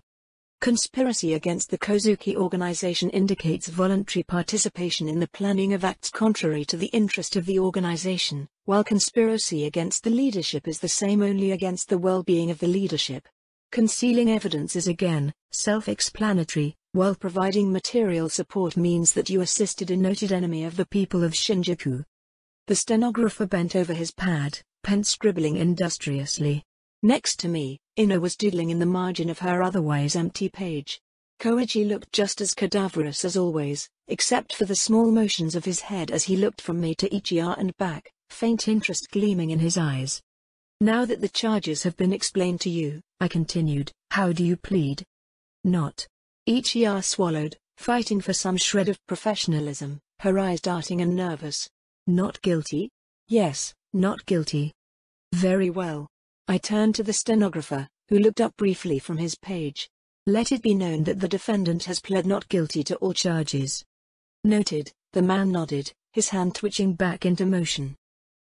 Conspiracy against the Kozuki organization indicates voluntary participation in the planning of acts contrary to the interest of the organization, while conspiracy against the leadership is the same only against the well-being of the leadership. Concealing evidence is again self-explanatory, while providing material support means that you assisted a noted enemy of the people of Shinjuku. The stenographer bent over his pad, pen scribbling industriously. Next to me, Ino was doodling in the margin of her otherwise empty page. Koichi looked just as cadaverous as always, except for the small motions of his head as he looked from me to Ichiya and back, faint interest gleaming in his eyes. Now that the charges have been explained to you, I continued, how do you plead? Not. Ichiya swallowed, fighting for some shred of professionalism, her eyes darting and nervous. Not guilty? Yes, not guilty. Very well. I turned to the stenographer, who looked up briefly from his page. Let it be known that the defendant has pled not guilty to all charges. Noted, the man nodded, his hand twitching back into motion.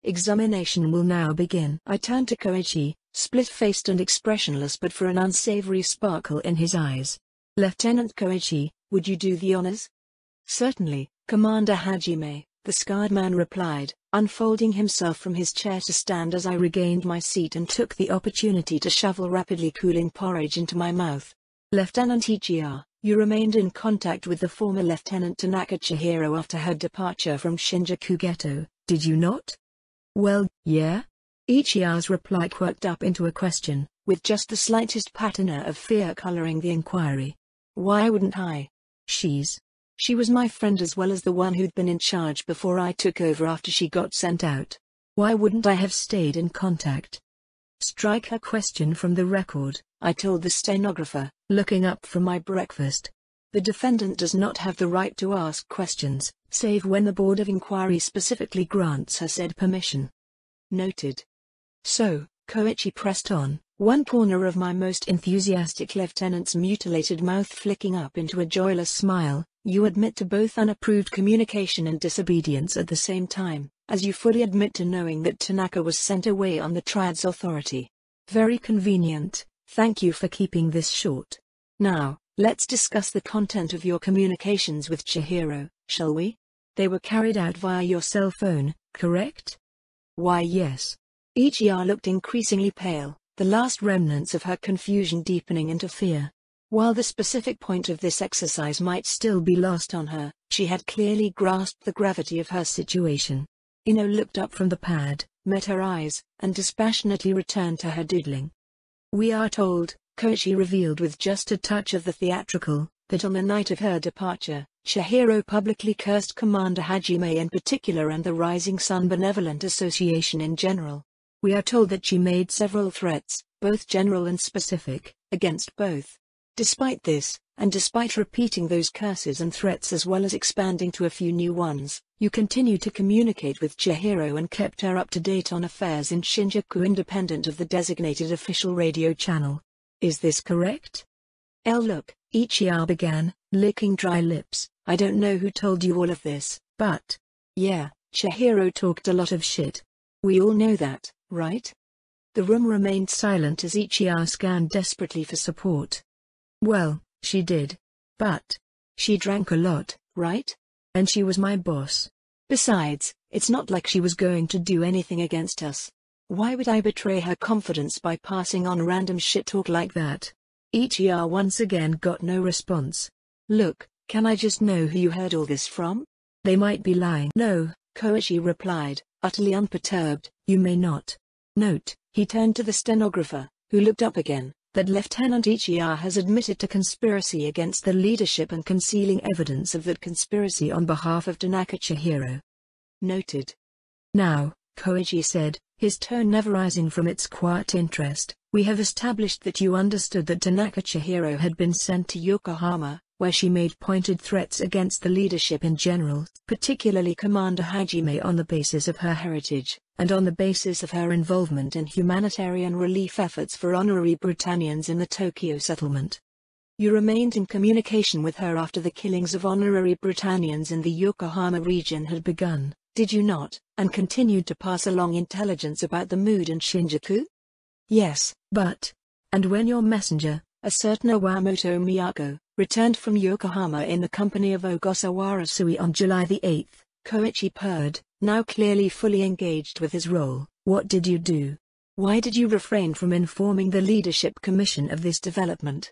Examination will now begin. I turned to Koichi, split-faced and expressionless but for an unsavory sparkle in his eyes. Lieutenant Koichi, would you do the honors? Certainly, Commander Hajime, the scarred man replied, unfolding himself from his chair to stand as I regained my seat and took the opportunity to shovel rapidly cooling porridge into my mouth. Lieutenant Ichiya, you remained in contact with the former Lieutenant Tanaka Chihiro after her departure from Shinjuku Ghetto, did you not? Well, yeah? Ichiya's reply quirked up into a question, with just the slightest patina of fear coloring the inquiry. Why wouldn't I? She was my friend as well as the one who'd been in charge before I took over after she got sent out. Why wouldn't I have stayed in contact? Strike her question from the record, I told the stenographer, looking up from my breakfast. The defendant does not have the right to ask questions, save when the Board of Inquiry specifically grants her said permission. Noted. So, Koichi pressed on, one corner of my most enthusiastic lieutenant's mutilated mouth flicking up into a joyless smile. You admit to both unapproved communication and disobedience at the same time, as you fully admit to knowing that Tanaka was sent away on the Triad's authority. Very convenient, thank you for keeping this short. Now, let's discuss the content of your communications with Chihiro, shall we? They were carried out via your cell phone, correct? Why yes. Ichiya looked increasingly pale, the last remnants of her confusion deepening into fear. While the specific point of this exercise might still be lost on her, she had clearly grasped the gravity of her situation. Ino looked up from the pad, met her eyes, and dispassionately returned to her doodling. We are told, Koichi revealed with just a touch of the theatrical, that on the night of her departure, Chihiro publicly cursed Commander Hajime in particular and the Rising Sun Benevolent Association in general. We are told that she made several threats, both general and specific, against both. Despite this, and despite repeating those curses and threats as well as expanding to a few new ones, you continued to communicate with Chihiro and kept her up to date on affairs in Shinjuku independent of the designated official radio channel. Is this correct? Look, Ichiya began, licking dry lips. I don't know who told you all of this, but... yeah, Chihiro talked a lot of shit. We all know that, right? The room remained silent as Ichiya scanned desperately for support. Well, she did. But... she drank a lot, right? And she was my boss. Besides, it's not like she was going to do anything against us. Why would I betray her confidence by passing on random shit talk like that? Ichiya once again got no response. Look, can I just know who you heard all this from? They might be lying. No, Koichi replied, utterly unperturbed. You may not. Note, he turned to the stenographer, who looked up again, that Lieutenant Ichiya has admitted to conspiracy against the leadership and concealing evidence of that conspiracy on behalf of Tanaka Chihiro. Noted. Now, Koichi said, his tone never rising from its quiet interest, we have established that you understood that Tanaka Chihiro had been sent to Yokohama, where she made pointed threats against the leadership in general, particularly Commander Hajime on the basis of her heritage, and on the basis of her involvement in humanitarian relief efforts for honorary Britannians in the Tokyo settlement. You remained in communication with her after the killings of honorary Britannians in the Yokohama region had begun, did you not, and continued to pass along intelligence about the mood in Shinjuku? Yes, but... and when your messenger, a certain Owamoto Miyako, returned from Yokohama in the company of Ogasawara Sui on July the 8th, Koichi purred, now clearly fully engaged with his role. What did you do? Why did you refrain from informing the Leadership Commission of this development?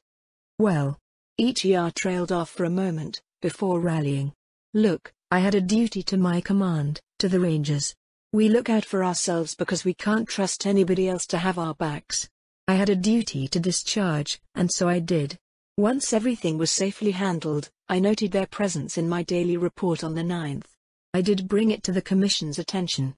Well, Ichiya trailed off for a moment, before rallying. Look, I had a duty to my command, to the Rangers. We look out for ourselves because we can't trust anybody else to have our backs. I had a duty to discharge, and so I did. Once everything was safely handled, I noted their presence in my daily report on the 9th. I did bring it to the Commission's attention.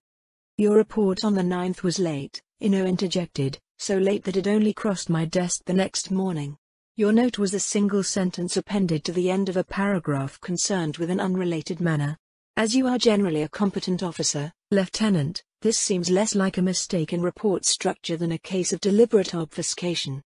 Your report on the 9th was late, Ino interjected, so late that it only crossed my desk the next morning. Your note was a single sentence appended to the end of a paragraph concerned with an unrelated matter. As you are generally a competent officer, Lieutenant, this seems less like a mistake in report structure than a case of deliberate obfuscation.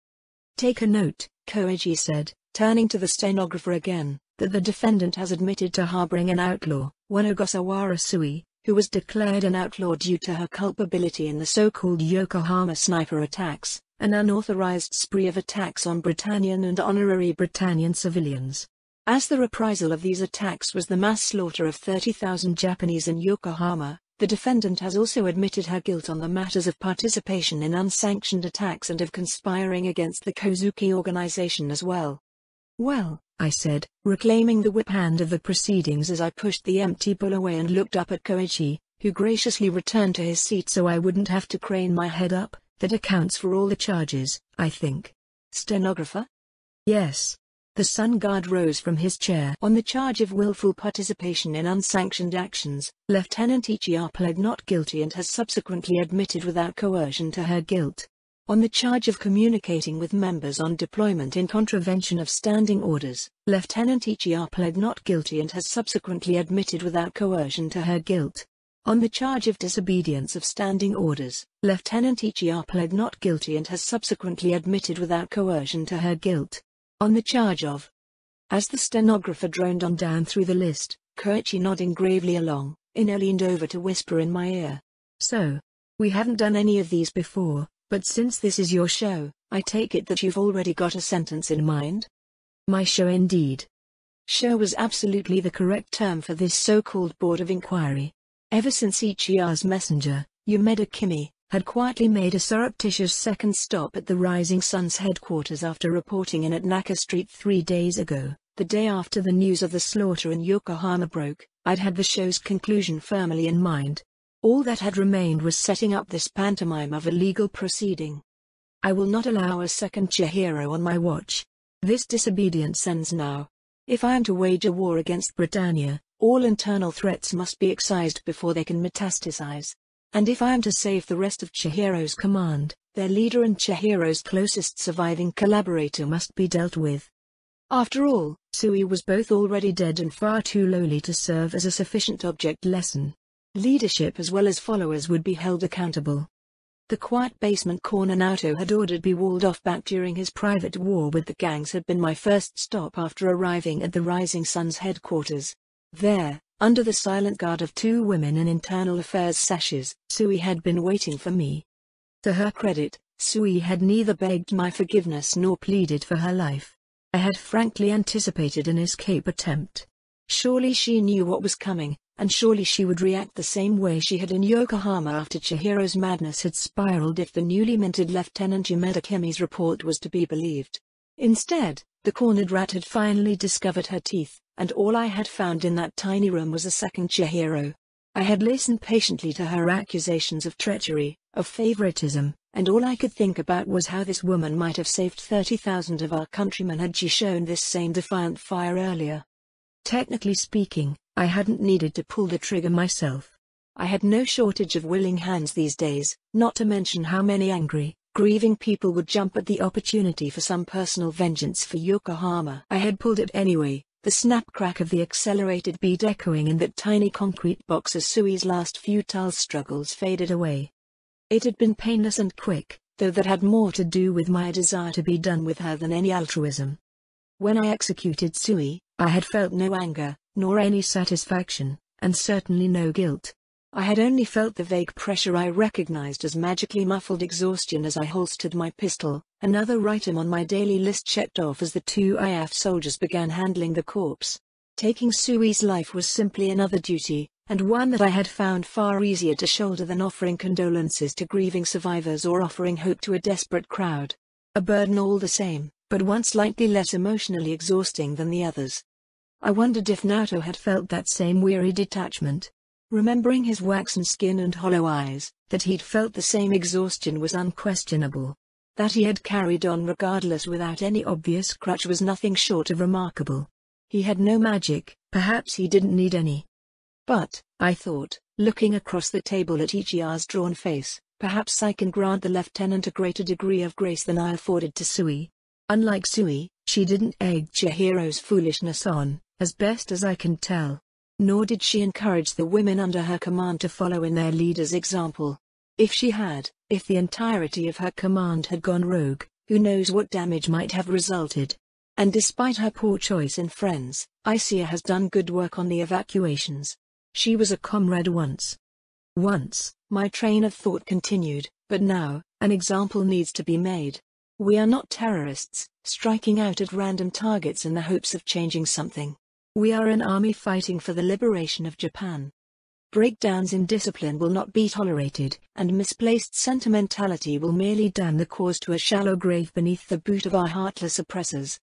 Take a note, Koichi said, turning to the stenographer again, that the defendant has admitted to harboring an outlaw, one Ogasawara Sui, who was declared an outlaw due to her culpability in the so-called Yokohama sniper attacks, an unauthorized spree of attacks on Britannian and honorary Britannian civilians. As the reprisal of these attacks was the mass slaughter of 30,000 Japanese in Yokohama, the defendant has also admitted her guilt on the matters of participation in unsanctioned attacks and of conspiring against the Kozuki organization as well. Well, I said, reclaiming the whip hand of the proceedings as I pushed the empty bowl away and looked up at Koichi, who graciously returned to his seat so I wouldn't have to crane my head up. That accounts for all the charges, I think. Stenographer? Yes. The Sun Guard rose from his chair. On the charge of willful participation in unsanctioned actions, Lieutenant Ichiya pled not guilty and has subsequently admitted without coercion to her guilt. On the charge of communicating with members on deployment in contravention of standing orders, Lieutenant Ichiya pled not guilty and has subsequently admitted without coercion to her guilt. On the charge of disobedience of standing orders, Lieutenant Ichiya pled not guilty and has subsequently admitted without coercion to her guilt. On the charge of... As the stenographer droned on down through the list, Koichi nodding gravely along, Ino leaned over to whisper in my ear. So, we haven't done any of these before, but since this is your show, I take it that you've already got a sentence in mind? My show indeed. Show was absolutely the correct term for this so-called board of inquiry. Ever since Ichiya's messenger, Yumeda Kimi, had quietly made a surreptitious second stop at the Rising Sun's headquarters after reporting in at Naka Street 3 days ago, the day after the news of the slaughter in Yokohama broke, I'd had the show's conclusion firmly in mind. All that had remained was setting up this pantomime of a legal proceeding. I will not allow a second Chihiro on my watch. This disobedience ends now. If I am to wage a war against Britannia, all internal threats must be excised before they can metastasize. And if I am to save the rest of Chihiro's command, their leader and Chihiro's closest surviving collaborator must be dealt with. After all, Sui was both already dead and far too lowly to serve as a sufficient object lesson. Leadership as well as followers would be held accountable. The quiet basement corner Naoto had ordered be walled off back during his private war with the gangs had been my first stop after arriving at the Rising Sun's headquarters. There, under the silent guard of 2 women in internal affairs sashes, Sui had been waiting for me. To her credit, Sui had neither begged my forgiveness nor pleaded for her life. I had frankly anticipated an escape attempt. Surely she knew what was coming, and surely she would react the same way she had in Yokohama after Chihiro's madness had spiraled if the newly minted Lieutenant Yumeda Kimi's report was to be believed. Instead, the cornered rat had finally discovered her teeth, and all I had found in that tiny room was a second Chihiro. I had listened patiently to her accusations of treachery, of favoritism, and all I could think about was how this woman might have saved 30,000 of our countrymen had she shown this same defiant fire earlier. Technically speaking, I hadn't needed to pull the trigger myself. I had no shortage of willing hands these days, not to mention how many angry, grieving people would jump at the opportunity for some personal vengeance for Yokohama. I had pulled it anyway, the snap crack of the accelerated beat echoing in that tiny concrete box as Sui's last futile struggles faded away. It had been painless and quick, though that had more to do with my desire to be done with her than any altruism. When I executed Sui, I had felt no anger, nor any satisfaction, and certainly no guilt. I had only felt the vague pressure I recognized as magically muffled exhaustion as I holstered my pistol, another item on my daily list checked off as the 2 IAF soldiers began handling the corpse. Taking Sui's life was simply another duty, and one that I had found far easier to shoulder than offering condolences to grieving survivors or offering hope to a desperate crowd. A burden all the same, but one slightly less emotionally exhausting than the others. I wondered if Naoto had felt that same weary detachment. Remembering his waxen skin and hollow eyes, that he'd felt the same exhaustion was unquestionable. That he had carried on regardless without any obvious crutch was nothing short of remarkable. He had no magic, perhaps he didn't need any. But, I thought, looking across the table at Ichiya's drawn face, perhaps I can grant the lieutenant a greater degree of grace than I afforded to Sui. Unlike Sui, she didn't egg Chihiro's foolishness on, as best as I can tell. Nor did she encourage the women under her command to follow in their leader's example. If she had, if the entirety of her command had gone rogue, who knows what damage might have resulted. And despite her poor choice in friends, Isia has done good work on the evacuations. She was a comrade once. My train of thought continued, but now, an example needs to be made. We are not terrorists, striking out at random targets in the hopes of changing something. We are an army fighting for the liberation of Japan. Breakdowns in discipline will not be tolerated, and misplaced sentimentality will merely damn the cause to a shallow grave beneath the boot of our heartless oppressors.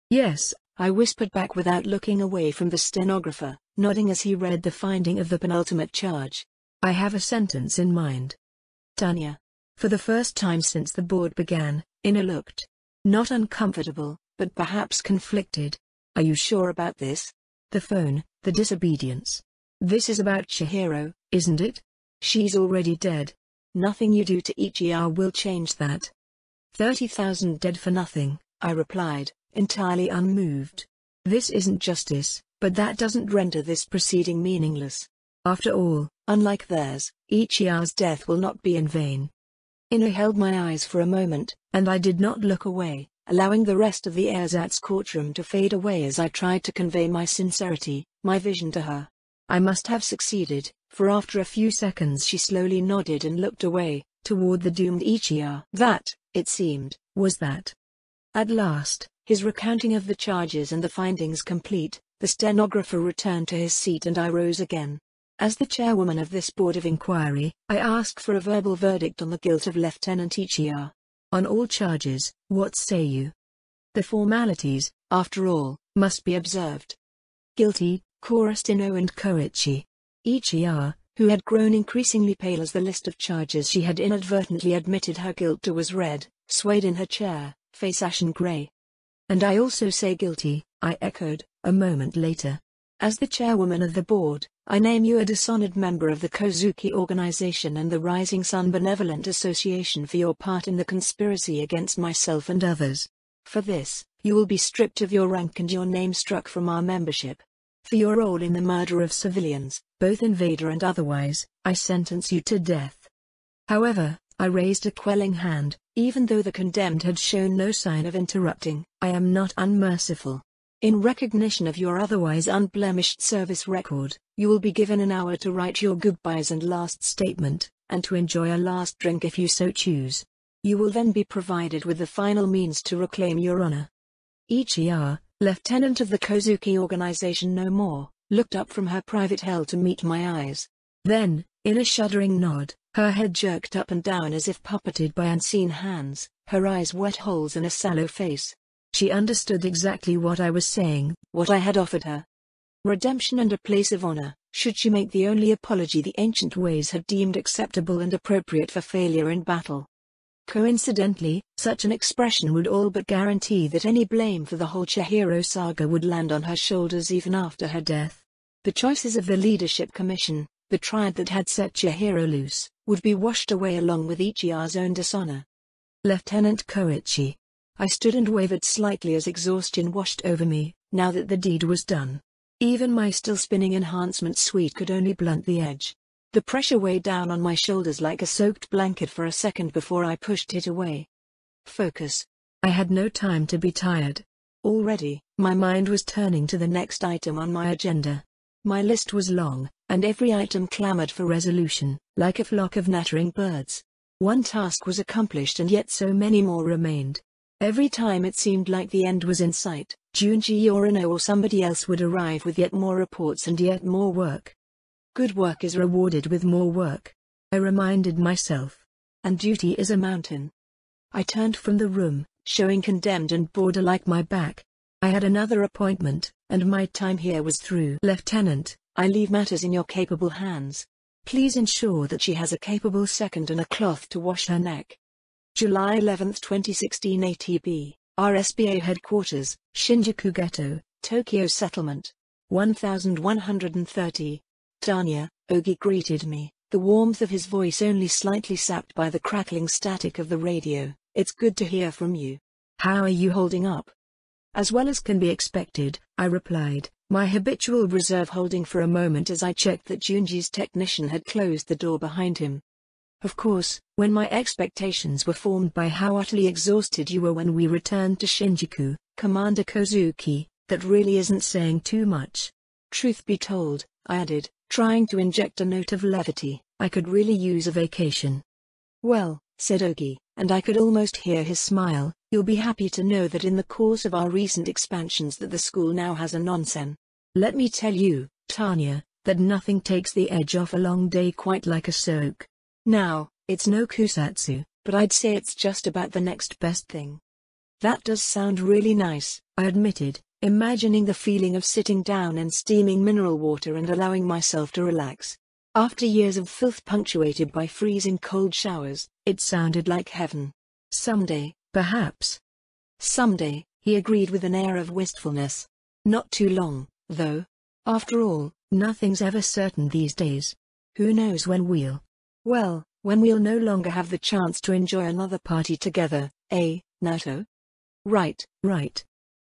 Yes, I whispered back without looking away from the stenographer, nodding as he read the finding of the penultimate charge. I have a sentence in mind. Tanya. For the first time since the board began, Ina looked. Not uncomfortable, but perhaps conflicted. Are you sure about this? The phone, the disobedience. This is about Chihiro, isn't it? She's already dead. Nothing you do to Ichiya will change that. 30,000 dead for nothing, I replied, entirely unmoved. This isn't justice, but that doesn't render this proceeding meaningless. After all, unlike theirs, Ichiya's death will not be in vain. Ina held my eyes for a moment, and I did not look away, allowing the rest of the ersatz courtroom to fade away as I tried to convey my sincerity, my vision to her. I must have succeeded, for after a few seconds she slowly nodded and looked away, toward the doomed Ichiya. That, it seemed, was that. At last, his recounting of the charges and the findings complete, The stenographer returned to his seat and I rose again. As the chairwoman of this board of inquiry, I ask for a verbal verdict on the guilt of Lieutenant Ichiya. On all charges, what say you? The formalities, after all, must be observed. Guilty, chorused Ino and Koichi. Ichiya, who had grown increasingly pale as the list of charges she had inadvertently admitted her guilt to was read, swayed in her chair, face ashen gray. And I also say guilty, I echoed, a moment later. As the chairwoman of the board, I name you a dishonored member of the Kozuki Organization and the Rising Sun Benevolent Association for your part in the conspiracy against myself and others. For this, you will be stripped of your rank and your name struck from our membership. For your role in the murder of civilians, both invader and otherwise, I sentence you to death. However, I raised a quelling hand, even though the condemned had shown no sign of interrupting. I am not unmerciful. In recognition of your otherwise unblemished service record, you will be given an hour to write your goodbyes and last statement, and to enjoy a last drink if you so choose. You will then be provided with the final means to reclaim your honor. Ichiya, lieutenant of the Kozuki Organization no more, looked up from her private hell to meet my eyes. Then, in a shuddering nod, her head jerked up and down as if puppeted by unseen hands, her eyes wet holes in a sallow face. She understood exactly what I was saying, what I had offered her. Redemption and a place of honor, should she make the only apology the ancient ways had deemed acceptable and appropriate for failure in battle. Coincidentally, such an expression would all but guarantee that any blame for the whole Chihiro saga would land on her shoulders even after her death. The choices of the leadership commission, the triad that had set Chihiro loose, would be washed away along with Ichiya's own dishonor. Lieutenant Koichi. I stood and wavered slightly as exhaustion washed over me, now that the deed was done. Even my still spinning enhancement suite could only blunt the edge. The pressure weighed down on my shoulders like a soaked blanket for a second before I pushed it away. Focus. I had no time to be tired. Already, my mind was turning to the next item on my agenda. My list was long, and every item clamored for resolution, like a flock of nattering birds. One task was accomplished and yet so many more remained. Every time it seemed like the end was in sight, Junji Yorino or somebody else would arrive with yet more reports and yet more work. Good work is rewarded with more work, I reminded myself. And duty is a mountain. I turned from the room, showing condemned and bored alike my back. I had another appointment, and my time here was through. Lieutenant, I leave matters in your capable hands. Please ensure that she has a capable second and a cloth to wash her neck. July 11, 2016 ATB, RSBA Headquarters, Shinjuku Ghetto, Tokyo Settlement. 1130. Tanya, Ogi greeted me, the warmth of his voice only slightly sapped by the crackling static of the radio. It's good to hear from you. How are you holding up? As well as can be expected, I replied, my habitual reserve holding for a moment as I checked that Junji's technician had closed the door behind him. Of course, when my expectations were formed by how utterly exhausted you were when we returned to Shinjuku, Commander Kozuki, that really isn't saying too much. Truth be told, I added, trying to inject a note of levity, I could really use a vacation. Well, said Ogi, and I could almost hear his smile, you'll be happy to know that in the course of our recent expansions that the school now has a nonsen. Let me tell you, Tanya, that nothing takes the edge off a long day quite like a soak. Now, it's no kusatsu, but I'd say it's just about the next best thing. That does sound really nice, I admitted, imagining the feeling of sitting down and steaming mineral water and allowing myself to relax. After years of filth punctuated by freezing cold showers, it sounded like heaven. Someday, perhaps. Someday, he agreed with an air of wistfulness. Not too long, though. After all, nothing's ever certain these days. Who knows when we'll... Well, when we'll no longer have the chance to enjoy another party together, eh, Naoto? Right.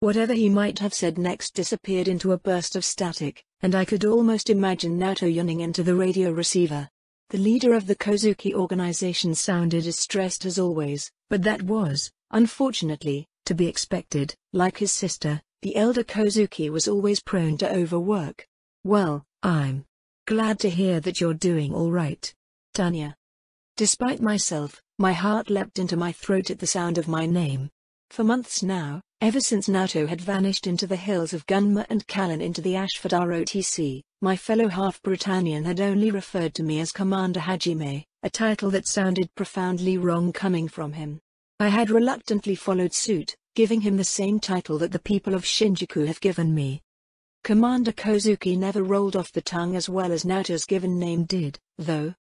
Whatever he might have said next disappeared into a burst of static, and I could almost imagine Naoto yawning into the radio receiver. The leader of the Kozuki organization sounded as stressed as always, but that was, unfortunately, to be expected. Like his sister, the elder Kozuki was always prone to overwork. Well, I'm glad to hear that you're doing all right, Tanya. Despite myself, my heart leapt into my throat at the sound of my name. For months now, ever since Naoto had vanished into the hills of Gunma and Kallen into the Ashford ROTC, my fellow half-Britannian had only referred to me as Commander Hajime, a title that sounded profoundly wrong coming from him. I had reluctantly followed suit, giving him the same title that the people of Shinjuku have given me. Commander Kozuki never rolled off the tongue as well as Naoto's given name did, though.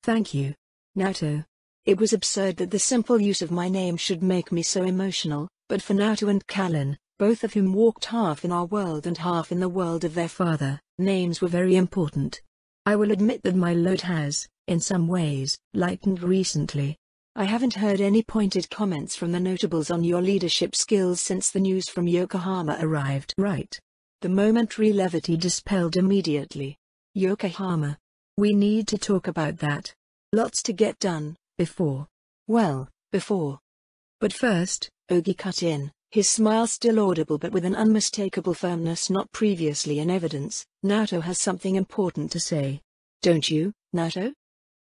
Thank you, Naoto. It was absurd that the simple use of my name should make me so emotional, but for Naoto and Kallen, both of whom walked half in our world and half in the world of their father, names were very important. I will admit that my load has, in some ways, lightened recently. I haven't heard any pointed comments from the notables on your leadership skills since the news from Yokohama arrived. Right. The momentary levity dispelled immediately. Yokohama. We need to talk about that. Lots to get done. Before. But first, Ogi cut in, his smile still audible but with an unmistakable firmness not previously in evidence. Naoto has something important to say. Don't you, Naoto?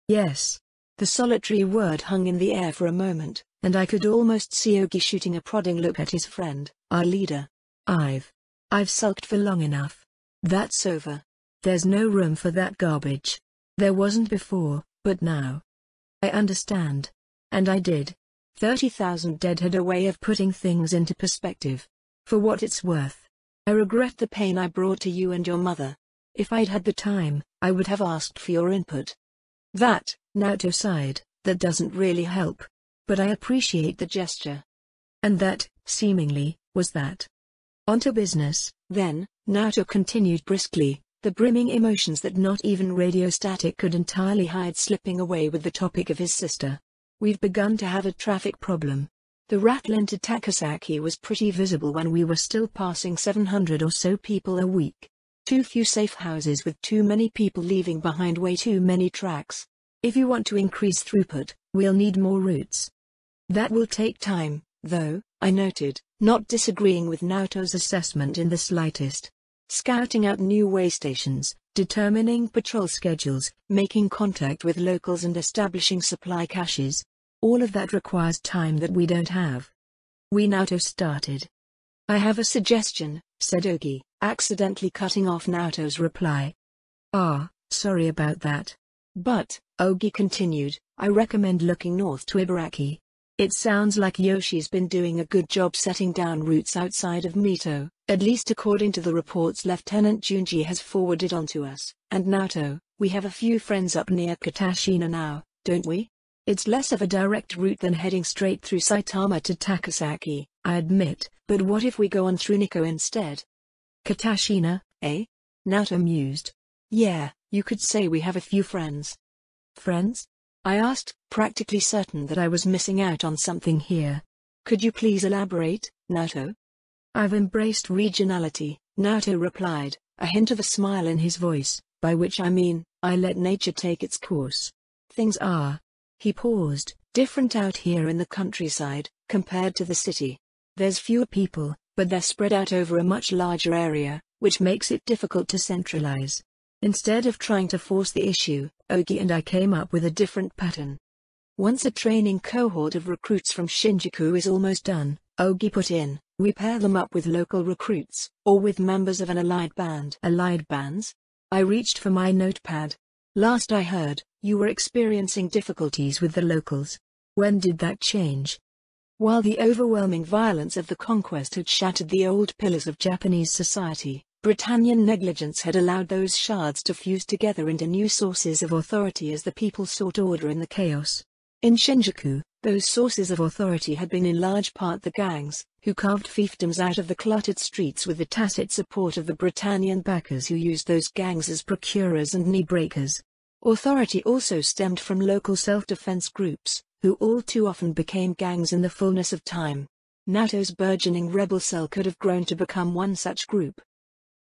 Yes. The solitary word hung in the air for a moment, and I could almost see Ogi shooting a prodding look at his friend, our leader. I've sulked for long enough. That's over. There's no room for that garbage. There wasn't before, but now. I understand. And I did. 30,000 dead had a way of putting things into perspective. For what it's worth. I regret the pain I brought to you and your mother. If I'd had the time, I would have asked for your input. That, Naoto sighed, that doesn't really help. But I appreciate the gesture. And that, seemingly, was that. On to business, then, Naoto continued briskly, the brimming emotions that not even radio static could entirely hide slipping away with the topic of his sister. We've begun to have a traffic problem. The rattle into Takasaki was pretty visible when we were still passing 700 or so people a week. Too few safe houses with too many people leaving behind way too many tracks. If you want to increase throughput, we'll need more routes. That will take time, though, I noted, not disagreeing with Naoto's assessment in the slightest. Scouting out new way stations, determining patrol schedules, making contact with locals and establishing supply caches. All of that requires time that we don't have. Naoto started. I have a suggestion, said Ogi, accidentally cutting off Naoto's reply. Sorry about that. But, Ogi continued, I recommend looking north to Ibaraki. It sounds like Yoshi's been doing a good job setting down routes outside of Mito, at least according to the reports Lieutenant Junji has forwarded on to us. And Naoto, we have a few friends up near Katashina now, don't we? It's less of a direct route than heading straight through Saitama to Takasaki, I admit, but what if we go on through Nikko instead? Katashina, eh? Naoto mused. Yeah, you could say we have a few friends. Friends? I asked, practically certain that I was missing out on something here. Could you please elaborate, Naoto? I've embraced regionality, Naoto replied, a hint of a smile in his voice, by which I mean, I let nature take its course. Things are. He paused, different out here in the countryside, compared to the city. There's fewer people, but they're spread out over a much larger area, which makes it difficult to centralize. Instead of trying to force the issue, Ogi and I came up with a different pattern. Once a training cohort of recruits from Shinjuku is almost done, Ogi put in, we pair them up with local recruits, or with members of an allied band. Allied bands? I reached for my notepad. Last I heard, you were experiencing difficulties with the locals. When did that change? While the overwhelming violence of the conquest had shattered the old pillars of Japanese society, Britannian negligence had allowed those shards to fuse together into new sources of authority as the people sought order in the chaos. In Shinjuku, those sources of authority had been in large part the gangs, who carved fiefdoms out of the cluttered streets with the tacit support of the Britannian backers who used those gangs as procurers and knee-breakers. Authority also stemmed from local self-defense groups, who all too often became gangs in the fullness of time. Naoto's burgeoning rebel cell could have grown to become one such group.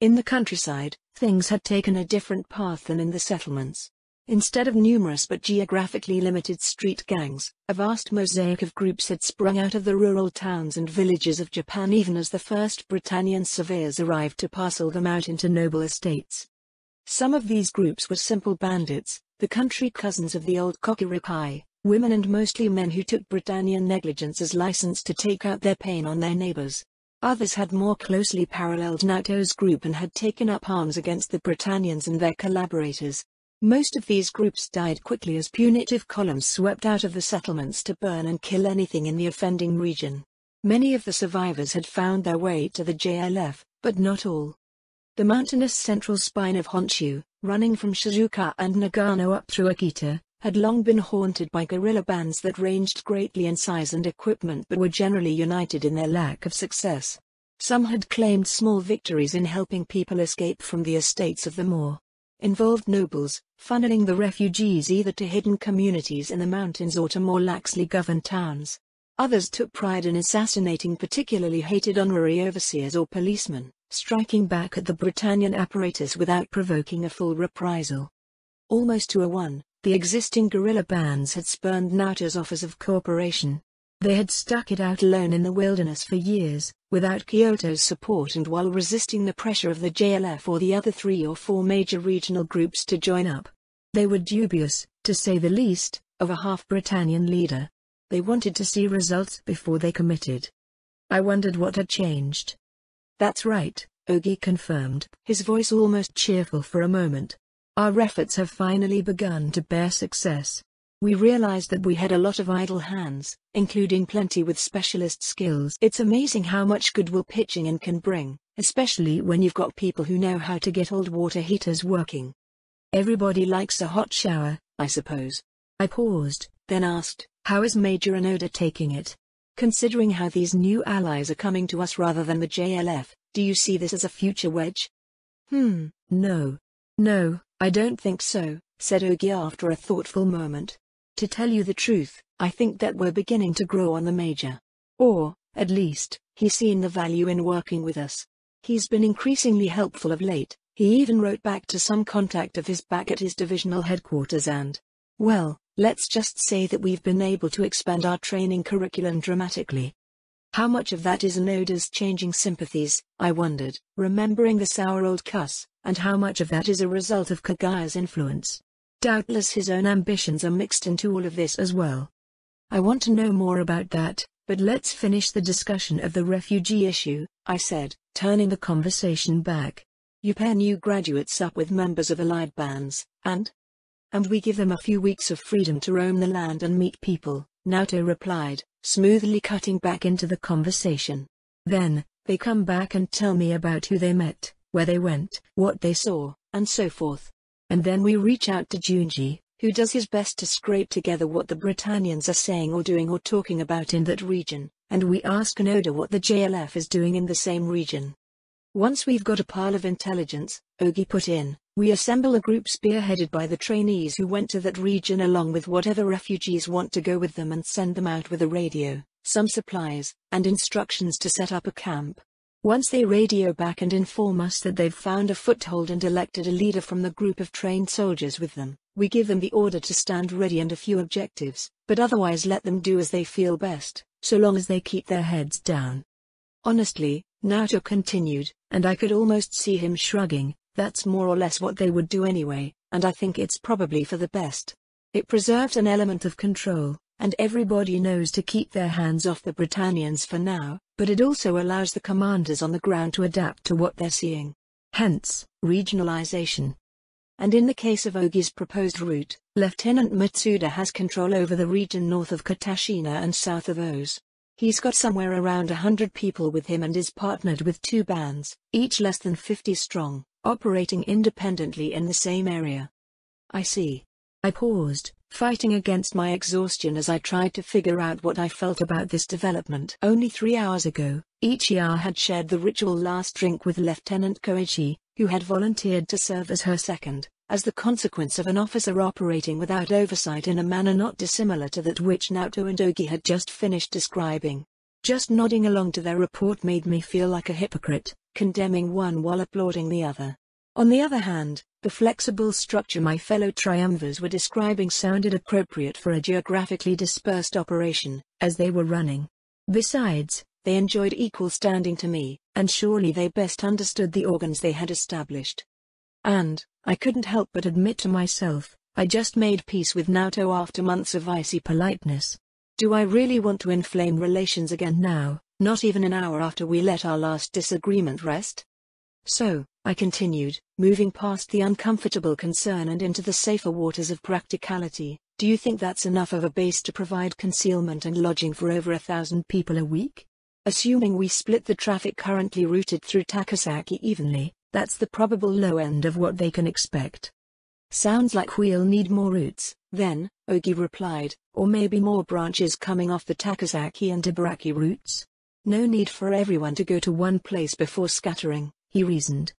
In the countryside, things had taken a different path than in the settlements. Instead of numerous but geographically limited street gangs, a vast mosaic of groups had sprung out of the rural towns and villages of Japan even as the first Britannian surveyors arrived to parcel them out into noble estates. Some of these groups were simple bandits, the country cousins of the old Kokirikai, women and mostly men who took Britannian negligence as license to take out their pain on their neighbors. Others had more closely paralleled Naoto's group and had taken up arms against the Britannians and their collaborators. Most of these groups died quickly as punitive columns swept out of the settlements to burn and kill anything in the offending region. Many of the survivors had found their way to the JLF, but not all. The mountainous central spine of Honshu, running from Shizuoka and Nagano up through Akita, had long been haunted by guerrilla bands that ranged greatly in size and equipment but were generally united in their lack of success. Some had claimed small victories in helping people escape from the estates of the more involved nobles, funneling the refugees either to hidden communities in the mountains or to more laxly governed towns. Others took pride in assassinating particularly hated honorary overseers or policemen, striking back at the Britannian apparatus without provoking a full reprisal. Almost to a one, the existing guerrilla bands had spurned Naoto's offers of cooperation. They had stuck it out alone in the wilderness for years, without Kyoto's support and while resisting the pressure of the JLF or the other 3 or 4 major regional groups to join up. They were dubious, to say the least, of a half-Britannian leader. They wanted to see results before they committed. I wondered what had changed. "That's right," Ogi confirmed, his voice almost cheerful for a moment. "Our efforts have finally begun to bear success. We realized that we had a lot of idle hands, including plenty with specialist skills. It's amazing how much goodwill pitching in can bring, especially when you've got people who know how to get old water heaters working. Everybody likes a hot shower, I suppose." I paused, then asked, "How is Major Onoda taking it? Considering how these new allies are coming to us rather than the JLF, do you see this as a future wedge?" No, I don't think so," said Ogi after a thoughtful moment. "To tell you the truth, I think that we're beginning to grow on the Major. Or, at least, he's seen the value in working with us. He's been increasingly helpful of late. He even wrote back to some contact of his back at his divisional headquarters and, well, let's just say that we've been able to expand our training curriculum dramatically." How much of that is Onoda's changing sympathies, I wondered, remembering the sour old cuss, and how much of that is a result of Kagaya's influence. Doubtless his own ambitions are mixed into all of this as well. "I want to know more about that, but let's finish the discussion of the refugee issue," I said, turning the conversation back. "You pair new graduates up with members of allied bands, and we give them a few weeks of freedom to roam the land and meet people," Naoto replied, smoothly cutting back into the conversation. "Then, they come back and tell me about who they met, where they went, what they saw, and so forth. And then we reach out to Junji, who does his best to scrape together what the Britannians are saying or doing or talking about in that region, and we ask Onoda what the JLF is doing in the same region. Once we've got a pile of intelligence," Ogi put in, "we assemble a group spearheaded by the trainees who went to that region along with whatever refugees want to go with them and send them out with a radio, some supplies, and instructions to set up a camp. Once they radio back and inform us that they've found a foothold and elected a leader from the group of trained soldiers with them, we give them the order to stand ready and a few objectives, but otherwise let them do as they feel best, so long as they keep their heads down." Honestly, Naoto continued, and I could almost see him shrugging, "that's more or less what they would do anyway, and I think it's probably for the best. It preserves an element of control, and everybody knows to keep their hands off the Britannians for now, but it also allows the commanders on the ground to adapt to what they're seeing. Hence, regionalization. And in the case of Ogi's proposed route, Lieutenant Matsuda has control over the region north of Katashina and south of Oz. He's got somewhere around 100 people with him and is partnered with 2 bands, each less than 50 strong, operating independently in the same area." "I see." I paused, fighting against my exhaustion as I tried to figure out what I felt about this development. Only 3 hours ago, Ichiya had shared the ritual last drink with Lieutenant Koichi, who had volunteered to serve as her second, as the consequence of an officer operating without oversight in a manner not dissimilar to that which Naoto and Ogi had just finished describing. Just nodding along to their report made me feel like a hypocrite, condemning one while applauding the other. On the other hand, the flexible structure my fellow triumvirs were describing sounded appropriate for a geographically dispersed operation, as they were running. Besides, they enjoyed equal standing to me, and surely they best understood the organs they had established. And, I couldn't help but admit to myself, I just made peace with Naoto after months of icy politeness. Do I really want to inflame relations again now, not even an hour after we let our last disagreement rest? So, I continued, moving past the uncomfortable concern and into the safer waters of practicality, do you think that's enough of a base to provide concealment and lodging for over 1,000 people a week? Assuming we split the traffic currently routed through Takasaki evenly, that's the probable low end of what they can expect. Sounds like we'll need more routes, then, Ogi replied, or maybe more branches coming off the Takasaki and Ibaraki routes. No need for everyone to go to one place before scattering, he reasoned.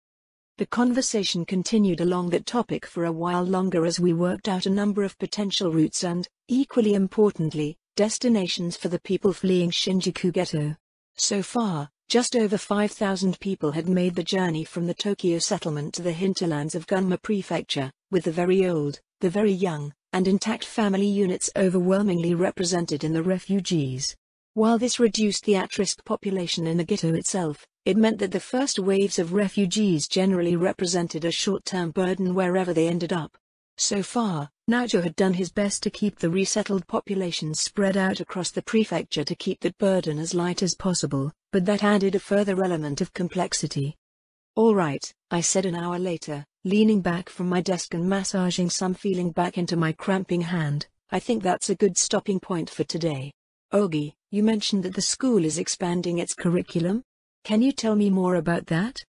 The conversation continued along that topic for a while longer as we worked out a number of potential routes and, equally importantly, destinations for the people fleeing Shinjuku Ghetto. So far, just over 5,000 people had made the journey from the Tokyo settlement to the hinterlands of Gunma Prefecture, with the very old, the very young, and intact family units overwhelmingly represented in the refugees. While this reduced the at-risk population in the ghetto itself, it meant that the first waves of refugees generally represented a short-term burden wherever they ended up. So far, Naoto had done his best to keep the resettled population spread out across the prefecture to keep that burden as light as possible, but that added a further element of complexity. All right, I said an hour later, leaning back from my desk and massaging some feeling back into my cramping hand. I think that's a good stopping point for today. Ogi, you mentioned that the school is expanding its curriculum? Can you tell me more about that?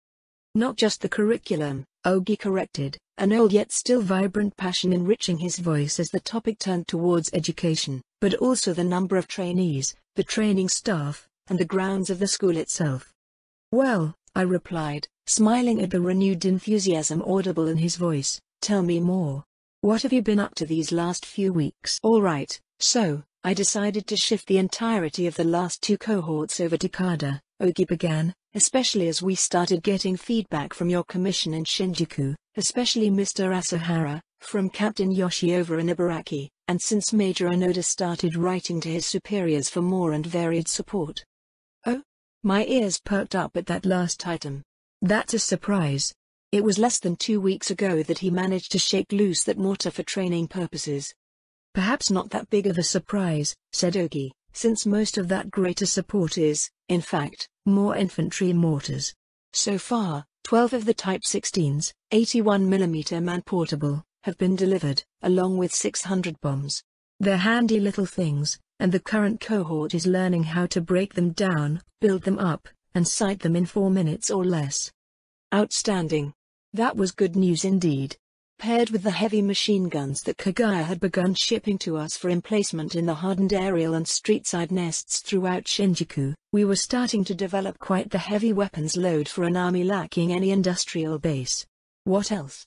Not just the curriculum, Ogi corrected, an old yet still vibrant passion enriching his voice as the topic turned towards education, but also the number of trainees, the training staff, and the grounds of the school itself. Well, I replied, smiling at the renewed enthusiasm audible in his voice, tell me more. What have you been up to these last few weeks? All right, so, I decided to shift the entirety of the last 2 cohorts over to Kada, Ogi began, especially as we started getting feedback from your commission in Shinjuku, especially Mr. Asahara, from Captain Yoshi over in Ibaraki, and since Major Onoda started writing to his superiors for more and varied support. Oh? My ears perked up at that last item. That's a surprise. It was less than 2 weeks ago that he managed to shake loose that mortar for training purposes. Perhaps not that big of a surprise, said Ogi, since most of that greater support is, in fact, more infantry mortars. So far, 12 of the Type 16s, 81mm man-portable, have been delivered, along with 600 bombs. They're handy little things, and the current cohort is learning how to break them down, build them up, and sight them in 4 minutes or less. Outstanding. That was good news indeed. Paired with the heavy machine guns that Kaguya had begun shipping to us for emplacement in the hardened aerial and street-side nests throughout Shinjuku, we were starting to develop quite the heavy weapons load for an army lacking any industrial base. What else?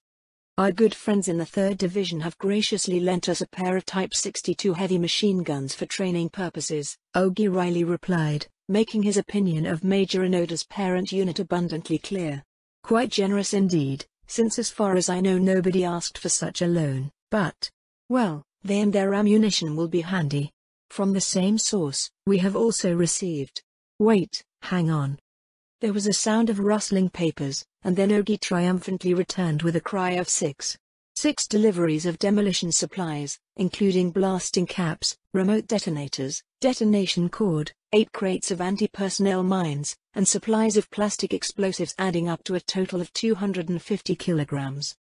Our good friends in the 3rd Division have graciously lent us a pair of Type 62 heavy machine guns for training purposes, Ogi Riley replied, making his opinion of Major Onoda's parent unit abundantly clear. Quite generous indeed, since as far as I know nobody asked for such a loan, but, well, they and their ammunition will be handy. From the same source, we have also received. Wait, hang on. There was a sound of rustling papers, and then Ogi triumphantly returned with a cry of 6 deliveries of demolition supplies, including blasting caps, remote detonators, detonation cord, 8 crates of anti-personnel mines, and supplies of plastic explosives adding up to a total of 250 kilograms.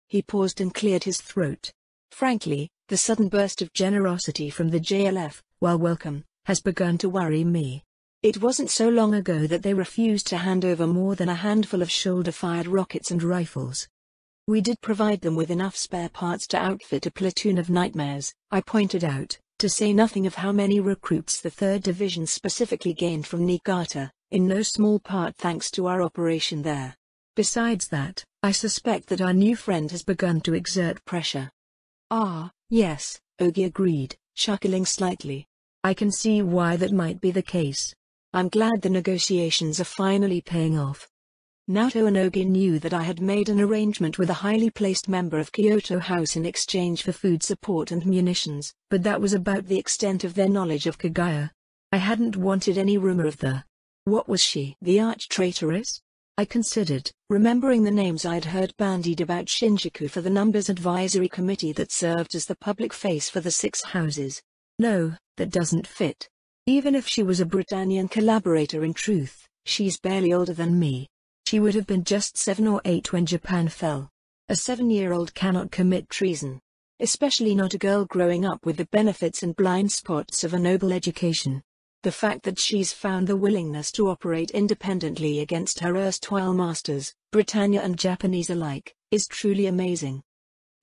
He paused and cleared his throat. Frankly, the sudden burst of generosity from the JLF, while welcome, has begun to worry me. It wasn't so long ago that they refused to hand over more than a handful of shoulder-fired rockets and rifles. We did provide them with enough spare parts to outfit a platoon of nightmares, I pointed out, to say nothing of how many recruits the 3rd Division specifically gained from Niigata, in no small part thanks to our operation there. Besides that, I suspect that our new friend has begun to exert pressure. Ah, yes, Ogi agreed, chuckling slightly. I can see why that might be the case. I'm glad the negotiations are finally paying off. Naoto and Ogi knew that I had made an arrangement with a highly placed member of Kyoto House in exchange for food support and munitions, but that was about the extent of their knowledge of Kaguya. I hadn't wanted any rumor of the... What was she? The arch-traitoress? I considered, remembering the names I'd heard bandied about Shinjuku for the numbers advisory committee that served as the public face for the 6 houses. No, that doesn't fit. Even if she was a Britannian collaborator, in truth, she's barely older than me. She would have been just 7 or 8 when Japan fell. A 7-year-old cannot commit treason. Especially not a girl growing up with the benefits and blind spots of a noble education. The fact that she's found the willingness to operate independently against her erstwhile masters, Britannia and Japanese alike, is truly amazing.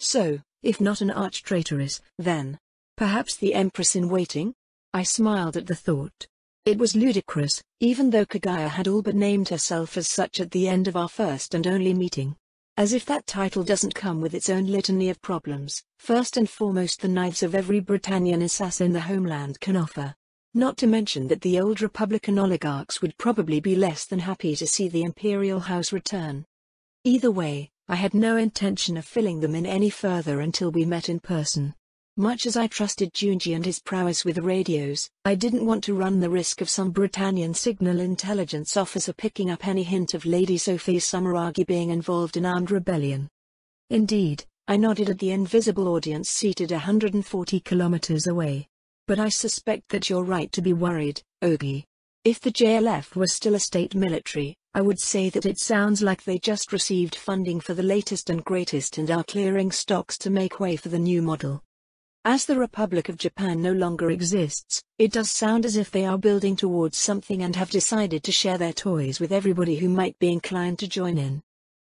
So, if not an arch-traitoress, then perhaps the Empress in Waiting? I smiled at the thought. It was ludicrous, even though Kaguya had all but named herself as such at the end of our first and only meeting. As if that title doesn't come with its own litany of problems, first and foremost the knives of every Britannian assassin the homeland can offer. Not to mention that the old Republican oligarchs would probably be less than happy to see the imperial house return. Either way, I had no intention of filling them in any further until we met in person. Much as I trusted Junji and his prowess with radios, I didn't want to run the risk of some Britannian signal intelligence officer picking up any hint of Lady Sophie Sumeragi being involved in armed rebellion. Indeed, I nodded at the invisible audience seated 140 kilometers away. But I suspect that you're right to be worried, Ogi. If the JLF was still a state military, I would say that it sounds like they just received funding for the latest and greatest and are clearing stocks to make way for the new model. As the Republic of Japan no longer exists, it does sound as if they are building towards something and have decided to share their toys with everybody who might be inclined to join in.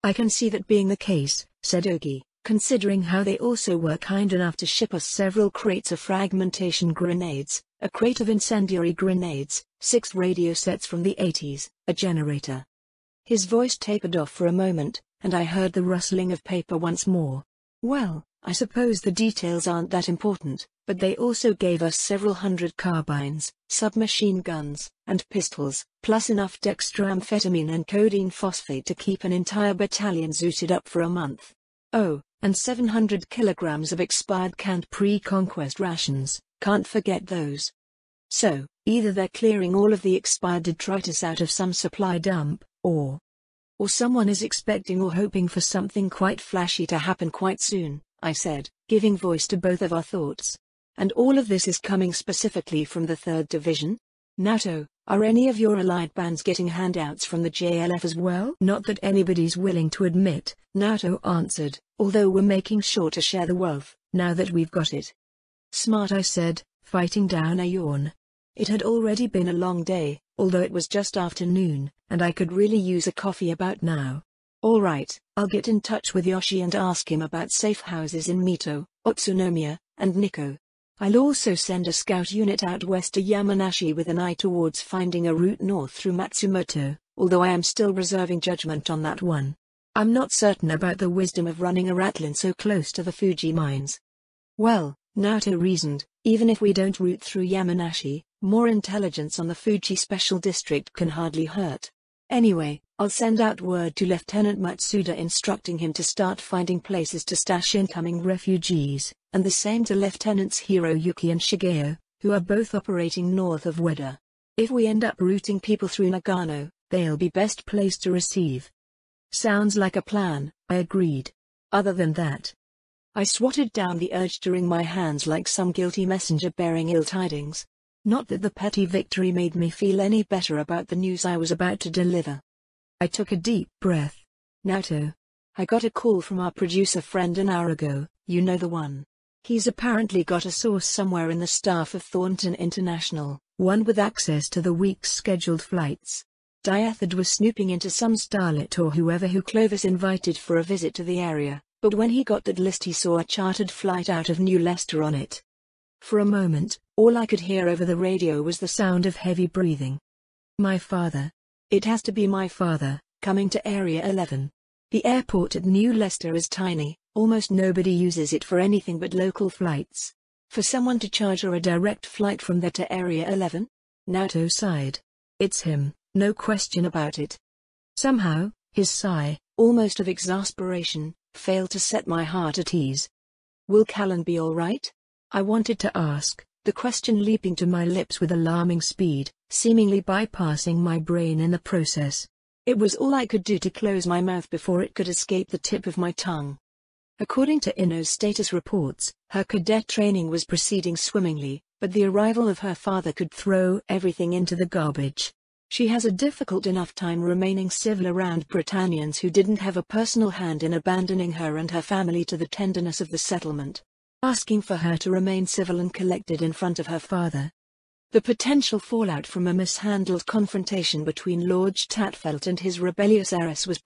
I can see that being the case, said Ogi, considering how they also were kind enough to ship us several crates of fragmentation grenades, a crate of incendiary grenades, 6 radio sets from the 80s, a generator. His voice tapered off for a moment, and I heard the rustling of paper once more. Well, I suppose the details aren't that important, but they also gave us several hundred carbines, submachine guns, and pistols, plus enough dextroamphetamine and codeine phosphate to keep an entire battalion zooted up for a month. Oh, and 700 kilograms of expired canned pre-conquest rations, can't forget those. So, either they're clearing all of the expired detritus out of some supply dump, or someone is expecting or hoping for something quite flashy to happen quite soon, I said, giving voice to both of our thoughts. And all of this is coming specifically from the 3rd Division? Naoto, are any of your allied bands getting handouts from the JLF as well? Not that anybody's willing to admit, Naoto answered, although we're making sure to share the wealth, now that we've got it. Smart, I said, fighting down a yawn. It had already been a long day, although it was just afternoon, and I could really use a coffee about now. All right, I'll get in touch with Yoshi and ask him about safe houses in Mito, Utsunomiya, and Nikko. I'll also send a scout unit out west to Yamanashi with an eye towards finding a route north through Matsumoto, although I am still reserving judgment on that one. I'm not certain about the wisdom of running a ratlin so close to the Fuji mines. Well, Naoto reasoned, even if we don't route through Yamanashi, more intelligence on the Fuji Special District can hardly hurt. Anyway, I'll send out word to Lieutenant Matsuda instructing him to start finding places to stash incoming refugees, and the same to Lieutenants Hiroyuki and Shigeo, who are both operating north of Ueda. If we end up routing people through Nagano, they'll be best placed to receive. Sounds like a plan, I agreed. Other than that, I swatted down the urge to wring my hands like some guilty messenger bearing ill tidings. Not that the petty victory made me feel any better about the news I was about to deliver. I took a deep breath. Naoto, I got a call from our producer friend an hour ago, you know the one. He's apparently got a source somewhere in the staff of Thornton International, one with access to the week's scheduled flights. Diathard was snooping into some starlet or whoever who Clovis invited for a visit to the area, but when he got that list he saw a chartered flight out of New Leicester on it. For a moment, all I could hear over the radio was the sound of heavy breathing. My father. It has to be my father, coming to Area 11. The airport at New Leicester is tiny, almost nobody uses it for anything but local flights. For someone to charter a direct flight from there to Area 11? Naoto sighed. It's him, no question about it. Somehow, his sigh, almost of exasperation, failed to set my heart at ease. Will Callan be all right? I wanted to ask, the question leaping to my lips with alarming speed, seemingly bypassing my brain in the process. It was all I could do to close my mouth before it could escape the tip of my tongue. According to Ino's status reports, her cadet training was proceeding swimmingly, but the arrival of her father could throw everything into the garbage. She has a difficult enough time remaining civil around Britannians who didn't have a personal hand in abandoning her and her family to the tenderness of the settlement, asking for her to remain civil and collected in front of her father. The potential fallout from a mishandled confrontation between Lord Statfelt and his rebellious heiress was